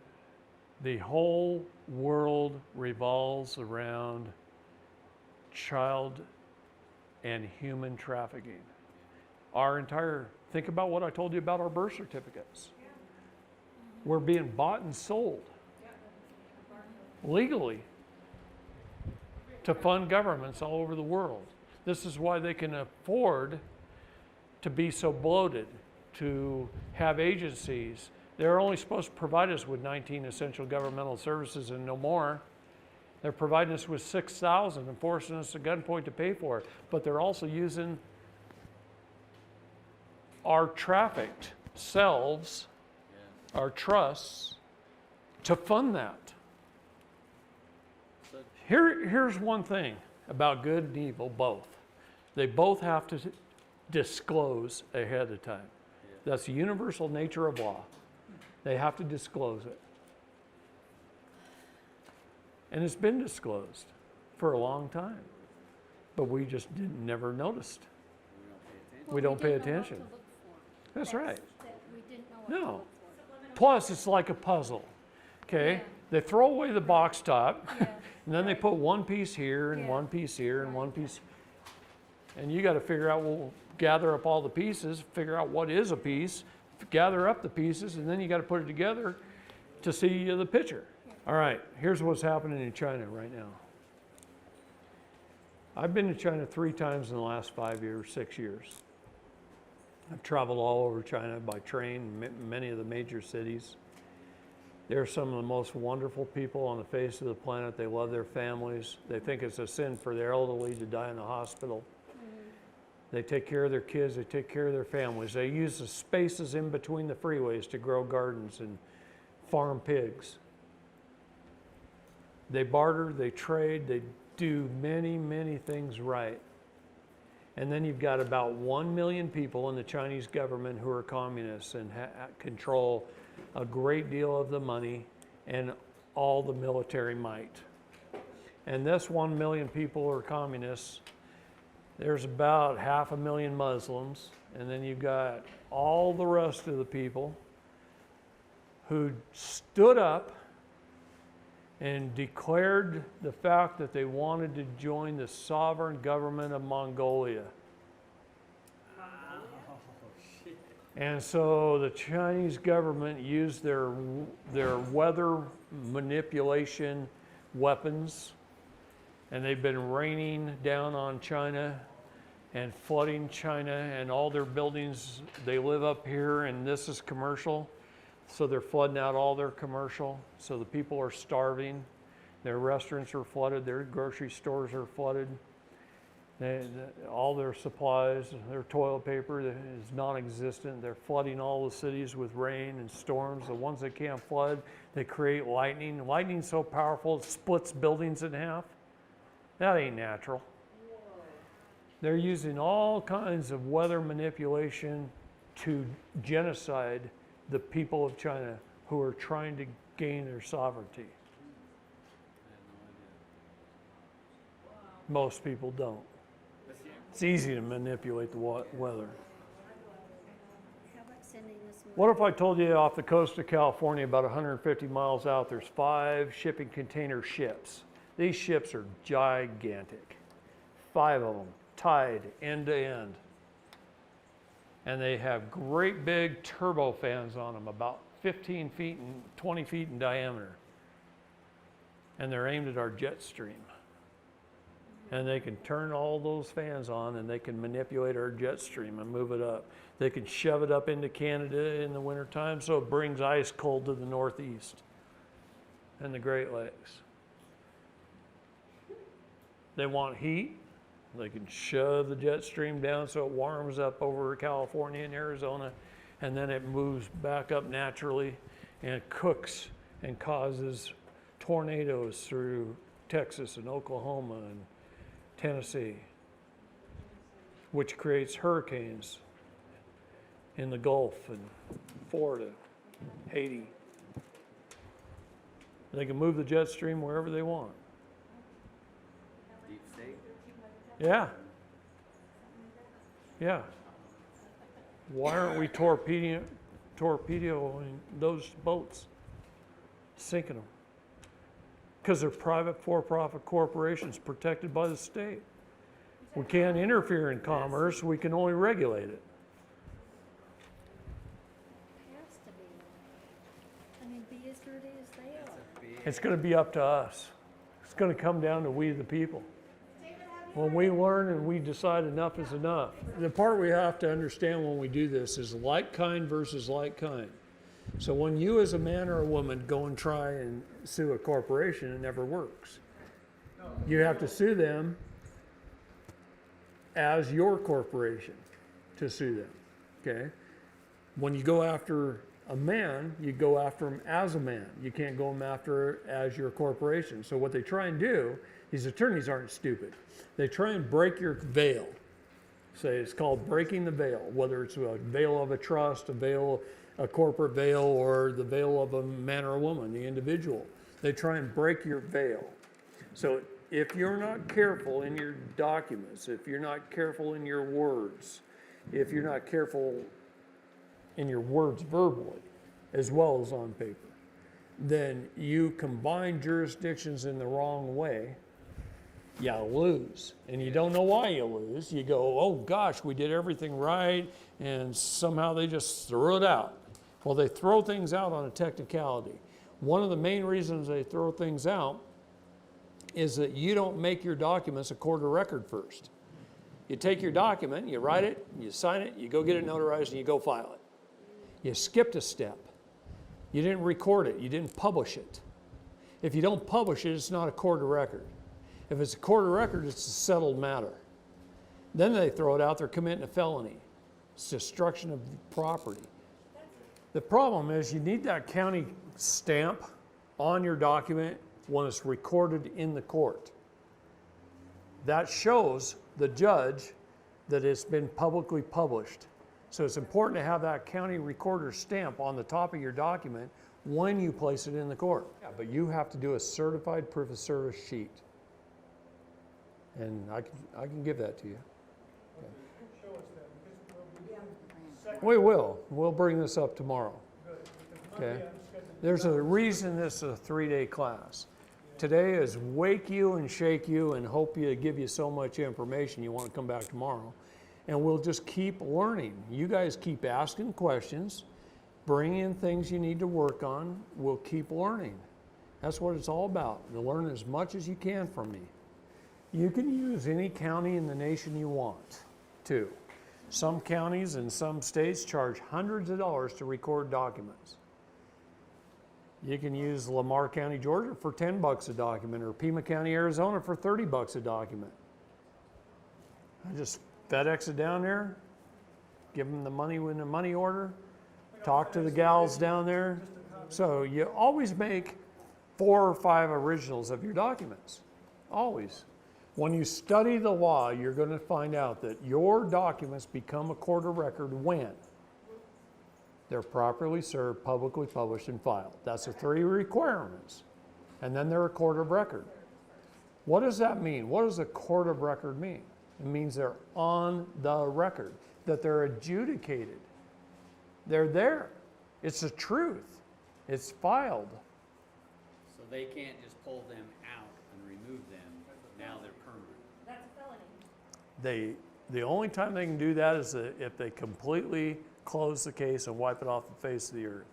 the whole world revolves around child and human trafficking. Think about what I told you about our birth certificates. We're being bought and sold legally to fund governments all over the world. This is why they can afford to be so bloated, to have agencies. They're only supposed to provide us with 19 essential governmental services and no more. They're providing us with 6,000 and forcing us at gunpoint to pay for it. But they're also using our trafficked selves, our trusts, to fund that. Here's one thing about good and evil, both. They both have to disclose ahead of time. That's the universal nature of law. They have to disclose it. And it's been disclosed for a long time. But we just never noticed. We don't pay attention. That's right. That we didn't know what to No. look for. Plus, it's like a puzzle. Okay? Yeah. They throw away the box top, Yeah. and then they put one piece here and Yeah. one piece here and one piece. And you got to figure out, well, gather up all the pieces, figure out what is a piece, gather up the pieces, and then you got to put it together to see the picture. All right, here's what's happening in China right now. I've been to China 3 times in the last 5 years, 6 years. I've traveled all over China by train, many of the major cities. They're some of the most wonderful people on the face of the planet. They love their families. They think it's a sin for their elderly to die in the hospital. They take care of their kids. They take care of their families. They use the spaces in between the freeways to grow gardens and farm pigs. They barter, they trade, they do many, many things right. And then you've got about 1 million people in the Chinese government who are communists and control a great deal of the money and all the military might. And this 1 million people are communists. There's about 500,000 Muslims, and then you've got all the rest of the people who stood up and declared the fact that they wanted to join the sovereign government of Mongolia. And so the Chinese government used their weather manipulation weapons, and they've been raining down on China and flooding China and all their buildings. They live up here, and this is commercial. So they're flooding out all their commercial. So the people are starving. Their restaurants are flooded. Their grocery stores are flooded. All their supplies, their toilet paper is non-existent. They're flooding all the cities with rain and storms. The ones that can't flood, they create lightning. Lightning's so powerful it splits buildings in half. That ain't natural. They're using all kinds of weather manipulation to genocide the people of China who are trying to gain their sovereignty. Most people don't. It's easy to manipulate the weather. How about sending this What if I told you off the coast of California, about 150 miles out, there's 5 shipping container ships. These ships are gigantic. 5 of them, tied end to end. And they have great big turbo fans on them, about 15 feet and 20 feet in diameter. And they're aimed at our jet stream. And they can turn all those fans on and they can manipulate our jet stream and move it up. They can shove it up into Canada in the wintertime so it brings ice cold to the northeast and the Great Lakes. They want heat. They can shove the jet stream down so it warms up over California and Arizona, and then it moves back up naturally and cooks and causes tornadoes through Texas and Oklahoma and Tennessee, which creates hurricanes in the Gulf and Florida, Haiti. They can move the jet stream wherever they want. Deep state. Yeah. Yeah. Why aren't we torpedoing those boats, sinking them? Because they're private for-profit corporations protected by the state. We can't interfere in commerce, we can only regulate it. Has to be. I mean, be as dirty as they are. It's going to be up to us. It's going to come down to we the people. When we learn and we decide enough is enough. The part we have to understand when we do this is like kind versus like kind. So when you as a man or a woman go and try and sue a corporation, it never works. You have to sue them as your corporation to sue them, okay? When you go after a man, you go after him as a man. You can't go after as your corporation. So what they try and do, these attorneys aren't stupid. They try and break your veil. Say it's called breaking the veil, whether it's a veil of a trust, a corporate veil, or the veil of a man or a woman, the individual. They try and break your veil. So if you're not careful in your documents, if you're not careful in your words, if you're not careful in your words verbally, as well as on paper, then you combine jurisdictions in the wrong way, you lose. And you don't know why you lose. You go, oh gosh, we did everything right, and somehow they just threw it out. Well, they throw things out on a technicality. One of the main reasons they throw things out is that you don't make your documents a court of record first. You take your document, you write it, you sign it, you go get it notarized, and you go file it. You skipped a step. You didn't record it. You didn't publish it. If you don't publish it, it's not a court of record. If it's a court of record, it's a settled matter. Then they throw it out, they're committing a felony. It's destruction of property. The problem is you need that county stamp on your document when it's recorded in the court. That shows the judge that it's been publicly published. So it's important to have that county recorder stamp on the top of your document when you place it in the court. Yeah, but you have to do a certified proof of service sheet. And I can give that to you. We will. We'll bring this up tomorrow. Okay. There's a reason this is a 3-day class. Today is wake you and shake you and hope you give you so much information you want to come back tomorrow. And we'll just keep learning. You guys keep asking questions, bring in things you need to work on. We'll keep learning. That's what it's all about. To learn as much as you can from me. You can use any county in the nation you want to. Some counties and some states charge hundreds of dollars to record documents. You can use Lamar County, Georgia for $10 a document, or Pima County, Arizona for $30 a document. I just FedEx it down there, give them the money in a money order, talk to the gals down there. So you always make 4 or 5 originals of your documents, always. When you study the law, you're going to find out that your documents become a court of record when they're properly served, publicly published, and filed. That's the 3 requirements. And then they're a court of record. What does that mean? What does a court of record mean? It means they're on the record, that they're adjudicated. They're there. It's the truth. It's filed. So they can't just pull them out and remove them. Now they're permanent. That's a felony. The only time they can do that is if they completely close the case and wipe it off the face of the earth.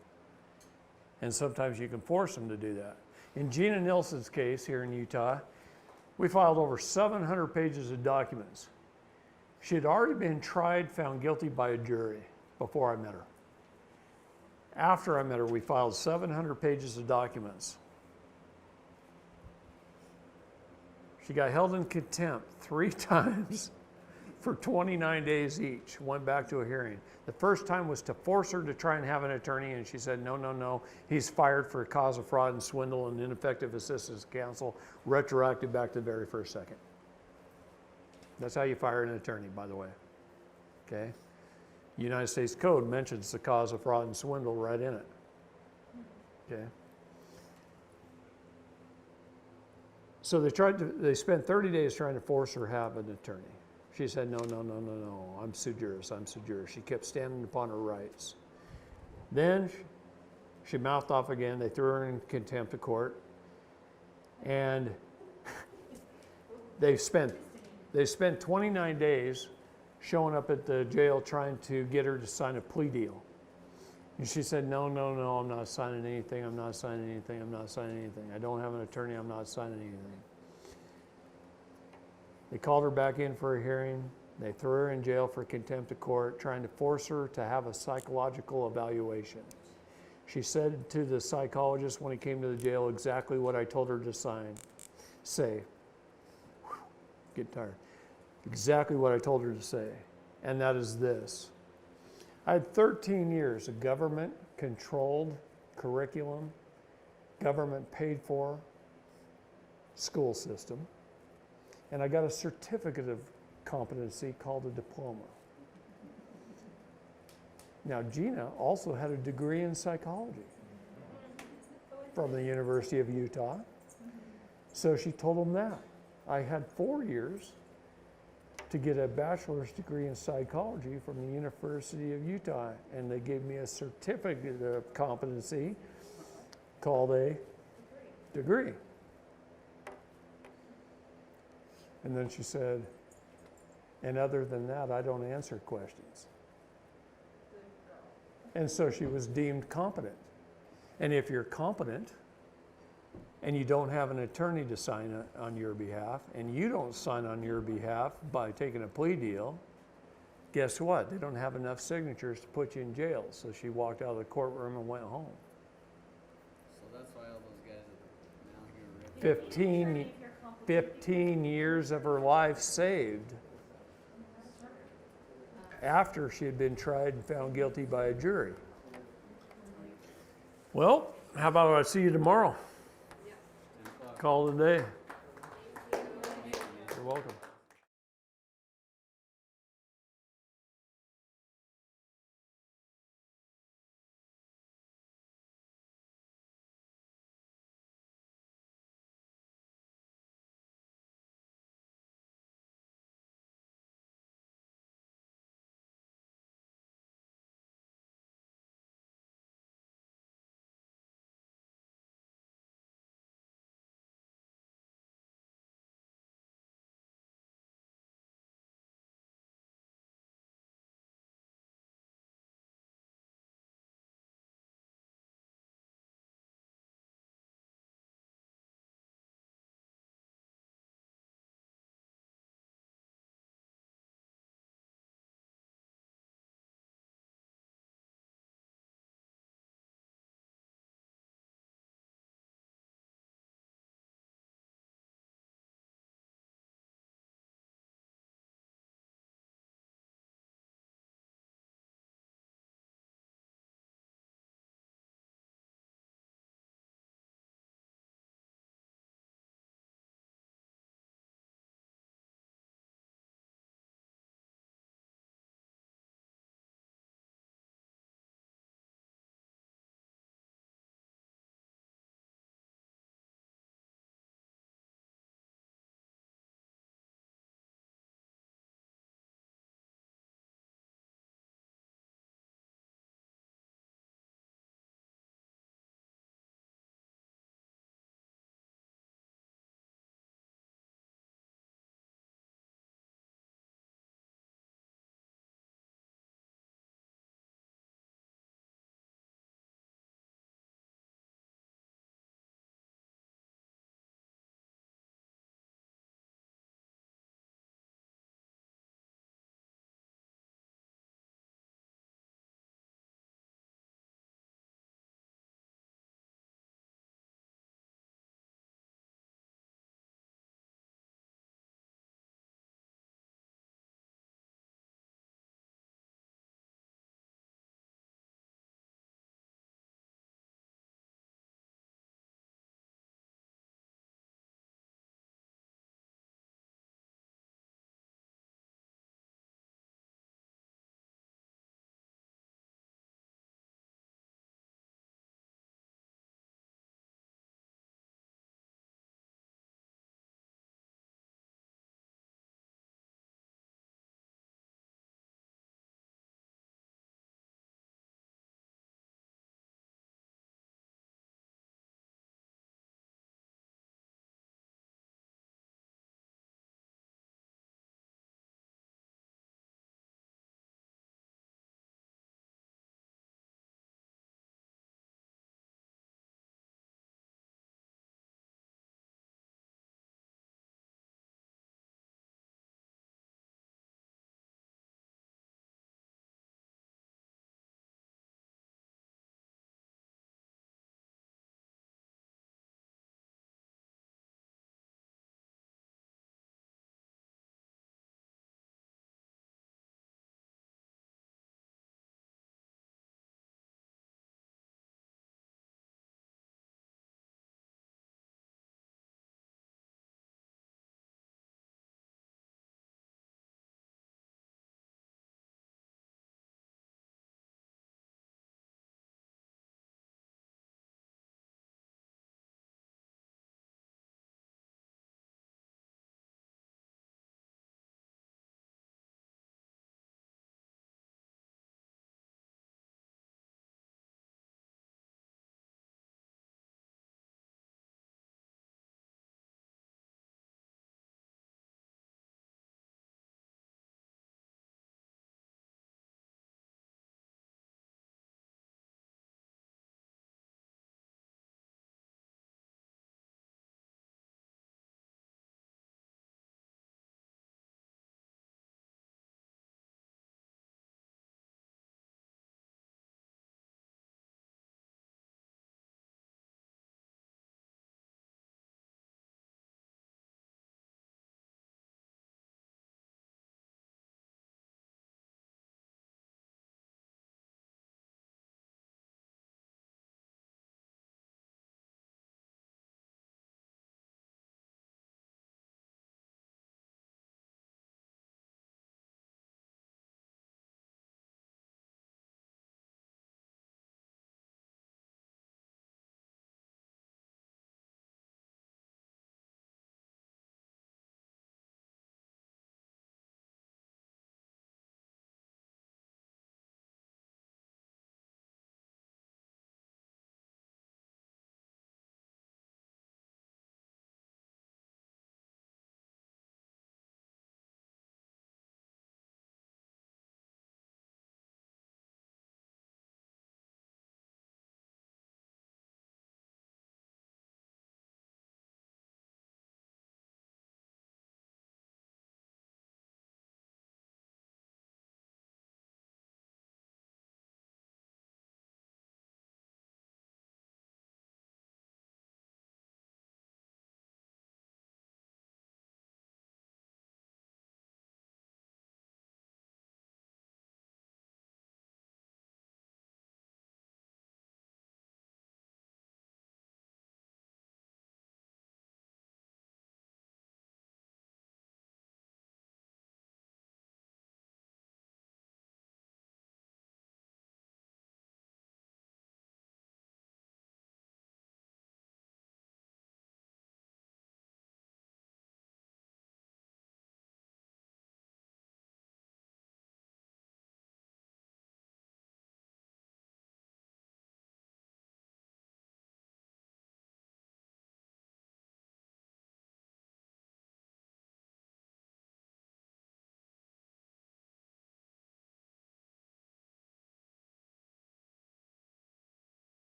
And sometimes you can force them to do that. In Gina Nilsson's case here in Utah, we filed over 700 pages of documents. She had already been tried, found guilty by a jury before I met her. After I met her, we filed 700 pages of documents. She got held in contempt 3 times for 29 days each, went back to a hearing. The first time was to force her to try and have an attorney, and she said, no, he's fired for cause of fraud and swindle and ineffective assistance of counsel, retroactive back to the very first second. That's how you fire an attorney, by the way, okay? United States Code mentions the cause of fraud and swindle right in it. Okay. So they spent 30 days trying to force her to have an attorney. She said, no, I'm sui juris. She kept standing upon her rights. Then she mouthed off again. They threw her in contempt of court. And they spent 29 days showing up at the jail trying to get her to sign a plea deal. And she said, no, I'm not signing anything. I don't have an attorney. I'm not signing anything. They called her back in for a hearing. They threw her in jail for contempt of court, trying to force her to have a psychological evaluation. She said to the psychologist when he came to the jail exactly what I told her to say. Get tired. Exactly what I told her to say. And that is this. I had 13 years of government-controlled curriculum, government-paid-for school system, and I got a certificate of competency called a diploma. Now, Gina also had a degree in psychology from the University of Utah, so she told them that. I had 4 years to get a bachelor's degree in psychology from the University of Utah, and they gave me a certificate of competency called a degree. And then she said, and other than that, I don't answer questions. And so she was deemed competent. And if you're competent and you don't have an attorney to sign on your behalf, and you don't sign on your behalf by taking a plea deal, guess what? They don't have enough signatures to put you in jail. So she walked out of the courtroom and went home. So that's why all those guys that now here 15 years of her life saved after she had been tried and found guilty by a jury. Well, how about I see you tomorrow? Call it a day. You're welcome.